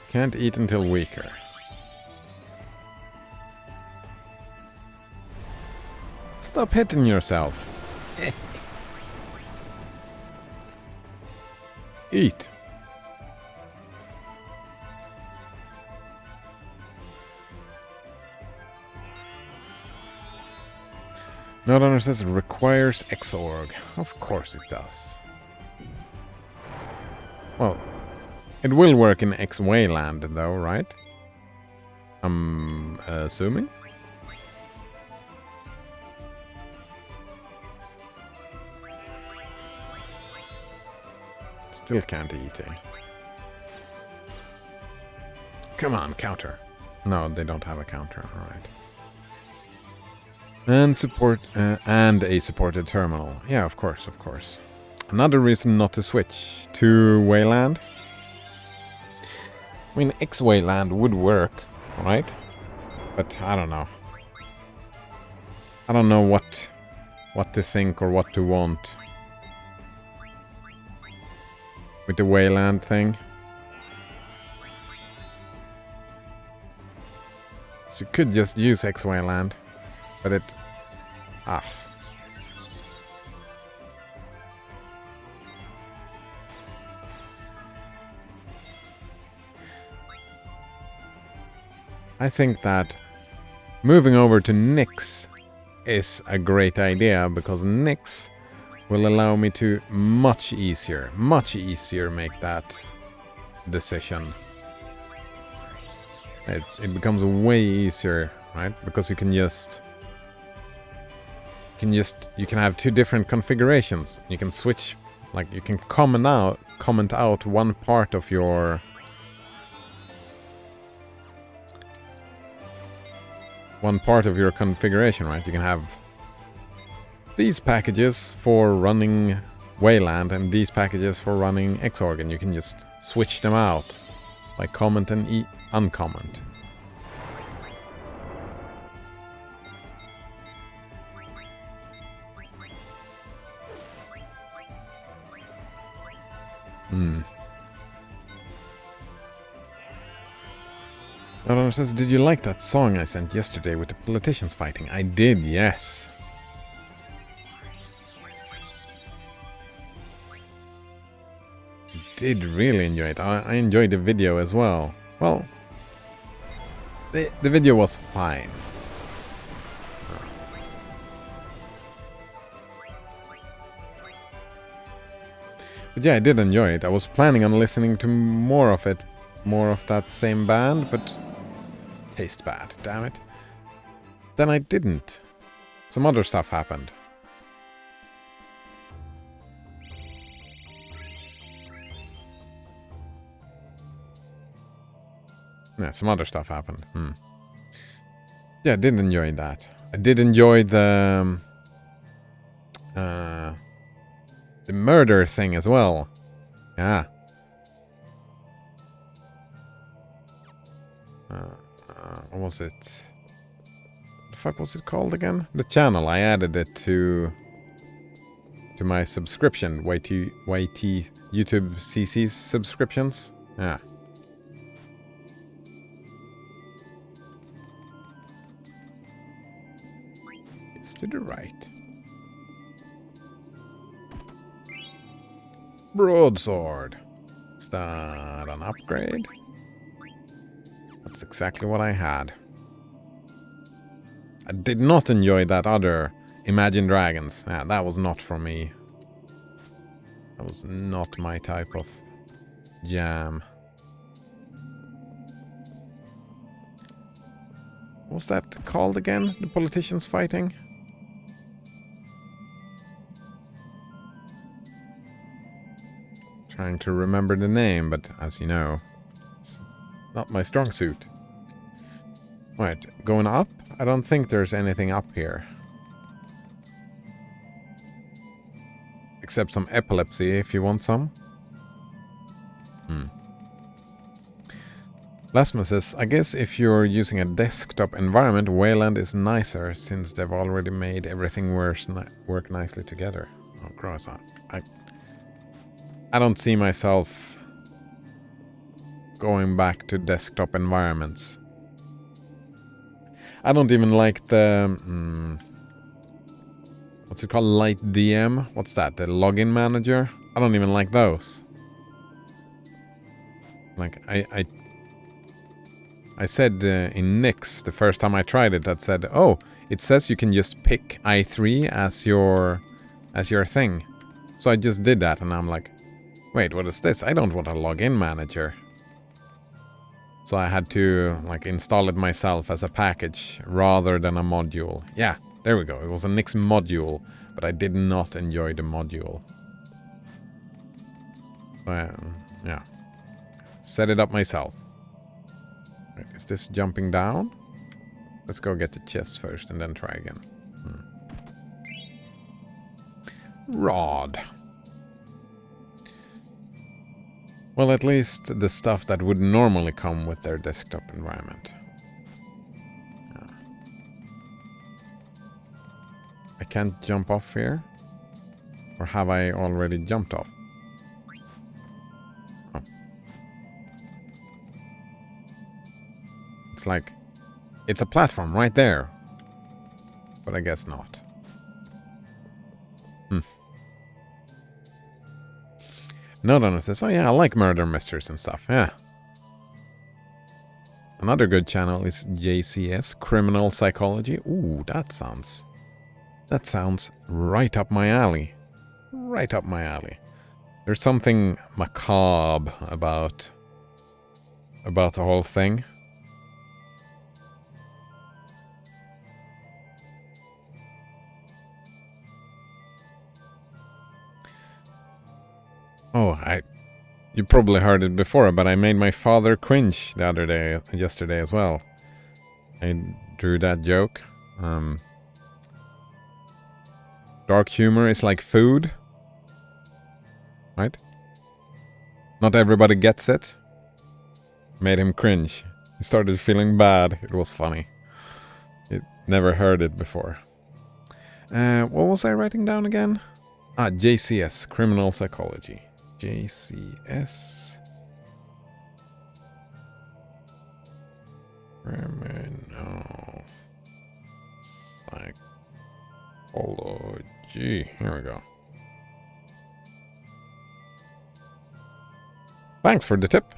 Can't eat until weaker. Stop hitting yourself. Eat. Node says it requires Xorg. Of course it does. Well, it will work in X-Wayland though, right? I'm assuming. Still can't eat, eh? Come on, counter. No, they don't have a counter, alright. And support, and a supported terminal. Yeah, of course, of course. Another reason not to switch to Wayland. I mean, X-Wayland would work, right? But I don't know. I don't know what to think or what to want with the Wayland thing. So you could just use X-Wayland, but it... Ah. I think that moving over to Nix is a great idea, because Nix will allow me to much easier make that decision. It becomes way easier, right? Because you can have two different configurations. You can switch, like you can comment out one part of your configuration, right? You can have these packages for running Wayland and these packages for running Xorg, and you can just switch them out by comment and uncomment. Another says, did you like that song I sent yesterday with the politicians fighting? I did, yes. Did really enjoy it. I enjoyed the video as well. Well, the video was fine. But yeah, I did enjoy it. I was planning on listening to more of it, more of that same band, but tastes bad, damn it. Then I didn't. Some other stuff happened. Yeah, some other stuff happened. Yeah, I did enjoy that. I did enjoy the murder thing as well. Yeah. What was it? The fuck was it called again? The channel. I added it to my subscription. YT YouTube CC's subscriptions. Yeah. It's to the right. Broadsword. Is that an upgrade? That's exactly what I had. I did not enjoy that other Imagine Dragons. Yeah, that was not for me. That was not my type of jam. What was that called again? The politicians fighting? Trying to remember the name, but as you know, it's not my strong suit. Right, going up? I don't think there's anything up here. Except some epilepsy, if you want some. Lasma says, I guess if you're using a desktop environment, Wayland is nicer since they've already made everything work nicely together. Oh, croissant. I don't see myself going back to desktop environments. I don't even like the... what's it called? Light DM? What's that? The login manager? I don't even like those. Like, I said in Nix, the first time I tried it, that said, oh, it says you can just pick i3 as your thing. So I just did that, and I'm like, wait, what is this? I don't want a login manager. So I had to like install it myself as a package rather than a module. Yeah, there we go. It was a Nix module, but I did not enjoy the module. Yeah. Set it up myself. Wait, is this jumping down? Let's go get the chest first and then try again. Rod. Well, at least the stuff that would normally come with their desktop environment. Yeah. I can't jump off here? Or have I already jumped off? Oh. It's like... it's a platform right there. But I guess not. Nodon says, oh yeah, I like murder mysteries and stuff, yeah. Another good channel is JCS, Criminal Psychology. Ooh, that sounds right up my alley. Right up my alley. There's something macabre about the whole thing. Oh, you probably heard it before, but I made my father cringe yesterday as well. I drew that joke. Dark humor is like food. Right? Not everybody gets it. Made him cringe. He started feeling bad. It was funny. He never heard it before. What was I writing down again? JCS, Criminal Psychology. JCS. Criminal Psychology. Here we go. Thanks for the tip.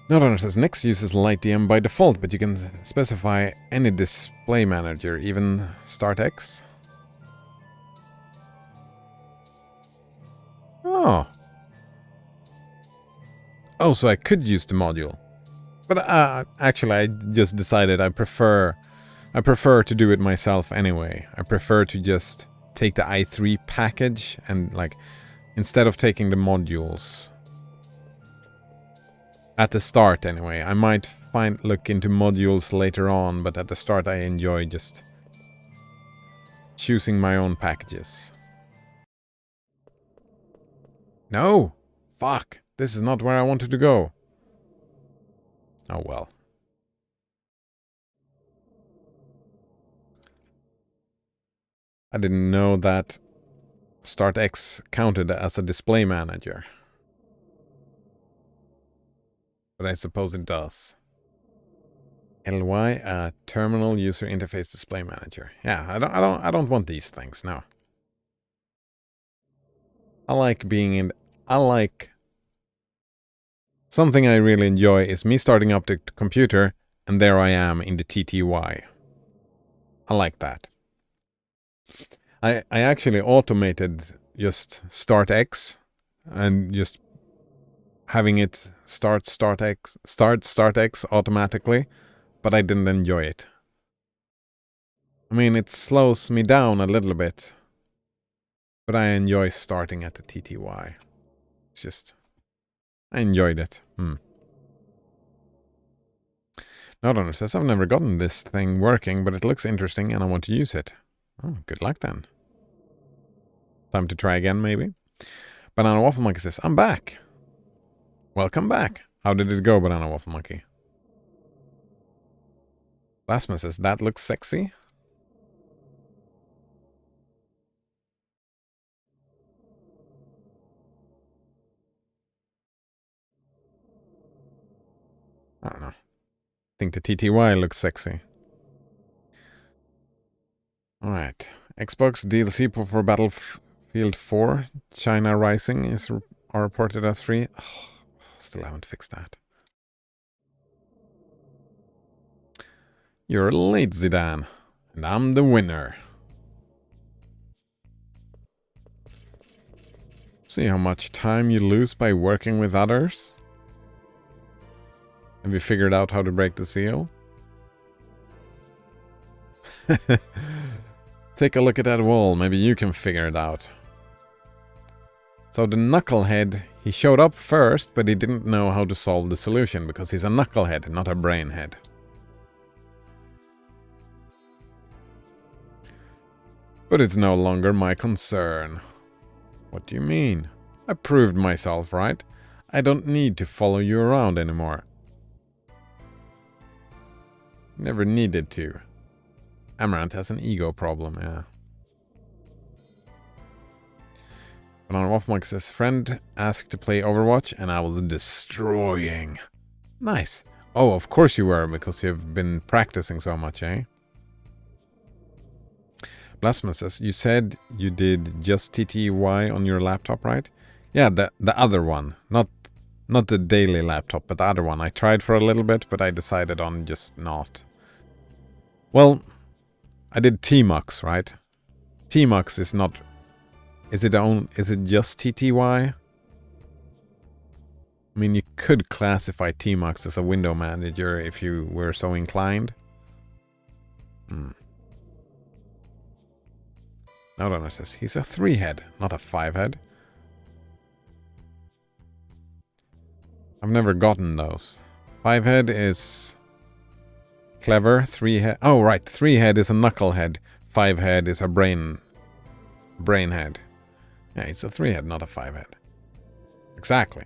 Nodon says Nix uses LightDM by default, but you can specify any display manager, even StartX. Oh. Oh, so I could use the module. But actually, I just decided I prefer to do it myself anyway. I prefer to just take the i3 package and like instead of taking the modules at the start anyway. I might look into modules later on, but at the start I enjoy just choosing my own packages. No! Fuck! This is not where I wanted to go. Oh well. I didn't know that StartX counted as a display manager. But I suppose it does. LY, terminal user interface display manager. Yeah, I don't want these things, no. I like something I really enjoy is me starting up the computer and there I am in the TTY. I like that. I actually automated just StartX and just having it start StartX automatically, but I didn't enjoy it. I mean, it slows me down a little bit, but I enjoy starting at the TTY. It's just, I enjoyed it. Nodonor says, I've never gotten this thing working, but it looks interesting and I want to use it. Oh, good luck then. Time to try again, maybe? Banana Waffle Monkey says, I'm back. Welcome back. How did it go, Banana Waffle Monkey? Blasma says, that looks sexy. I don't know. I think the TTY looks sexy. Alright. Xbox DLC for Battlefield 4, China Rising are reported as free. Oh, still haven't fixed that. You're late, Zidane. And I'm the winner. See how much time you lose by working with others? Have you figured out how to break the seal? Take a look at that wall. Maybe you can figure it out. So the knucklehead, he showed up first, but he didn't know how to solve the solution because he's a knucklehead, not a brainhead. But it's no longer my concern. What do you mean? I proved myself, right? I don't need to follow you around anymore. Never needed to. Amaranth has an ego problem, yeah. Banana Waffle Monkey says, friend asked to play Overwatch and I was destroying. Nice. Oh, of course you were, because you've been practicing so much, eh? Blasphemous says, you said you did just TTY on your laptop, right? Yeah, the other one. Not the daily laptop, but the other one. I tried for a little bit, but I decided on just not. Well, I did TMUX, right? TMUX is not... Is it just TTY? I mean, you could classify TMUX as a window manager if you were so inclined. Nodonor says, he's a 3-head, not a 5-head. I've never gotten those. 5-head is clever, 3-head... Oh, right, 3-head is a knucklehead. 5-head is a brainhead. Yeah, it's a 3-head, not a 5-head. Exactly.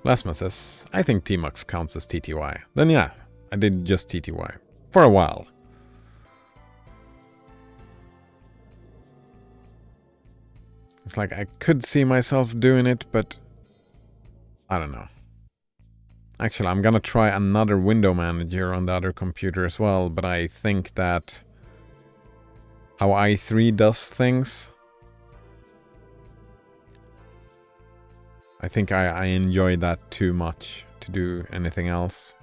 Lasma says, I think TMUX counts as TTY. Then yeah, I did just TTY. For a while. It's like I could see myself doing it, but I don't know. Actually, I'm gonna try another window manager on the other computer as well, but I think that how i3 does things, I think I enjoy that too much to do anything else.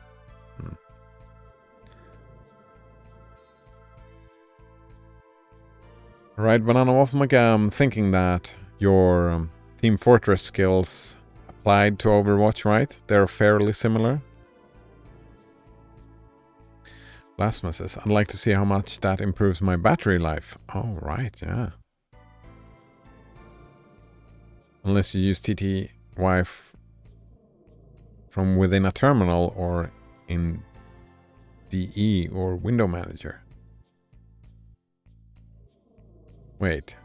Right, Banana Waffle Monkey, I'm thinking that your Team Fortress skills applied to Overwatch, right? They're fairly similar. Blasphemous says, I'd like to see how much that improves my battery life. Oh, right, yeah. Unless you use TTY from within a terminal or in DE or Window Manager. Wait.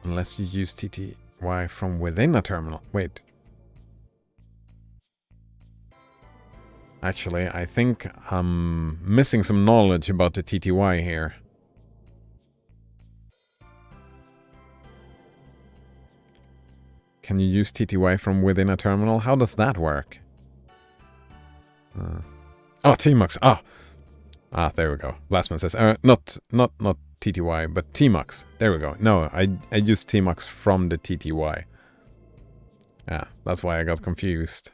Unless you use TTY from within a terminal. Wait. Actually, I think I'm missing some knowledge about the TTY here. Can you use TTY from within a terminal? How does that work? Oh, Tmux. Ah, there we go. Blastman says, not TTY, but Tmux. There we go. No, I used Tmux from the TTY. Yeah, that's why I got confused.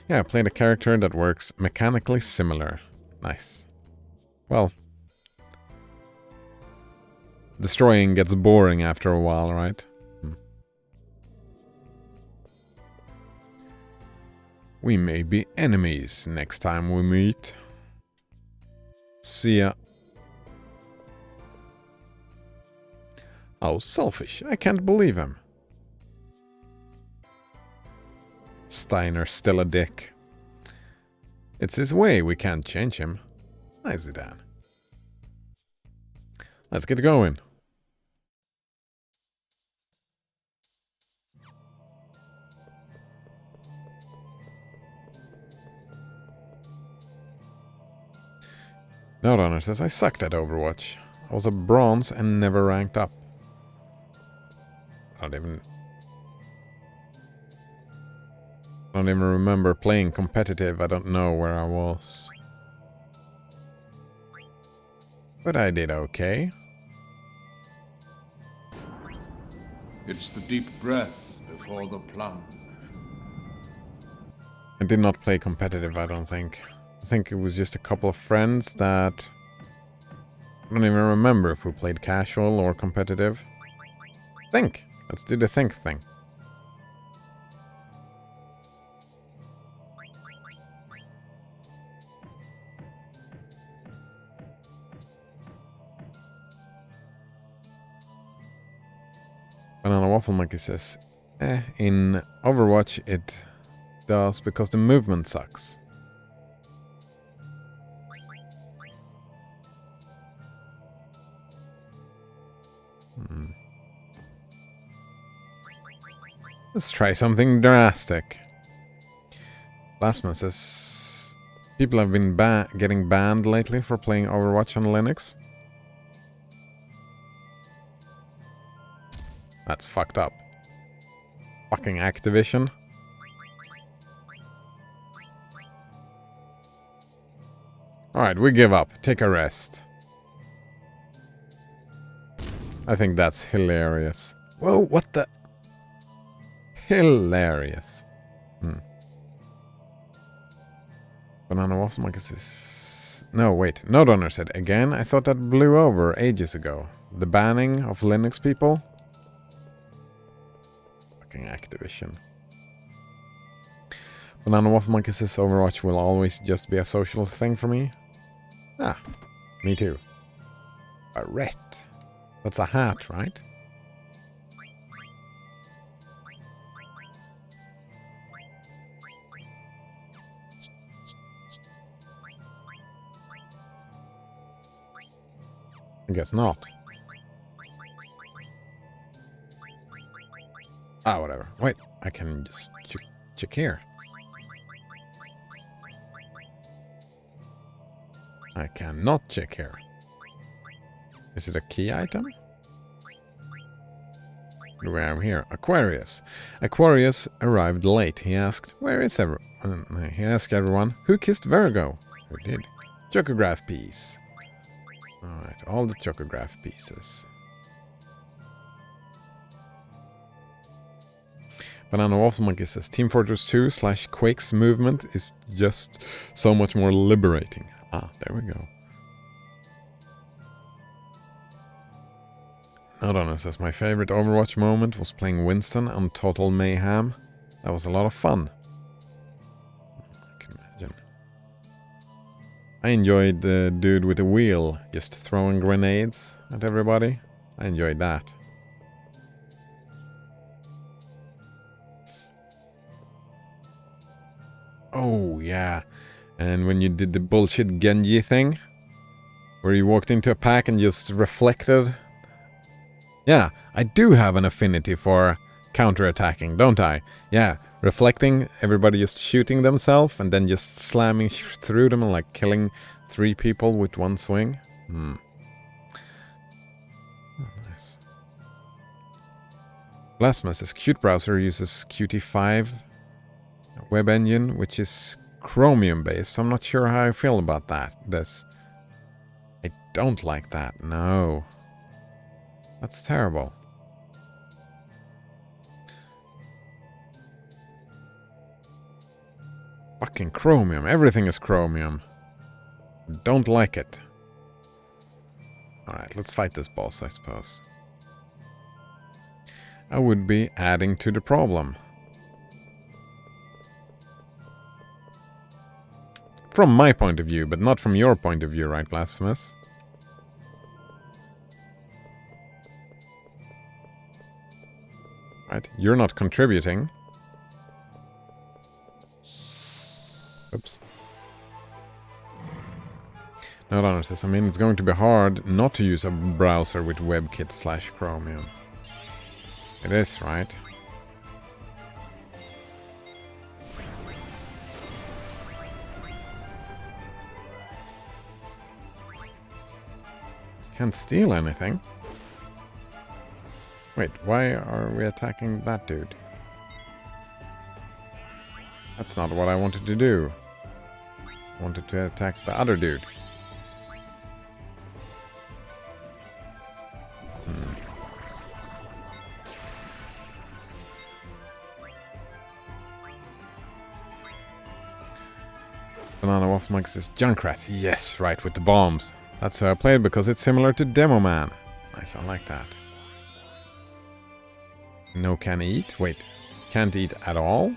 Yeah, I played a character that works mechanically similar. Nice. Well, destroying gets boring after a while, right? We may be enemies next time we meet. See ya. Oh, selfish. I can't believe him. Steiner's still a dick. It's his way, we can't change him. Nice, Dan. Let's get going. Notrunner says, I sucked at Overwatch. I was a bronze and never ranked up. I don't even remember playing competitive. I don't know where I was. But I did okay. It's the deep breath before the plunge. I did not play competitive, I don't think. I think it was just a couple of friends that... I don't even remember if we played casual or competitive. Think! Let's do the think thing. Banana Waffle Monkey says, in Overwatch it does because the movement sucks. Let's try something drastic. Lastman says, people have been getting banned lately for playing Overwatch on Linux. That's fucked up. Fucking Activision. Alright, we give up. Take a rest. I think that's hilarious. Whoa, what the... Hilarious. Banana Waffle Monkey says... No, wait. Notrunner said, again? I thought that blew over ages ago. The banning of Linux people? Fucking Activision. Banana Waffle Monkey says Overwatch will always just be a social thing for me. Ah, me too. Barrette. That's a hat, right? I guess not. Ah, whatever. Wait, I can just check here. I cannot check here. Is it a key item? What do we have here? Aquarius. Aquarius arrived late. He asked, where is everyone? He asked everyone, who kissed Virgo? Who did? Chocograph piece. Alright, all the chocograph pieces. Banana Waffle Monkey says, Team Fortress 2 / Quake's movement is just so much more liberating. Ah, there we go. Nodon says, my favorite Overwatch moment was playing Winston on Total Mayhem. That was a lot of fun. I can imagine. I enjoyed the dude with the wheel just throwing grenades at everybody. I enjoyed that. Oh, yeah. And when you did the bullshit Genji thing, where you walked into a pack and just reflected. Yeah, I do have an affinity for counter-attacking, don't I? Yeah, reflecting, everybody just shooting themselves and then just slamming through them and like killing 3 people with one swing. Oh, nice. Blasphemous' Qt browser uses Qt5 web engine, which is Chromium based, so I'm not sure how I feel about that. I don't like that, no. That's terrible. Fucking Chromium, everything is Chromium. Don't like it. Alright, let's fight this boss, I suppose. I would be adding to the problem. From my point of view, but not from your point of view, right, Blasphemous? Right, you're not contributing. Oops. No, Donner says, I mean, it's going to be hard not to use a browser with WebKit/Chromium. It is, right? Can't steal anything. Wait, why are we attacking that dude? That's not what I wanted to do. I wanted to attack the other dude. Banana Waffle Mike says, Junkrat. Yes, right, with the bombs. That's how I played, because it's similar to Demo Man. Nice, I like that. No can eat? Wait, can't eat at all?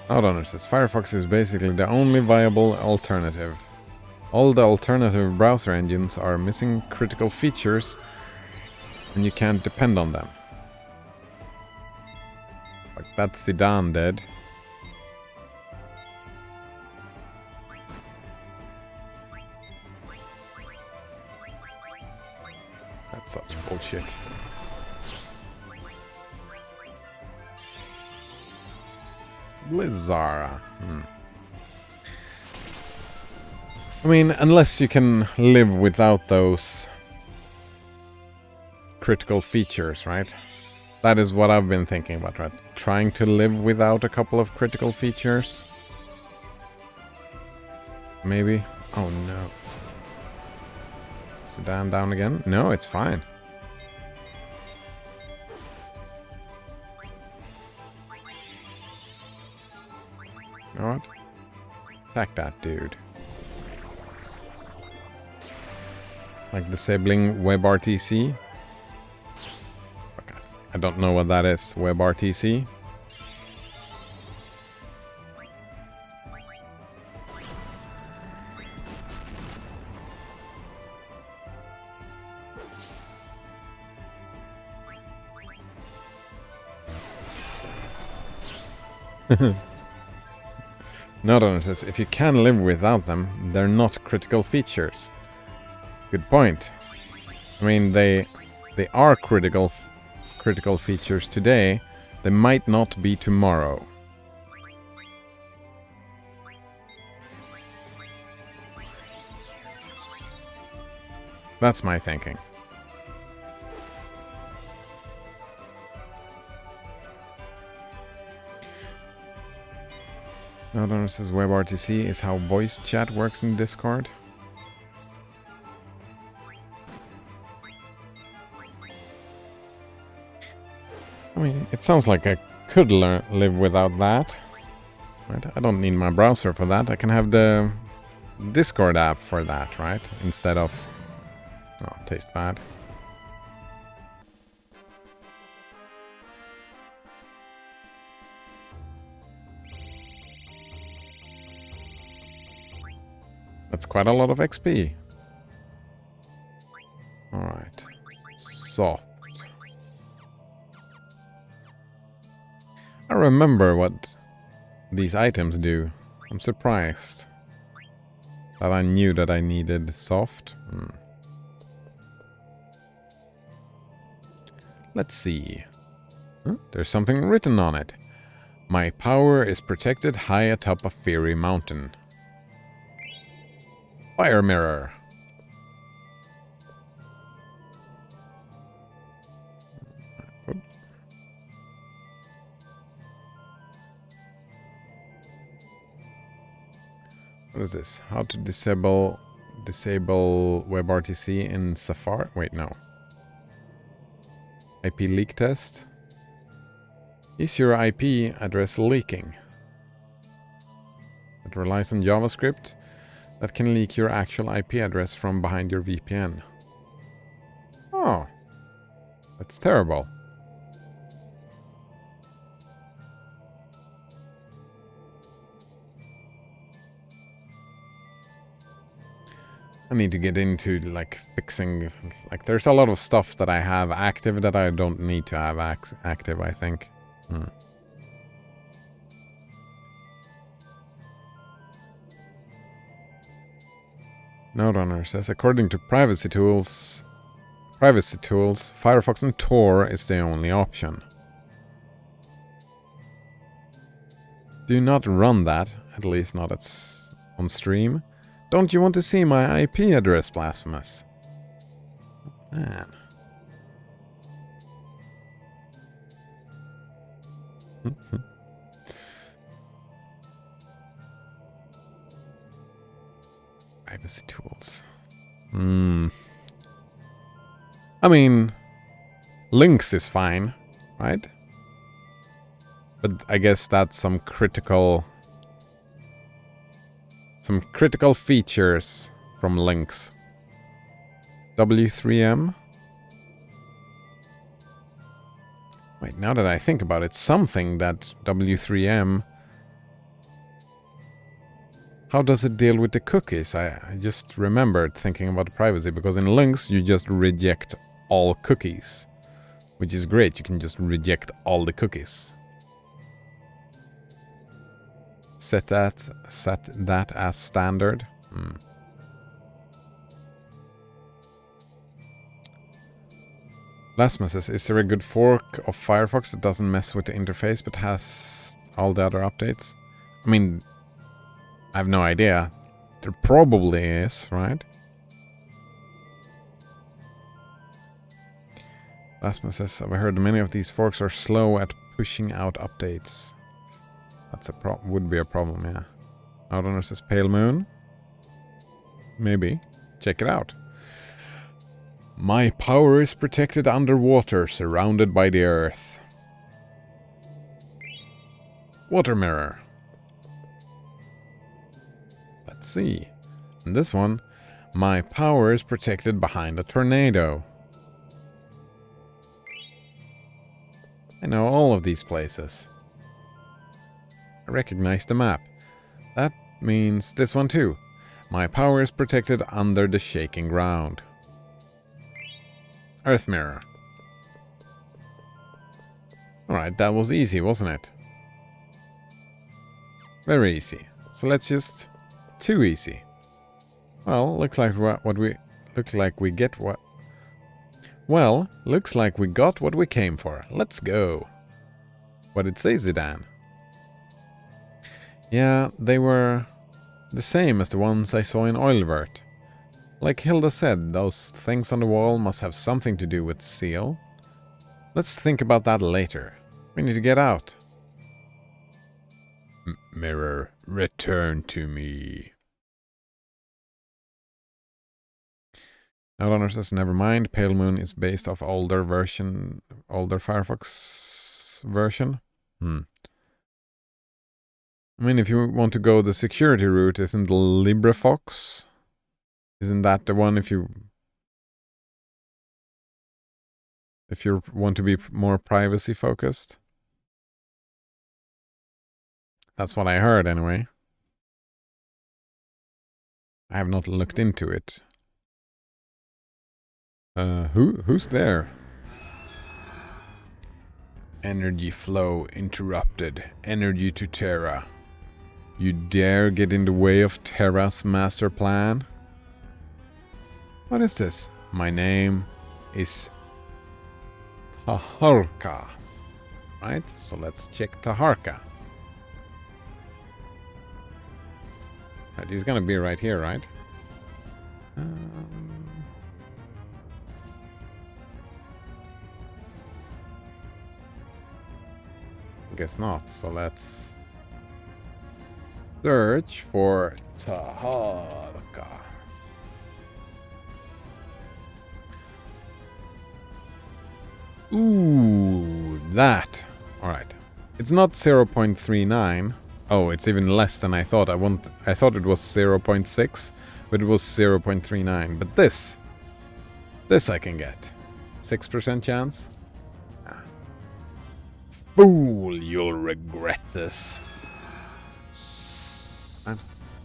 Outdonner says, Firefox is basically the only viable alternative. All the alternative browser engines are missing critical features and you can't depend on them. Like that Zidane did. That's such bullshit. Blizzara. I mean, unless you can live without those critical features, right? That is what I've been thinking about, right? Trying to live without a couple of critical features. Maybe. Oh no. Sedan down again? No, it's fine. You know what? Attack that dude. Like disabling WebRTC. Okay. I don't know what that is. WebRTC. Nodon says, if you can live without them, they're not critical features. Good point. I mean, they are critical features today. They might not be tomorrow. That's my thinking. Another says WebRTC is how voice chat works in Discord. I mean, it sounds like I could live without that. Right? I don't need my browser for that. I can have the Discord app for that, right? Instead of... Oh, tastes bad. That's quite a lot of XP. Alright. Soft. I remember what these items do. I'm surprised that I knew that I needed soft. Let's see. There's something written on it. My power is protected high atop a fiery mountain. Fire mirror. Oops. What is this? How to disable WebRTC in Safari? Wait, no. IP leak test. Is your IP address leaking? It relies on JavaScript that can leak your actual IP address from behind your VPN. Oh, that's terrible. I need to get into like fixing, like there's a lot of stuff that I have active that I don't need to have active, I think. Noderunner says, according to privacy tools, Firefox and Tor is the only option. Do not run that, at least not on stream. Don't you want to see my IP address, Blasphemous? Man. Privacy tools. I mean, links is fine, right? But I guess that's some critical features from links. W3M. Wait, now that I think about it, something that W3M... How does it deal with the cookies? I just remembered thinking about privacy, because in links you just reject all cookies. Which is great, you can just reject all the cookies. Set that as standard. Lasma says, is there a good fork of Firefox that doesn't mess with the interface but has all the other updates? I mean, I have no idea. There probably is, right? Lasma says, I've heard many of these forks are slow at pushing out updates. That's would be a problem, yeah. Outrunner says Pale Moon. Maybe. Check it out. My power is protected underwater, surrounded by the earth. Water mirror. Let's see. And this one, my power is protected behind a tornado. I know all of these places. I recognize the map. That means this one too. My power is protected under the shaking ground. Earth mirror. Alright, that was easy, wasn't it? Very easy. So let's just... Too easy. Well, looks like we get what... Well, looks like we got what we came for. Let's go. What did it say, Zidane? Yeah, they were the same as the ones I saw in Oilvert. Like Hilda said, those things on the wall must have something to do with Seal. Let's think about that later. We need to get out. Mirror, return to me. Nodonor says, never mind. Pale Moon is based off older Firefox version. I mean, if you want to go the security route, isn't LibreFox? Isn't that the one if you want to be more privacy focused? That's what I heard anyway. I have not looked into it. Who's there? Energy flow interrupted. Energy to Terra. You dare get in the way of Terra's master plan? What is this? My name is Taharka. Right? So let's check Taharka. Right, he's gonna be right here, right? Guess not. So let's search for Taharka. Ooh, that. All right. It's not 0.39. Oh, it's even less than I thought. I thought it was 0.6, but it was 0.39. But this I can get. 6% chance. Fool, you'll regret this.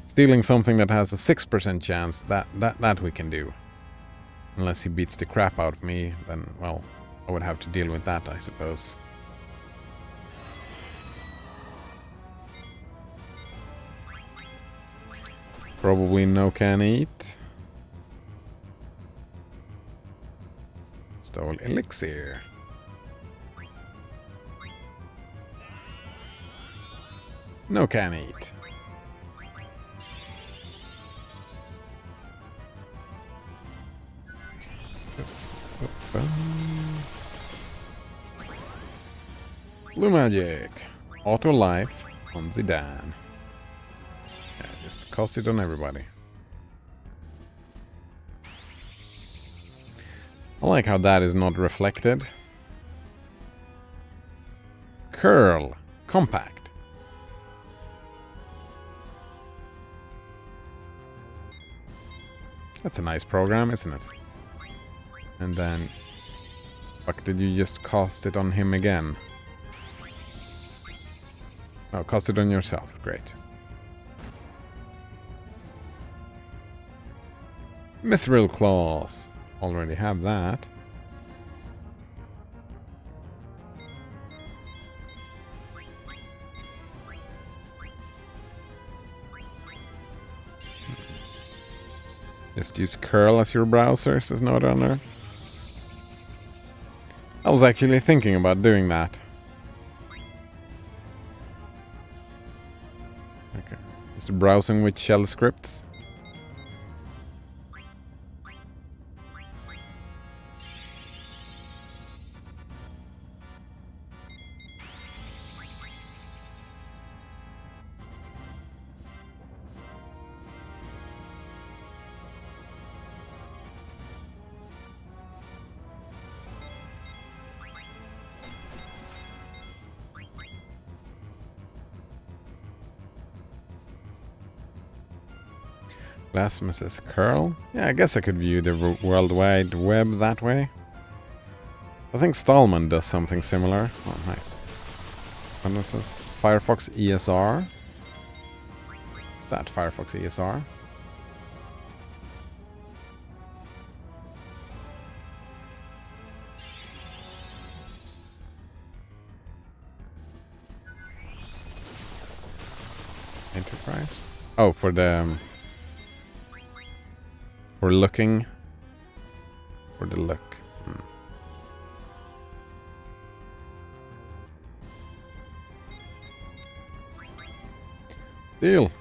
Stealing something that has a 6% chance, that we can do. Unless he beats the crap out of me, then, well, I would have to deal with that, I suppose. Probably no can eat. Stole elixir. No can eat. Blue magic. Auto life on Zidane. Yeah, just cast it on everybody. I like how that is not reflected. Curl. Compact. That's a nice program, isn't it? And then... Fuck, did you just cast it on him again? Oh, cast it on yourself. Great. Mithril Claws. Already have that. Just use curl as your browser, says Nodrunner. I was actually thinking about doing that. Okay. Just browsing with shell scripts. Blasphemous curl? Yeah, I guess I could view the World Wide Web that way. I think Stallman does something similar. Oh, nice. And this is Firefox ESR. What's that, Firefox ESR? Enterprise? Oh, for the... we're looking for the look. Deal.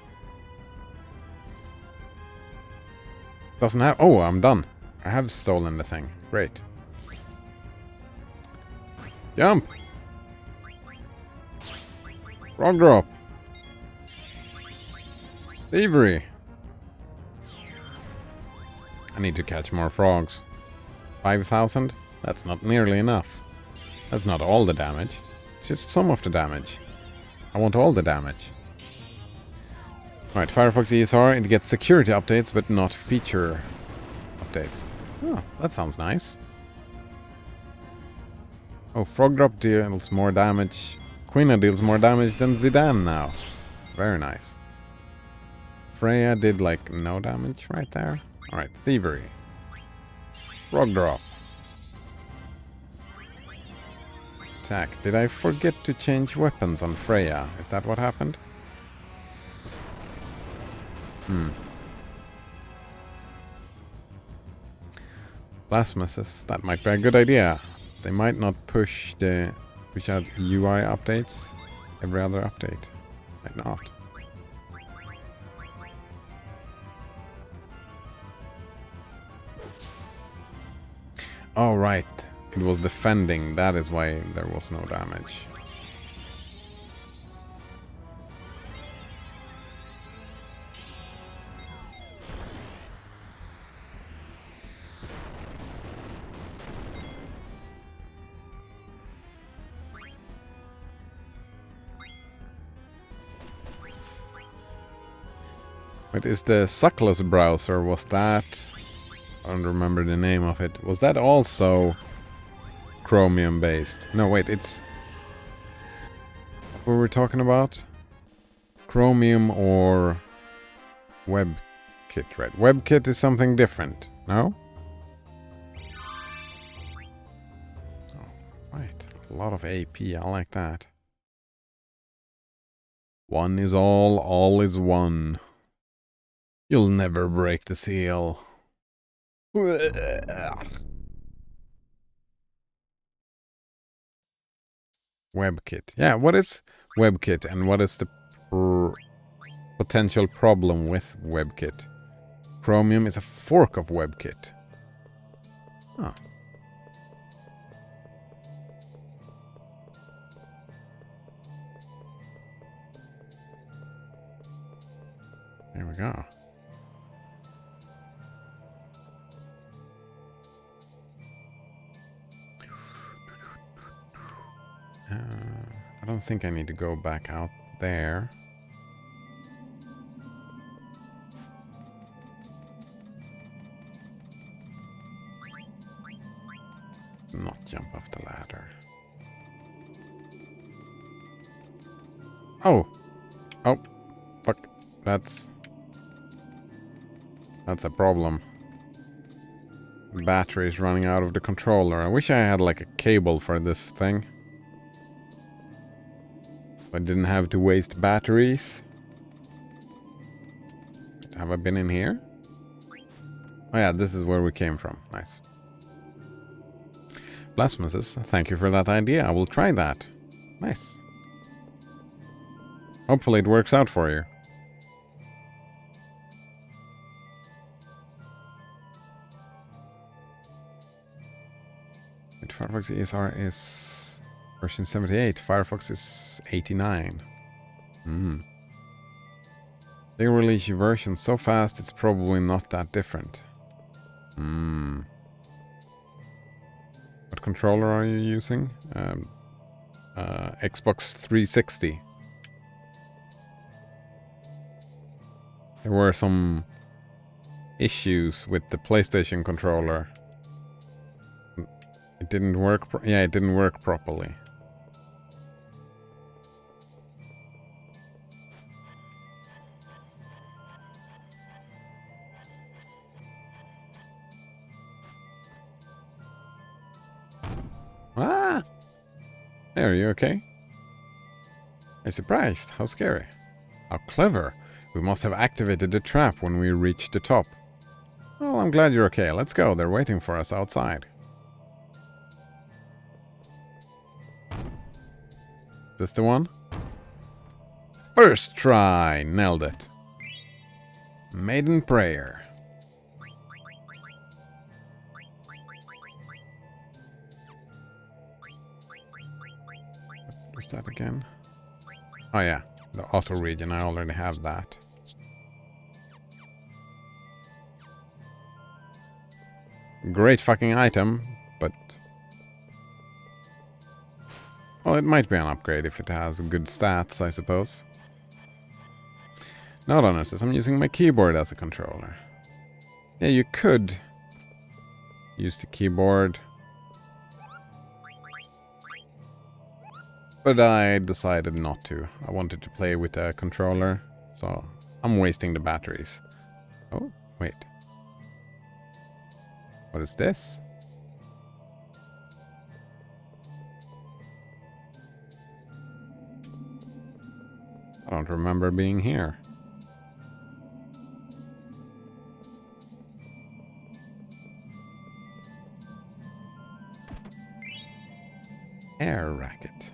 Doesn't have... oh, I'm done. I have stolen the thing. Great. Jump. Frog drop. Thievery! I need to catch more frogs. 5,000? That's not nearly enough. That's not all the damage. It's just some of the damage. I want all the damage. Alright, Firefox ESR, it gets security updates, but not feature updates. Oh, that sounds nice. Oh, Frog Drop deals more damage. Quina deals more damage than Zidane now. Very nice. Freya did like no damage right there. Alright, Thievery. Frog Drop. Attack. Did I forget to change weapons on Freya? Is that what happened? Blasphemous. That might be a good idea. They might not push out UI updates every other update. Might not. Oh right, it was defending. That is why there was no damage. But is the Suckless browser, was that... I don't remember the name of it. Was that also Chromium based? No, wait, it's... What were we talking about? Chromium or WebKit, right? WebKit is something different, no? Oh, right. A lot of AP, I like that. One is all is one. You'll never break the seal. WebKit. Yeah, what is WebKit and what is the potential problem with WebKit? Chromium is a fork of WebKit. Oh. There we go. I don't think I need to go back out there. Let's not jump off the ladder. Oh! Oh! Fuck. That's a problem. Battery is running out of the controller. I wish I had like a cable for this thing. I didn't have to waste batteries. Have I been in here? Oh yeah, this is where we came from. Nice. Blasphemous, thank you for that idea. I will try that. Nice. Hopefully it works out for you. Firefox ESR is version 78. Firefox is 89. They release your version so fast it's probably not that different. What controller are you using? Xbox 360. There were some issues with the PlayStation controller. It didn't work. Yeah, it didn't work properly. Ah! Hey, are you okay? I'm surprised. How scary. How clever. We must have activated the trap when we reached the top. Well, I'm glad you're okay. Let's go. They're waiting for us outside. This the one? First try! Nailed it. Maiden prayer. What was that again? Oh yeah, the auto region. I already have that. great fucking item, but... Well, it might be an upgrade if it has good stats, I suppose. Now says I'm using my keyboard as a controller. Yeah, you could use the keyboard. But I decided not to. I wanted to play with a controller, so I'm wasting the batteries. Oh, wait. What is this? I don't remember being here. Air racket.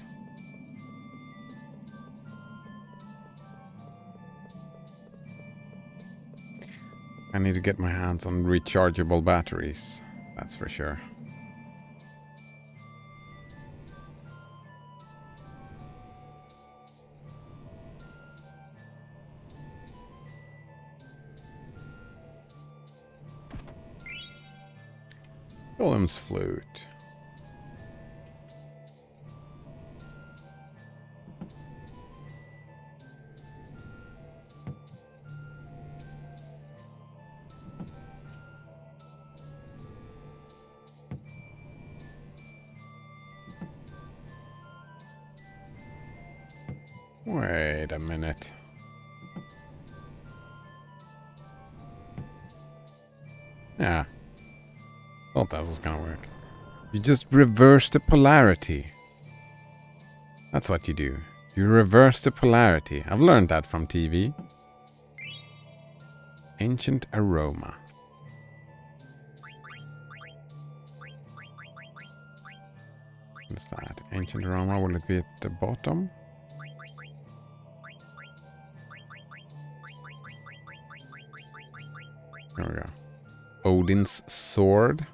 I need to get my hands on rechargeable batteries, that's for sure. Willem's flute. Wait a minute. Yeah. Thought that was gonna work. You just reverse the polarity. That's what you do. You reverse the polarity. I've learned that from TV. Ancient aroma. What's that? Ancient aroma, will it be at the bottom? There we go. Odin's sword.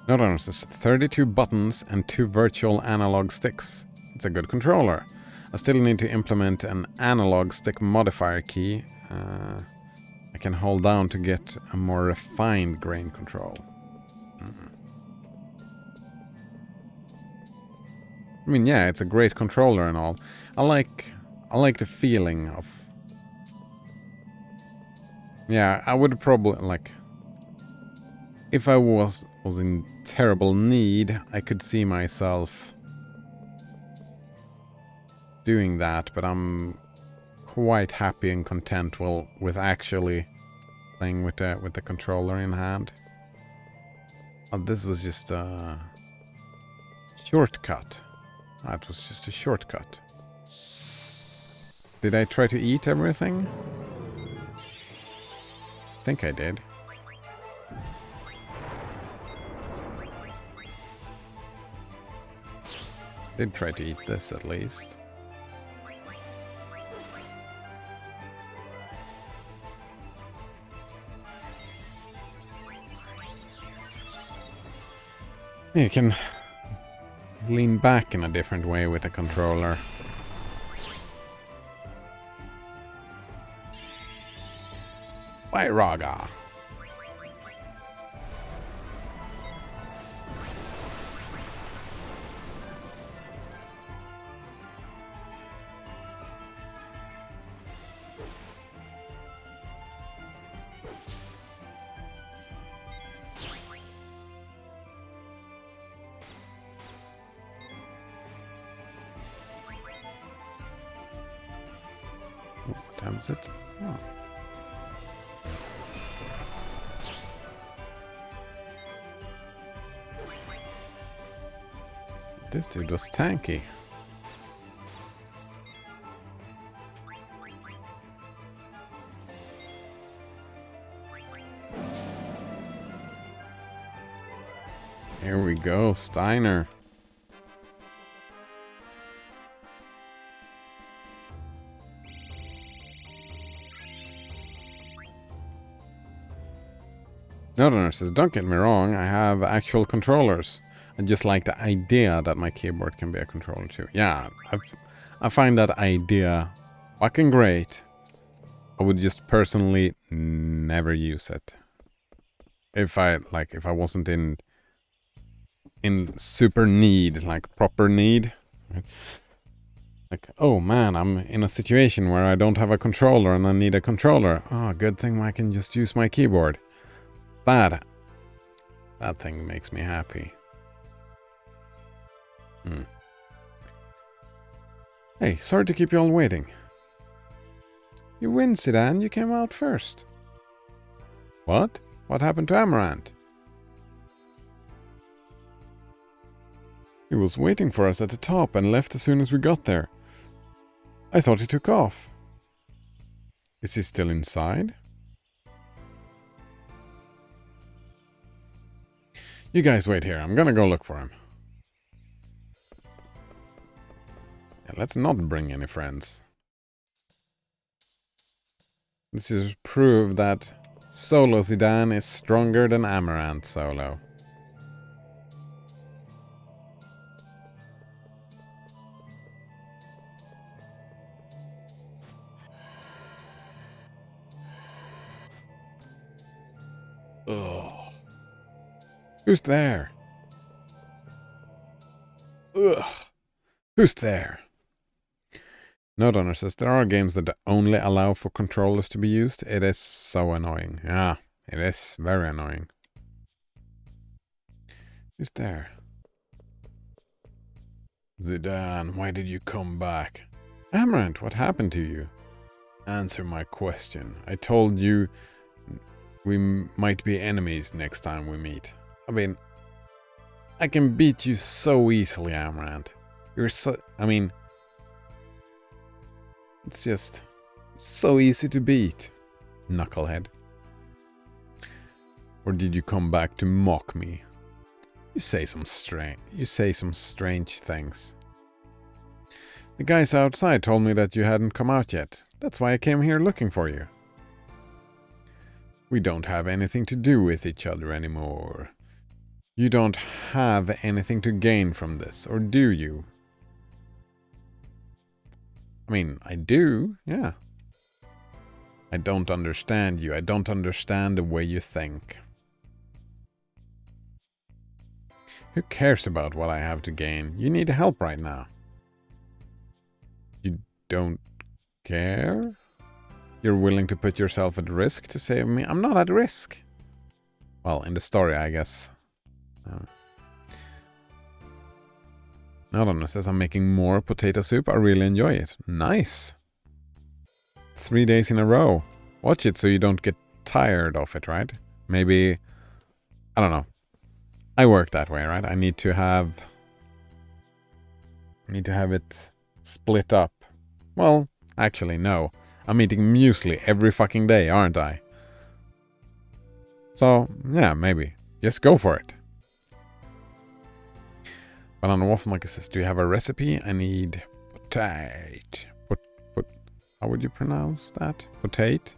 Note says 32 buttons and 2 virtual analog sticks. It's a good controller. I still need to implement an analog stick modifier key. I can hold down to get a more refined grain control. I mean, yeah, it's a great controller and all. I like the feeling of... Yeah, I would probably, like... If I was in terrible need, I could see myself doing that, but I'm quite happy and content with actually playing with the controller in hand. Oh, this was just a shortcut. That was just a shortcut. Did I try to eat everything? I think I did. Did try to eat this at least. You can lean back in a different way with a controller. White Raga. What time is it? Oh. This dude was tanky. Here we go, Steiner. No, says, don't get me wrong, I have actual controllers. I just like the idea that my keyboard can be a controller too. Yeah, I find that idea fucking great. I would just personally never use it. If I wasn't in super need, like proper need. Right? Like, oh man, I'm in a situation where I don't have a controller and I need a controller. Oh, good thing I can just use my keyboard. That thing makes me happy. Hey, sorry to keep you all waiting. You win, Sedan. You came out first. What? What happened to Amaranth? He was waiting for us at the top and left as soon as we got there. I thought he took off. Is he still inside? You guys wait here. I'm gonna go look for him. Yeah, let's not bring any friends. This is proof that Solo Sedan is stronger than Amaranth Solo. Ugh. Who's there? Ugh. Who's there? Note owner says there are games that only allow for controllers to be used. It is so annoying. Yeah, it is very annoying. Who's there? Zidane, why did you come back? Amaranth, what happened to you? Answer my question. I told you we might be enemies next time we meet. I mean, I can beat you so easily, Amaranth. You're so... I mean... It's just so easy to beat, knucklehead. Or did you come back to mock me? You say some strange things. The guys outside told me that you hadn't come out yet. That's why I came here looking for you. We don't have anything to do with each other anymore. You don't have anything to gain from this, or do you? I mean, I do, yeah. I don't understand you. I don't understand the way you think. Who cares about what I have to gain? You need help right now. You don't care? You're willing to put yourself at risk to save me? I'm not at risk. Well, in the story, I guess. Nodon says I'm making more potato soup. I really enjoy it. Nice. 3 days in a row. Watch it so you don't get tired of it, right? Maybe, I don't know. I work that way, right? I need to have it split up. Well, actually, no. I'm eating muesli every fucking day, aren't I? So, yeah, maybe. Just go for it. Banana Waffle Monkey says, do you have a recipe? I need potato. How would you pronounce that? Potato?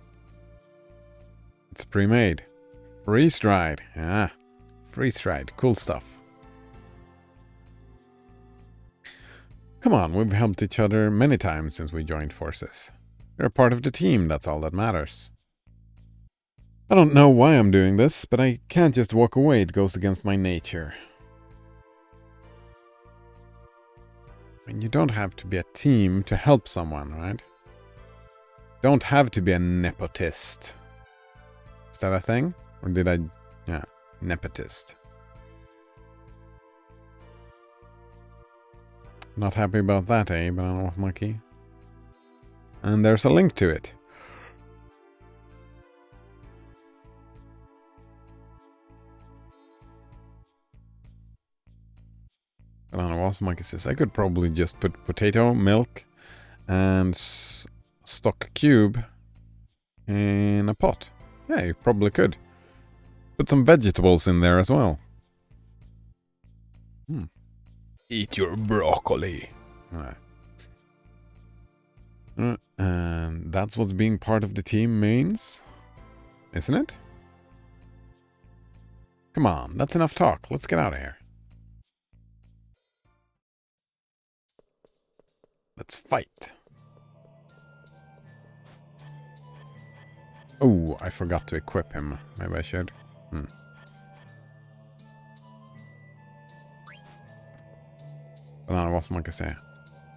It's pre-made. Freeze-dried. Yeah. Freeze-dried. Cool stuff. Come on, we've helped each other many times since we joined forces. You're a part of the team, that's all that matters. I don't know why I'm doing this, but I can't just walk away. It goes against my nature. I mean, you don't have to be a team to help someone, right? Don't have to be a nepotist. Is that a thing? Or did I... Yeah, nepotist. Not happy about that, eh, Banana Waffle Monkey? And there's a link to it. Banana Waffle Monkey says, I could probably just put potato, milk, and stock cube in a pot. Yeah, you probably could. Put some vegetables in there as well. Eat your broccoli. And that's what being part of the team means, isn't it? Come on, that's enough talk. Let's get out of here. Let's fight. Oh, I forgot to equip him. Maybe I should. Banana, what man can say?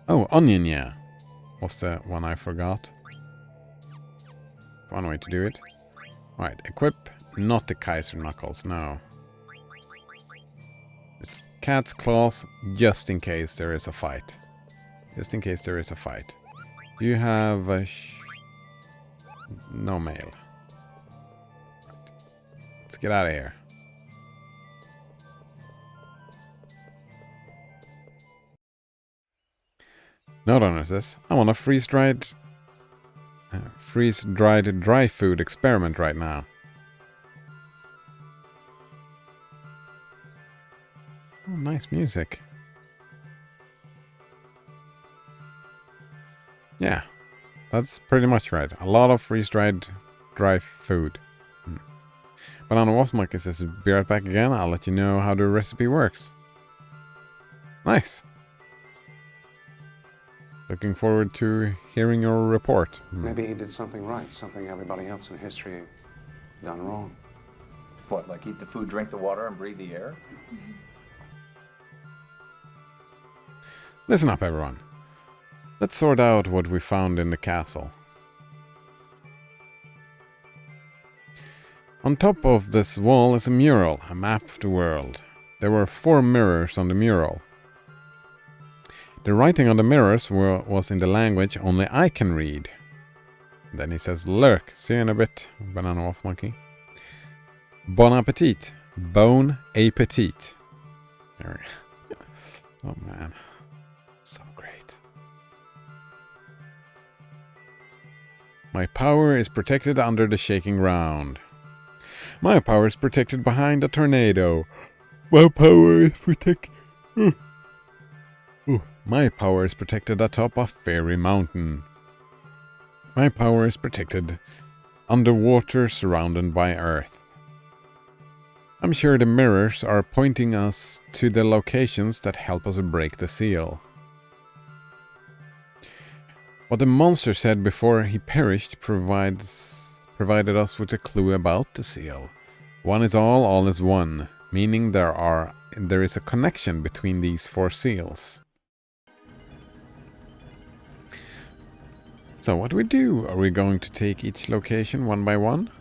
Oh, onion, yeah. Was the one I forgot. One way to do it. Right, equip. Not the Kaiser Knuckles, no. Just cat's claws, just in case there is a fight. Just in case there is a fight. Do you have a no mail? Right. Let's get out of here. No, don't notice this. I'm on a freeze-dried dry food experiment right now. Oh, nice music. Yeah, that's pretty much right. A lot of freeze-dried dry food. Banana Wafflemonkey says, be right back again. I'll let you know how the recipe works. Nice. Looking forward to hearing your report. Maybe he did something right, something everybody else in history done wrong. What, like eat the food, drink the water, and breathe the air? Listen up, everyone. Let's sort out what we found in the castle. On top of this wall is a mural, a map of the world. There were 4 mirrors on the mural. The writing on the mirrors was in the language only I can read. Then he says, lurk, see you in a bit, Banana Wolf Monkey. Bon appetit, bon appetit. Oh man, so great. My power is protected under the shaking ground. My power is protected behind a tornado. My power is protected... My power is protected atop a fairy mountain. My power is protected underwater, surrounded by earth. I'm sure the mirrors are pointing us to the locations that help us break the seal. What the monster said before he perished provided us with a clue about the seal. One is all is one, meaning there is a connection between these 4 seals. So what do we do? Are we going to take each location one by one?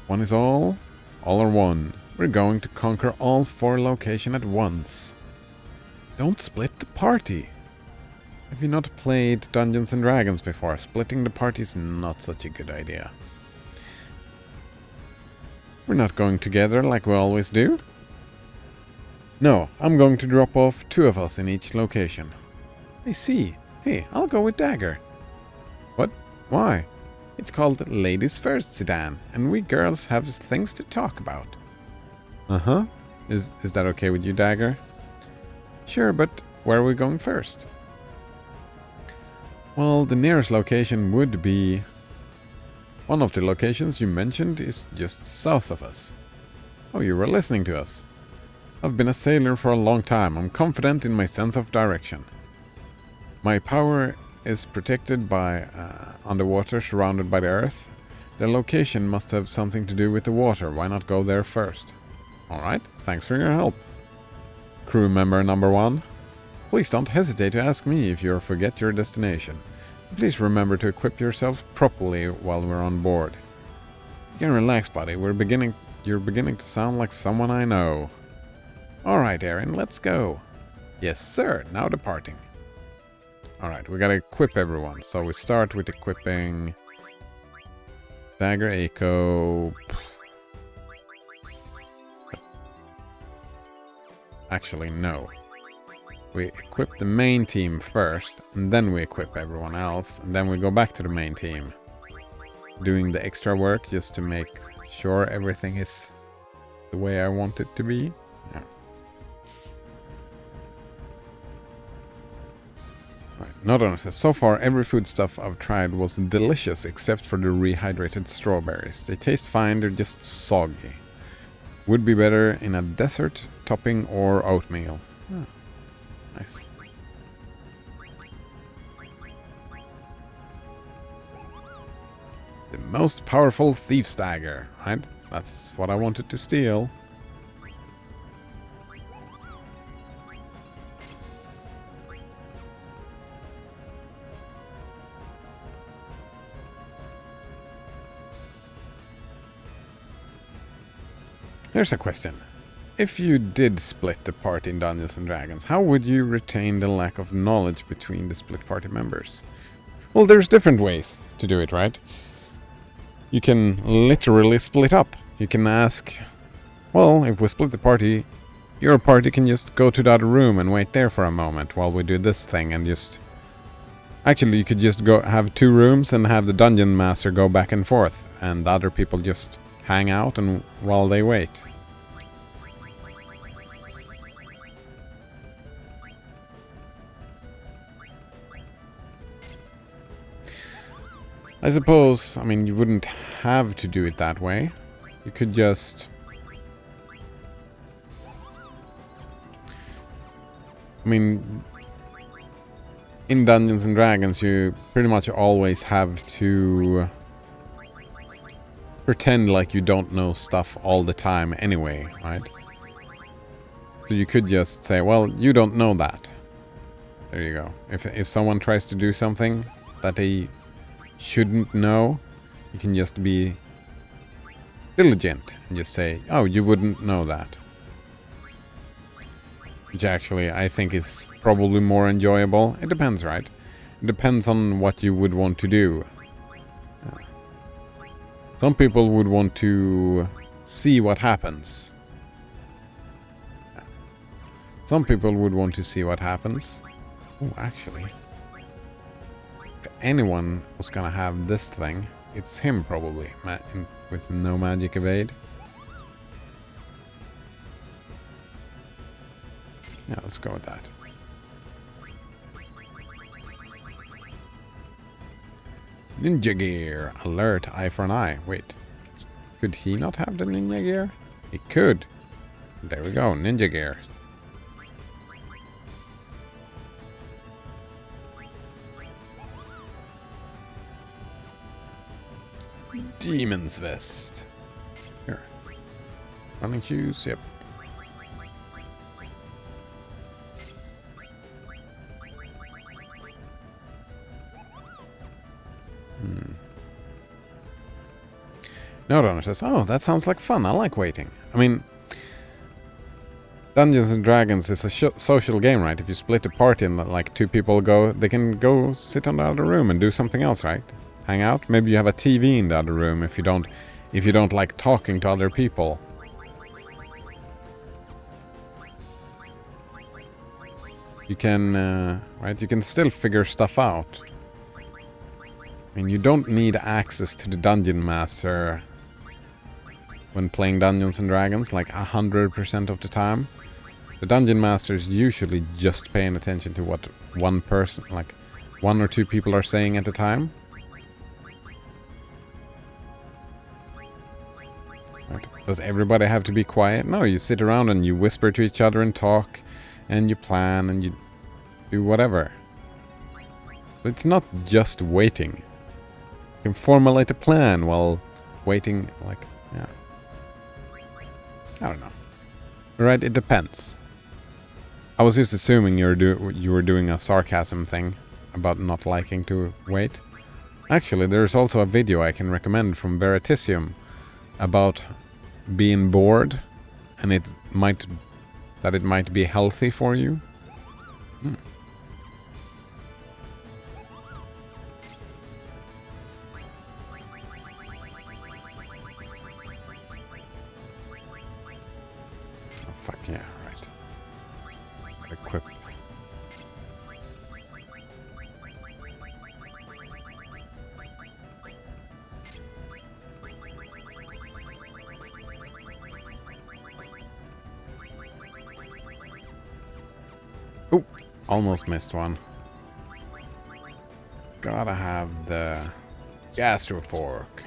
One is all or one. We're going to conquer all 4 locations at once. Don't split the party. Have you not played Dungeons and Dragons before? Splitting the party is not such a good idea. We're not going together like we always do. No, I'm going to drop off 2 of us in each location. I see. Hey, I'll go with Dagger. What? Why? It's called Ladies First Sedan, and we girls have things to talk about. Uh-huh. Is that okay with you, Dagger? Sure, but where are we going first? Well, the nearest location would be... One of the locations you mentioned is just south of us. Oh, you were listening to us. I've been a sailor for a long time. I'm confident in my sense of direction. My power is protected by underwater, surrounded by the earth. The location must have something to do with the water. Why not go there first? Alright, thanks for your help. Crew member number 1. Please don't hesitate to ask me if you forget your destination. Please remember to equip yourself properly while we're on board. You can relax, buddy. You're beginning to sound like someone I know. Alright, Aaron, let's go. Yes, sir. Now departing. Alright, we gotta equip everyone. So we start with equipping Dagger, Eiko. Actually, no. We equip the main team first, and then we equip everyone else, and then we go back to the main team. Doing the extra work just to make sure everything is the way I want it to be. Yeah. Right. Not only so far, every foodstuff I've tried was delicious except for the rehydrated strawberries. They taste fine, they're just soggy. Would be better in a dessert, topping, or oatmeal. Oh, nice. The most powerful thief's dagger, right? That's what I wanted to steal. Here's a question. If you did split the party in Dungeons and Dragons, how would you retain the lack of knowledge between the split party members? Well, there's different ways to do it, right? You can literally split up. You can ask, well, if we split the party, your party can just go to the other room and wait there for a moment while we do this thing and just... Actually, you could just go have 2 rooms and have the dungeon master go back and forth, and the other people just hang out and while they wait. I suppose, I mean, you wouldn't have to do it that way. You could just... I mean, in Dungeons and Dragons, you pretty much always have to pretend like you don't know stuff all the time anyway, right? So you could just say, well, you don't know that. There you go. If someone tries to do something that they shouldn't know, you can just be diligent and just say, oh, you wouldn't know that. Which actually I think is probably more enjoyable. It depends, right? It depends on what you would want to do. Some people would want to see what happens. Some people would want to see what happens. Oh, actually, if anyone was gonna have this thing, it's him probably, with no magic evade. Yeah, let's go with that. Ninja gear. Alert, eye for an eye. Wait. Could he not have the ninja gear? He could. There we go, ninja gear. Demon's vest. Here. Running shoes, yep. No Runner says, oh, that sounds like fun. I like waiting. I mean, Dungeons and Dragons is a social game, right? If you split a party and like 2 people go, they can go sit on the other room and do something else, right? Hang out. Maybe you have a TV in the other room if you don't like talking to other people. You can, right? You can still figure stuff out. I mean, you don't need access to the dungeon master when playing Dungeons and Dragons, like 100% of the time. The dungeon master is usually just paying attention to what one person, like 1 or 2 people are saying at a time. Right. Does everybody have to be quiet? No, you sit around and you whisper to each other and talk, and you plan and you do whatever. It's not just waiting. You can formulate a plan while waiting, like, yeah. I don't know. Right, it depends. I was just assuming you were doing a sarcasm thing about not liking to wait. Actually, there's also a video I can recommend from Veritisium about being bored, and it might be healthy for you. Oh, fuck yeah, right. Equip. Oh, almost missed one. Gotta have the gastro fork.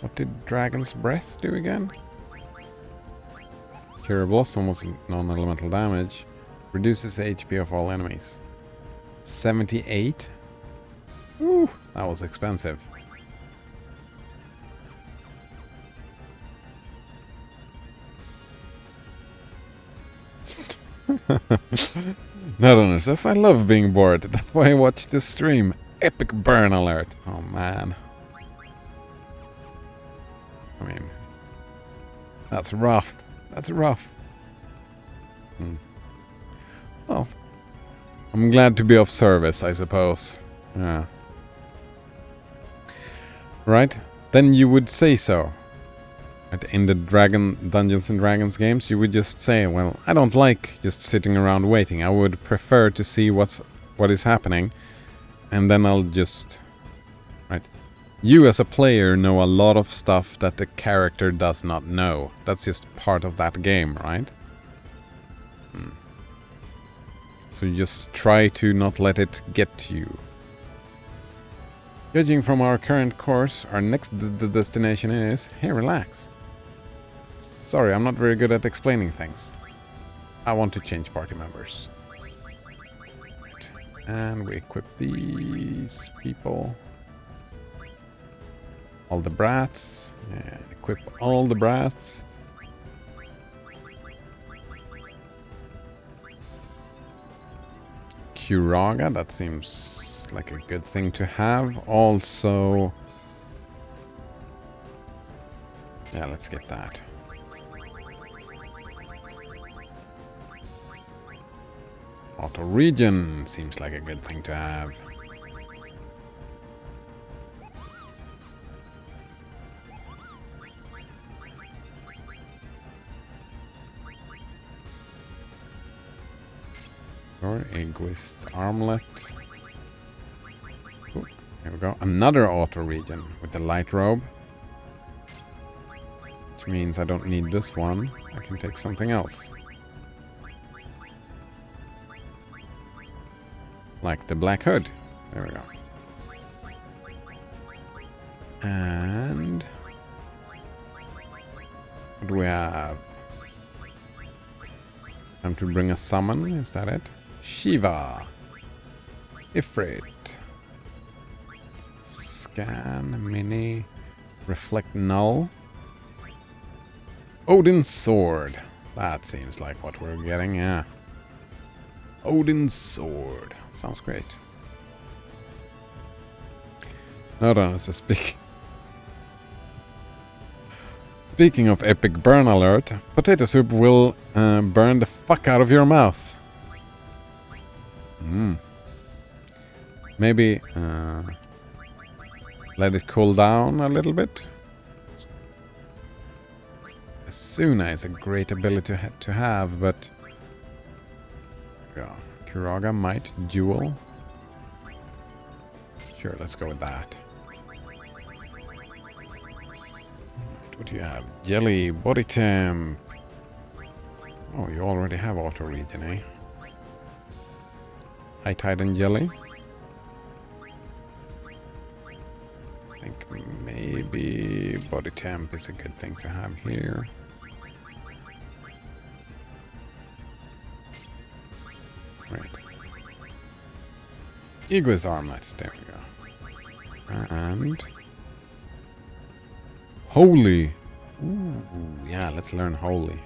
What did Dragon's Breath do again? Cure Blossom was non-elemental damage. Reduces the HP of all enemies. 78? Ooh, that was expensive. Netherlands says, I love being bored. That's why I watch this stream. Epic burn alert. Oh man. I mean, that's rough. That's rough. Well, I'm glad to be of service, I suppose. Yeah. Right? Then you would say so. In the Dungeons and Dragons games, you would just say, well, I don't like just sitting around waiting. I would prefer to see what is happening. And then I'll just... Right. You as a player know a lot of stuff that the character does not know. That's just part of that game, right? So you just try to not let it get to you. Judging from our current course, our next destination is... Hey, relax. Sorry, I'm not very good at explaining things. I want to change party members. And we equip these people. All the brats. And equip all the brats. Taharka, that seems like a good thing to have. Also... Yeah, let's get that. Auto regen seems like a good thing to have. Or egoist armlet. Ooh, here we go. Another auto regen with the light robe. Which means I don't need this one. I can take something else. Like the black hood. There we go. And... what do we have? Time to bring a summon, is that it? Shiva. Ifrit. Scan, mini, reflect null. Odin's sword. That seems like what we're getting, yeah. Odin's sword. Sounds great. Hold on, it's a Speaking of epic burn alert, potato soup will burn the fuck out of your mouth. Maybe let it cool down a little bit. Asuna is a great ability to have, but... Yeah. Taharka might duel. Sure, let's go with that. What do you have? Jelly, body temp. Oh, you already have auto regen, eh? High tide and jelly. I think maybe body temp is a good thing to have here. Right. Egoist armlet. There we go. And... Holy! Ooh, yeah, let's learn Holy.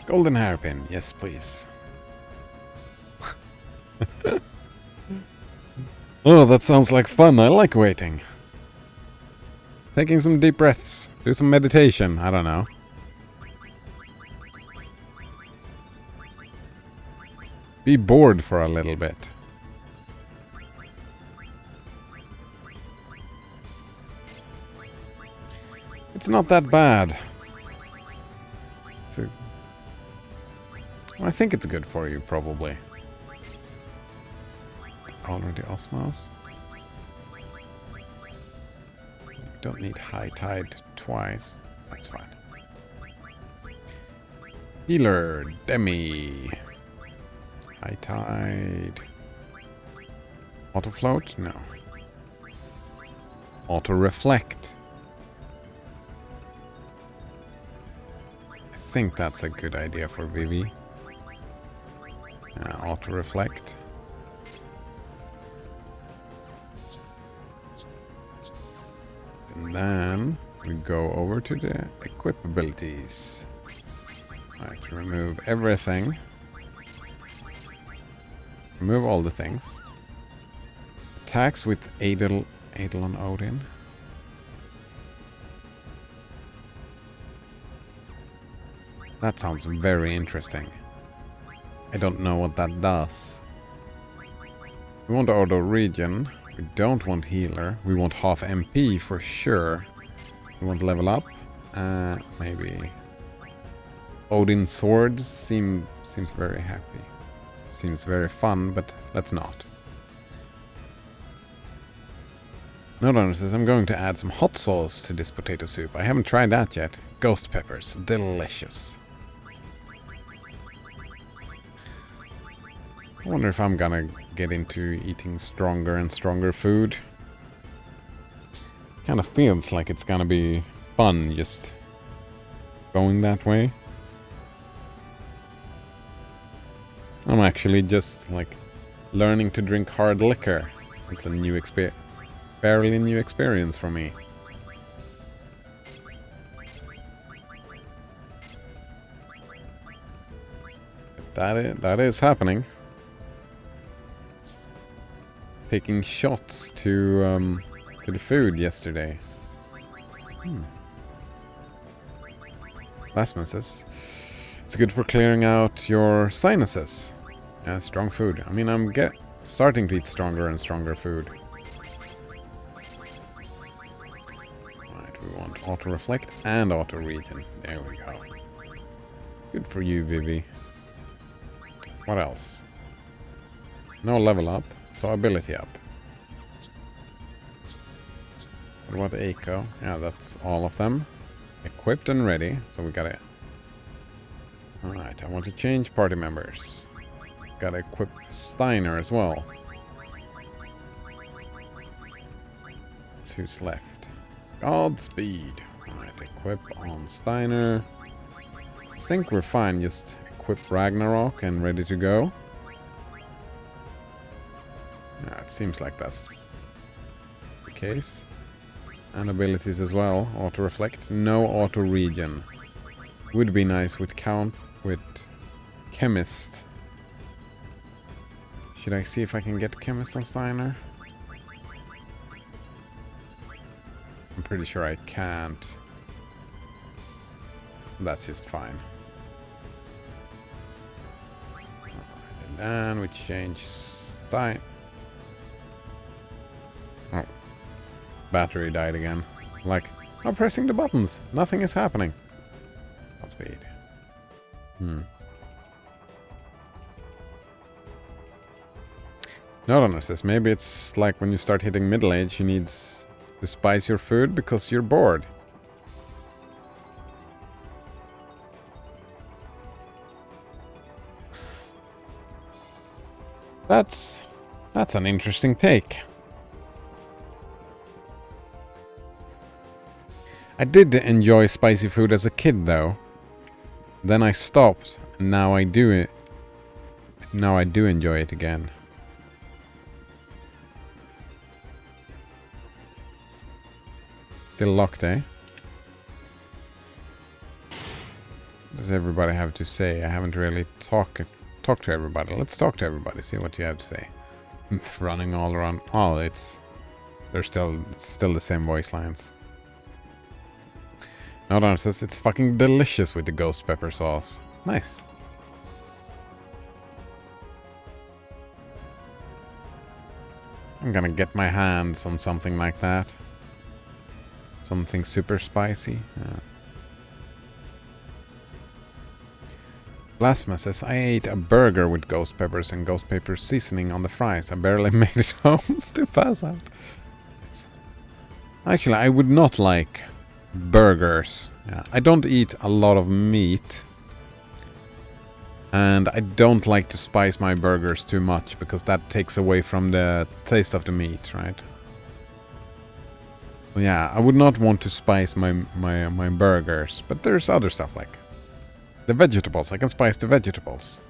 Golden hairpin, yes please. Oh, that sounds like fun. I like waiting. Taking some deep breaths. Do some meditation. I don't know. Be bored for a little bit. It's not that bad. I think it's good for you, probably. Already osmos. Don't need high tide twice. That's fine. Healer, Demi. High tide. Auto float? No. auto-reflect. I think that's a good idea for Vivi. Auto-reflect. And then we go over to the equip abilities. Right, remove everything. Remove all the things. Attacks with Eidolon Odin. That sounds very interesting. I don't know what that does. We want auto regen. We don't want healer. We want half MP for sure. We want level up. Maybe Odin sword seems very happy. Seems very fun, but let's not. Nodon says, I'm going to add some hot sauce to this potato soup. I haven't tried that yet. Ghost peppers. Delicious. I wonder if I'm gonna get into eating stronger and stronger food. Kind of feels like it's gonna be fun just going that way. I'm actually just like learning to drink hard liquor. It's a new fairly new experience for me. That is happening. Taking shots to the food yesterday. Lastman says it's good for clearing out your sinuses. Yeah, strong food. I mean, I'm starting to eat stronger and stronger food. Right, we want auto reflect and auto regen. There we go. Good for you, Vivi. What else? No level up. So ability up. What about Eiko? Yeah, that's all of them. Equipped and ready. So we gotta... Alright, I want to change party members. Gotta equip Steiner as well. That's who's left. Godspeed. Alright, equip on Steiner. I think we're fine. Just equip Ragnarok and ready to go. Yeah, it seems like that's the case. And abilities as well. Auto reflect. No auto regen. Would be nice with chemist. Should I see if I can get chemist on Steiner? I'm pretty sure I can't. That's just fine. And then we change Steiner. Oh. Battery died again. Like, I'm pressing the buttons. Nothing is happening. Godspeed. No, says maybe it's like when you start hitting middle age, you need to spice your food because you're bored. That's an interesting take. I did enjoy spicy food as a kid, though. Then I stopped, and now I do it. Now I do enjoy it again. Still locked, eh? What does everybody have to say? I haven't really talked to everybody. Let's talk to everybody. See what you have to say. I'm running all around. Oh, they're still the same voice lines. No, says it's fucking delicious with the ghost pepper sauce. Nice. I'm gonna get my hands on something like that. Something super spicy. Yeah. Blasphemous says, I ate a burger with ghost peppers and ghost pepper seasoning on the fries. I barely made it home to pass out. Actually, I would not like burgers. Yeah, I don't eat a lot of meat. And I don't like to spice my burgers too much because that takes away from the taste of the meat, right? Yeah, I would not want to spice my burgers, but there's other stuff like the vegetables. I can spice the vegetables.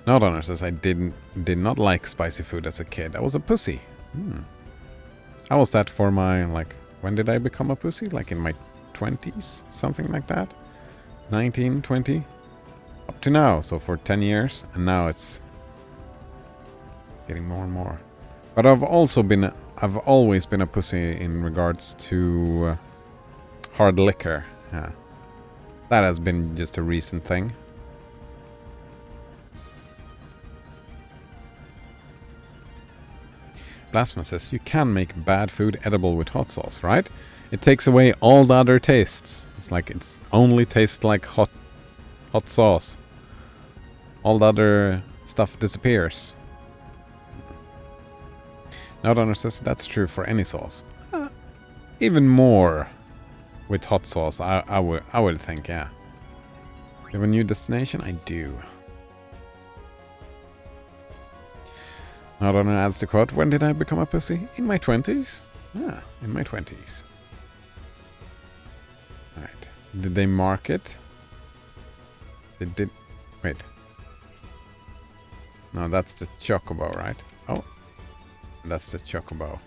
Nodonner says I did not like spicy food as a kid. I was a pussy. How was that for my, like, when did I become a pussy? Like in my 20s? Something like that? 19, 20? Up to now, so for 10 years. And now it's getting more and more. But I've always been a pussy in regards to hard liquor. Yeah. That has been just a recent thing. Blasphemous says you can make bad food edible with hot sauce, right? It takes away all the other tastes. It's like it's only tastes like hot sauce. All the other stuff disappears. Nowdowner says that's true for any sauce. Even more with hot sauce, I would think, yeah. You have a new destination? I do. Nowdowner adds the quote, when did I become a pussy? In my 20s? Yeah, in my 20s. Alright. Did they mark it? They did. Wait. No, that's the chocobo, right? Oh. That's the chocobo.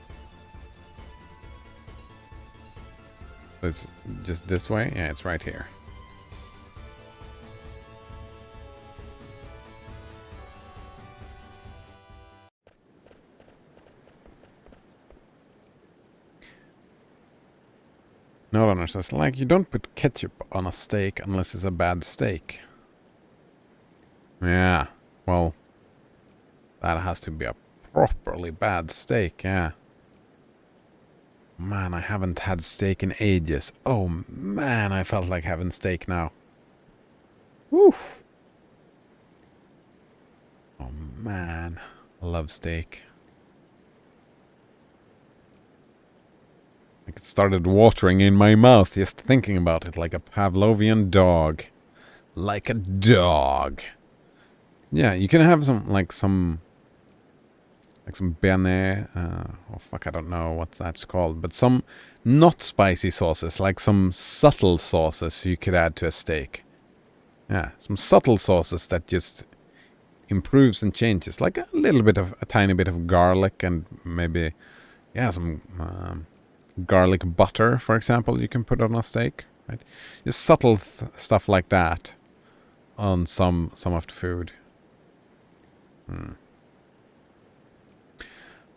So it's just this way? Yeah, it's right here. No one says, like, you don't put ketchup on a steak unless it's a bad steak. Yeah, well, that has to be a properly bad steak, yeah. Man, I haven't had steak in ages. Oh man, I felt like having steak now. Woof. Oh man, I love steak. Like it started watering in my mouth just thinking about it, like a Pavlovian dog. Like a dog. Yeah, you can have some béarnaise, oh fuck, I don't know what that's called, but some not spicy sauces, like some subtle sauces you could add to a steak. Yeah, some subtle sauces that just improves and changes, like a tiny bit of garlic and maybe, yeah, some garlic butter, for example, you can put on a steak, right? Just subtle stuff like that on some of the food.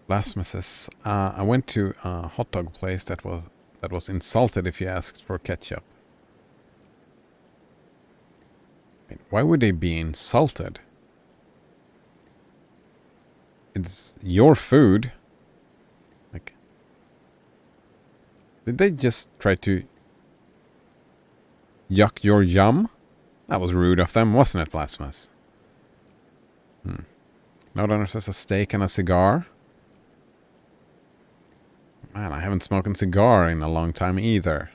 Blasphemous says, I went to a hot dog place that was insulted if you asked for ketchup. Wait, why would they be insulted? It's your food. Like, did they just try to yuck your yum? That was rude of them, wasn't it, Blasphemous? Nowdowner says a steak and a cigar. Man, I haven't smoked a cigar in a long time either.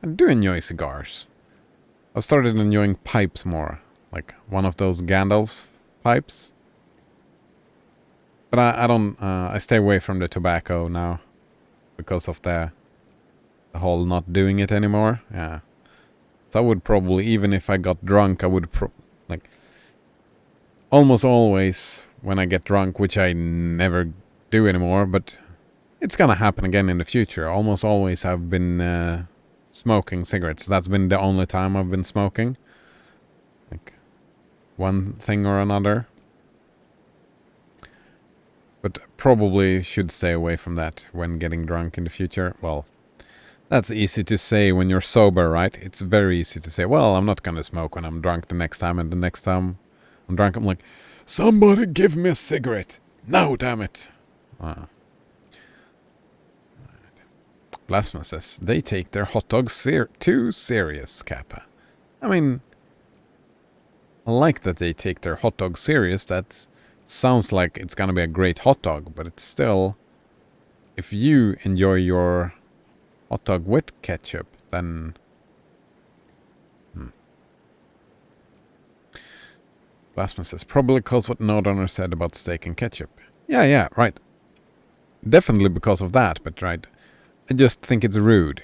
I do enjoy cigars. I've started enjoying pipes more. Like one of those Gandalf pipes. But I don't, I stay away from the tobacco now. Because of the whole not doing it anymore. Yeah. So I would probably, even if I got drunk, I would like... Almost always when I get drunk, which I never do anymore, but... It's gonna happen again in the future. Almost always I've been smoking cigarettes. That's been the only time I've been smoking. Like, one thing or another. But probably should stay away from that when getting drunk in the future. Well, that's easy to say when you're sober, right? It's very easy to say, well, I'm not gonna smoke when I'm drunk the next time. And the next time I'm drunk, I'm like, somebody give me a cigarette. No, damn it. Blasphemous says, they take their hot dogs too serious, Kappa. I mean, I like that they take their hot dog serious. That sounds like it's gonna be a great hot dog, but it's still... If you enjoy your hot dog with ketchup, then... Blasphemous says, probably because what Nodowner said about steak and ketchup. Yeah, right. definitely because of that, but right, I just think it's rude.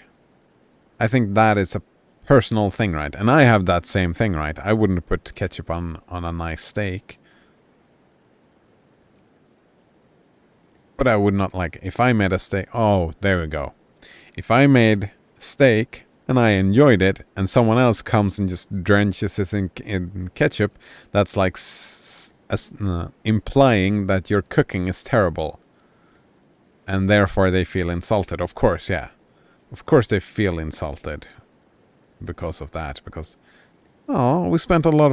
I think that is a personal thing, right? And I have that same thing, right? I wouldn't put ketchup on a nice steak. But I would not like, if I made a steak, oh, there we go. If I made steak and I enjoyed it and someone else comes and just drenches it in ketchup, that's like implying that your cooking is terrible. And therefore they feel insulted. Of course, yeah. Of course they feel insulted because of that. Because, oh, we spent a lot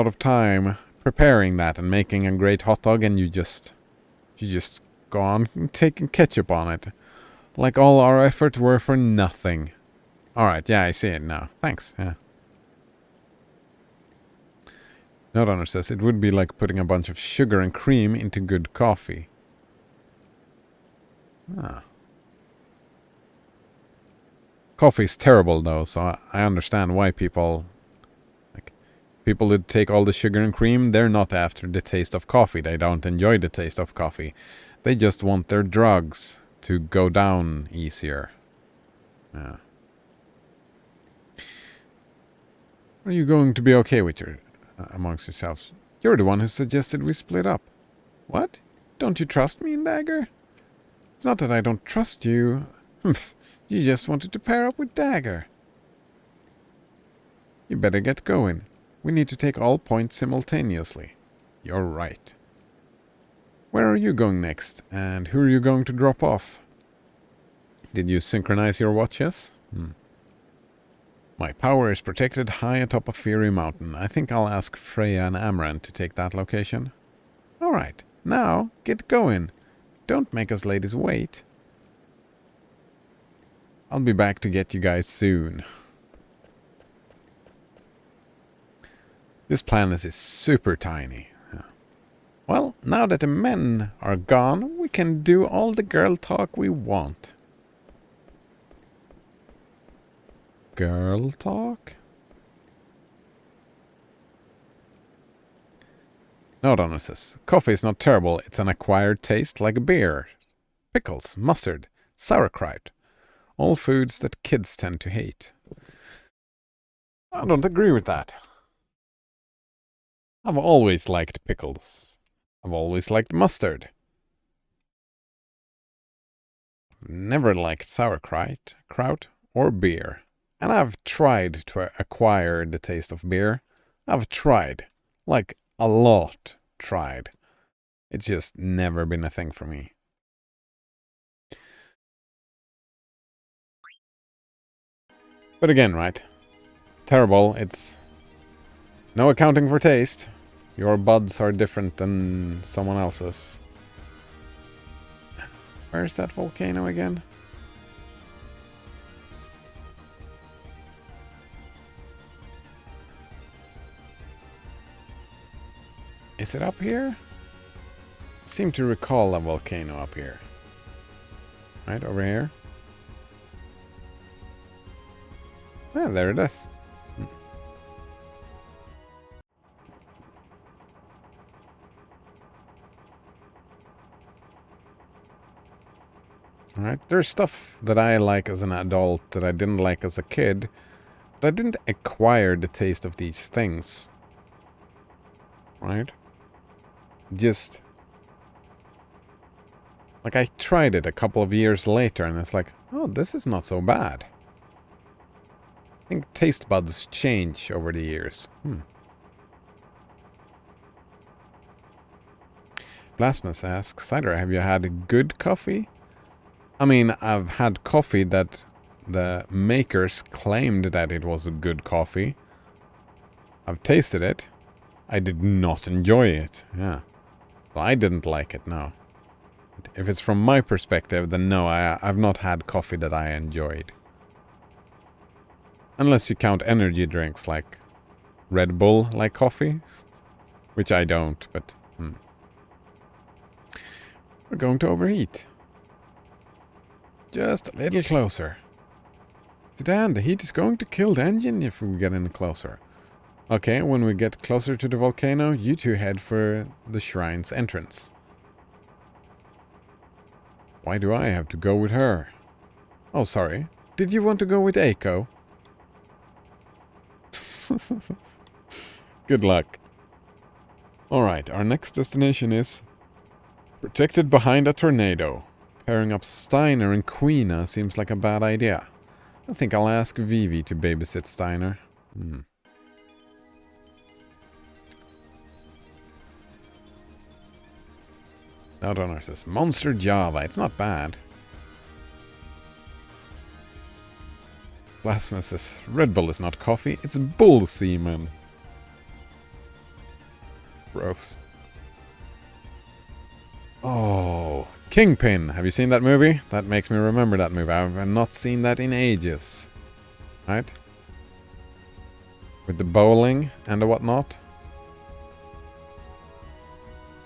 of time preparing that and making a great hot dog, and you just go on taking ketchup on it. Like all our effort were for nothing. Alright, yeah, I see it now. Thanks, yeah. Note owner says it would be like putting a bunch of sugar and cream into good coffee. Ah. Coffee is terrible though, so I understand why people who take all the sugar and cream, they're not after the taste of coffee. They don't enjoy the taste of coffee. They just want their drugs to go down easier. Yeah. Are you going to be okay with your amongst yourselves? You're the one who suggested we split up. What? Don't you trust me, Dagger? It's not that I don't trust you. You just wanted to pair up with Dagger. You better get going. We need to take all points simultaneously. You're right. Where are you going next? And who are you going to drop off? Did you synchronize your watches? My power is protected high atop a fiery mountain. I think I'll ask Freya and Amaranth to take that location. Alright, now get going. Don't make us ladies wait. I'll be back to get you guys soon. This planet is super tiny. Well, now that the men are gone, we can do all the girl talk we want. Girl talk? No, Donna says, coffee is not terrible, it's an acquired taste like a beer. Pickles, mustard, sauerkraut. All foods that kids tend to hate. I don't agree with that. I've always liked pickles. I've always liked mustard. Never liked sauerkraut or beer. And I've tried to acquire the taste of beer. I've tried. Like, a lot tried. It's just never been a thing for me. But again, right? Terrible. It's no accounting for taste. Your buds are different than someone else's. Where's that volcano again? Is it up here? I seem to recall a volcano up here. Right, over here. Ah, there it is. Alright, there's stuff that I like as an adult that I didn't like as a kid, but I didn't acquire the taste of these things. Right? Just... like, I tried it a couple of years later and it's like, oh, this is not so bad. I think taste buds change over the years. Blasphemous asks, Cider, have you had good coffee? I mean, I've had coffee that the makers claimed that it was a good coffee. I've tasted it. I did not enjoy it. Yeah. So I didn't like it, no. If it's from my perspective, then no, I've not had coffee that I enjoyed. Unless you count energy drinks like Red Bull like coffee. Which I don't, but... We're going to overheat. Just a little closer. Dan, the heat is going to kill the engine if we get any closer. Okay, when we get closer to the volcano, you two head for the shrine's entrance. Why do I have to go with her? Oh, sorry. Did you want to go with Eiko? Good luck. Alright, our next destination is protected behind a tornado. Pairing up Steiner and Queena seems like a bad idea. I think I'll ask Vivi to babysit Steiner. Outdonor says, Monster Java, it's not bad. Blasphemous says, Red Bull is not coffee, it's bull semen. Gross. Oh, Kingpin. Have you seen that movie? That makes me remember that movie. I've not seen that in ages. Right? With the bowling and the whatnot.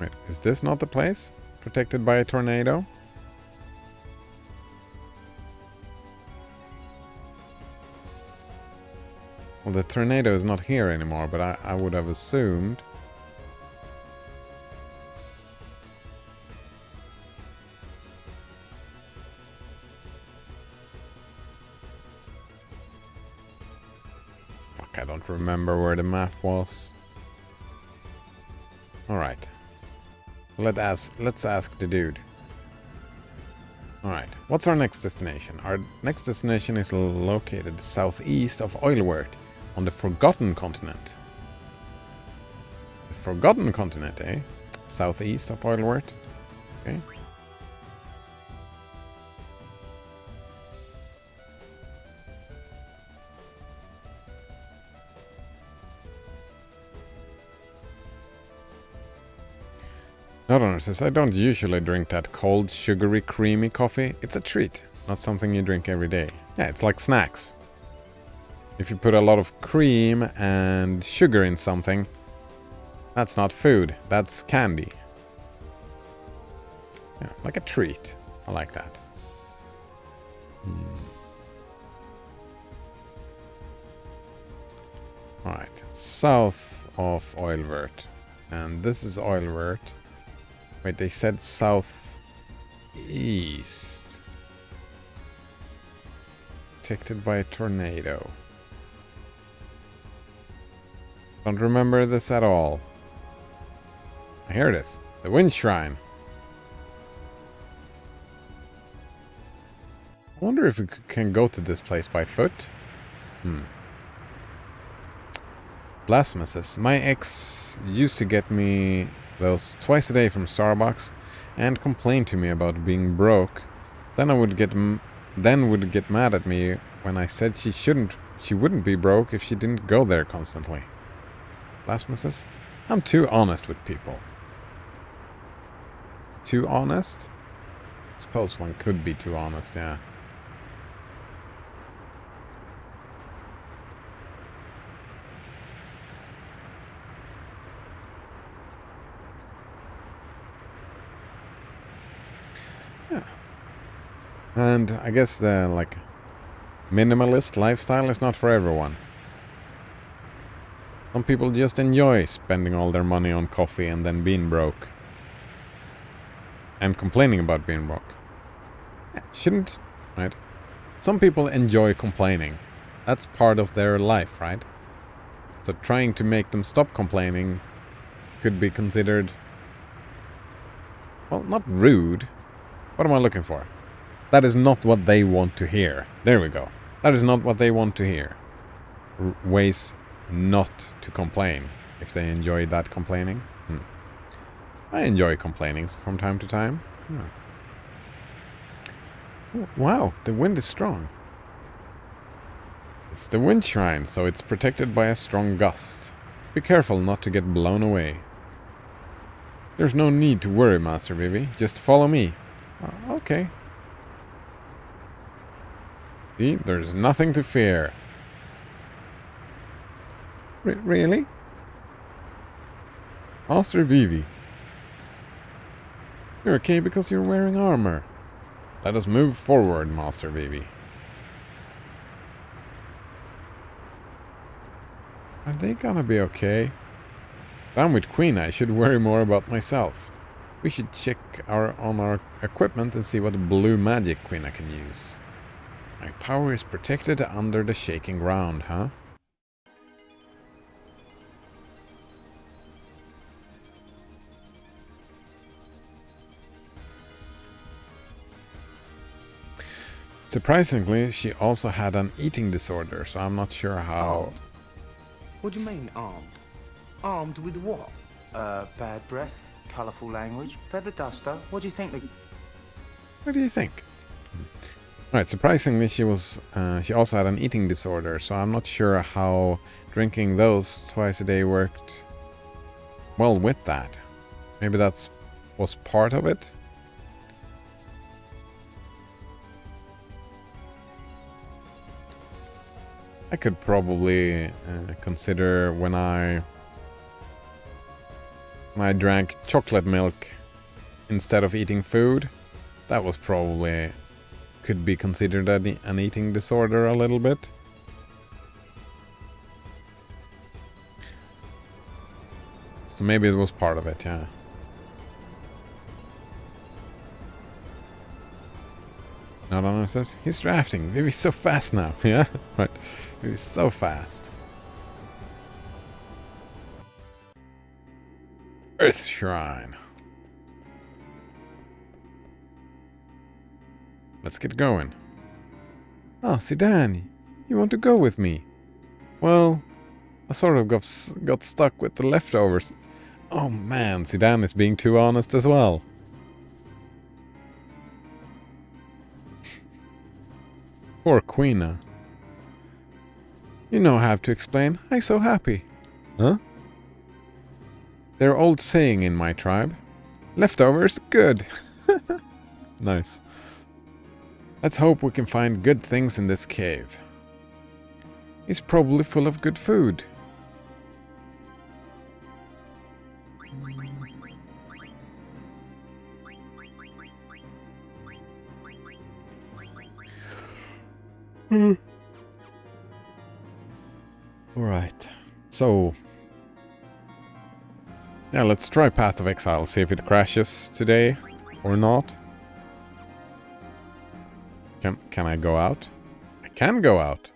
Wait, is this not the place? Protected by a tornado? Well, the tornado is not here anymore, but I would have assumed... Fuck, I don't remember where the map was. Alright. Let's ask the dude. Alright, what's our next destination? Our next destination is located southeast of Oilwort, on the Forgotten Continent. The Forgotten Continent, eh? Southeast of Oilwort. Okay. Outdonor says, I don't usually drink that cold, sugary, creamy coffee. It's a treat, not something you drink every day. Yeah, it's like snacks. If you put a lot of cream and sugar in something, that's not food, that's candy. Yeah, like a treat. I like that. Alright, south of Oilwort. And this is Oilwort. Wait, they said southeast. Protected by a tornado. Don't remember this at all. Here it is. The Wind Shrine. I wonder if we can go to this place by foot. Blasphemous says, my ex used to get me those twice a day from Starbucks and complain to me about being broke. Then I would get mad at me when I said she wouldn't be broke if she didn't go there constantly. Blasphemous says, I'm too honest with people. Too honest? I suppose one could be too honest, yeah. Yeah. And I guess the, like, minimalist lifestyle is not for everyone. Some people just enjoy spending all their money on coffee and then being broke. And complaining about being broke. Shouldn't, right? Some people enjoy complaining. That's part of their life, right? So trying to make them stop complaining could be considered, well, not rude. What am I looking for? That is not what they want to hear. There we go. That is not what they want to hear. Ways not to complain if they enjoy that complaining. I enjoy complaining from time to time. Oh, wow, the wind is strong. It's the Wind Shrine, so it's protected by a strong gust. Be careful not to get blown away. There's no need to worry, Master Vivi. Just follow me. Okay. See, there's nothing to fear. Really? Master Vivi. You're okay because you're wearing armor. Let us move forward, Master Vivi. Are they gonna be okay? I'm with Queen, I should worry more about myself. We should check on our equipment and see what blue magic Queen I can use. My power is protected under the shaking ground, huh? Surprisingly, she also had an eating disorder, so I'm not sure how... What do you mean, armed? Armed with what? Bad breath, colourful language, feather duster. What do you think? What do you think? Right, surprisingly, she also had an eating disorder, so I'm not sure how drinking those twice a day worked well with that. Maybe was part of it? I could probably consider when I drank chocolate milk instead of eating food. That was probably could be considered an eating disorder a little bit. So maybe it was part of it, yeah. Not says he's drafting. Maybe so fast now, yeah, right. Maybe so fast. Earth Shrine. Let's get going. Oh, Zidane, you want to go with me? Well, I sort of got stuck with the leftovers. Oh man, Zidane is being too honest as well. Poor Queena. You know how to explain. I'm so happy. Huh? Their old saying in my tribe. Leftovers, good. Nice. Let's hope we can find good things in this cave. It's probably full of good food. Alright. So... yeah, let's try Path of Exile, see if it crashes today or not. Can I go out? I can go out.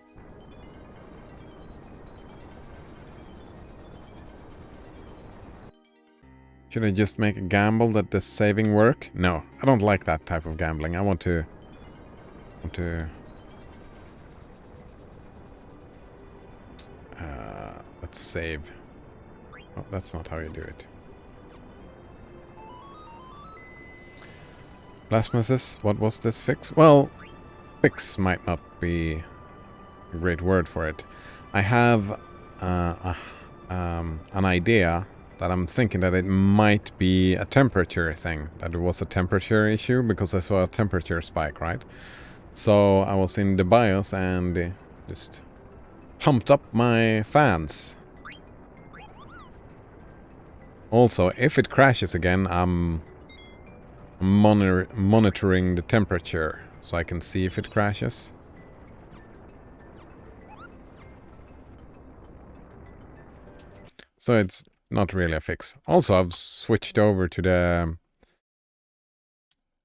Should I just make a gamble that the saving work? No, I don't like that type of gambling. I want to... let's save. Oh, that's not how you do it. Blasphemous, what was this fix? Well, fix might not be a great word for it. I have an idea that I'm thinking that it might be a temperature thing. That it was a temperature issue because I saw a temperature spike, right? So I was in the BIOS and just pumped up my fans. Also, if it crashes again, I'm monitoring the temperature so I can see if it crashes. So it's not really a fix. Also, I've switched over to the...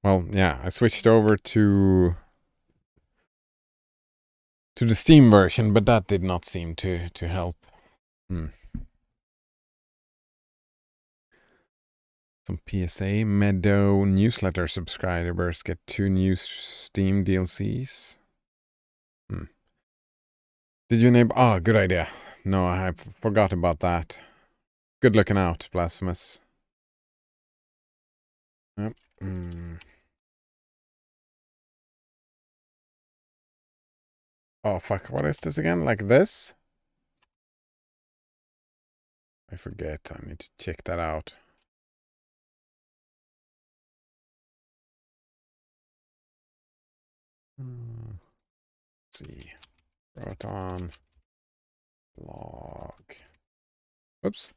well, yeah, I switched over to the Steam version, but that did not seem to help. Some PSA. Meadow newsletter subscribers get 2 new Steam DLCs. Did you enable... oh, good idea. No, I forgot about that. Good looking out, Blasphemous. Yep. Oh, fuck. What is this again? Like this? I forget. I need to check that out. Let's see. Proton log. Oops.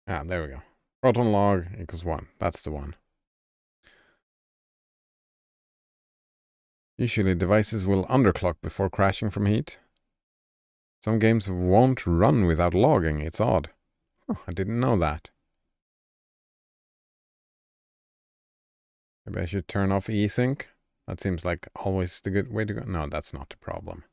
Ah, there we go. Proton log equals 1. That's the one. Usually devices will underclock before crashing from heat. Some games won't run without logging. It's odd. Huh, I didn't know that. Maybe I should turn off eSync. That seems like always the good way to go. No, that's not the problem.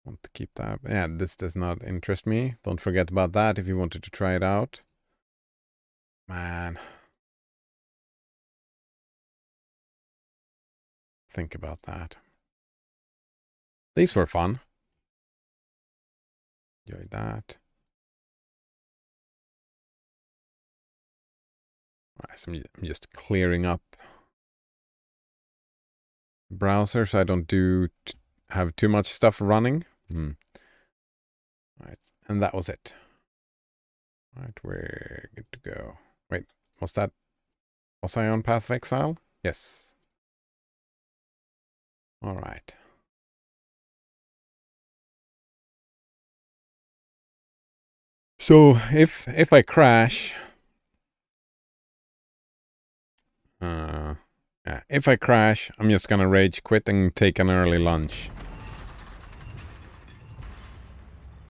Want to keep that. Yeah, this does not interest me. Don't forget about that if you wanted to try it out. Man. Think about that. These were fun. Enjoyed that. Alright, so I'm just clearing up browser so I don't have too much stuff running. Alright, and that was it. Alright, we're good to go. Wait, was I on Path of Exile? Yes. Alright. So if I crash, if I crash, I'm just gonna rage quit and take an early lunch.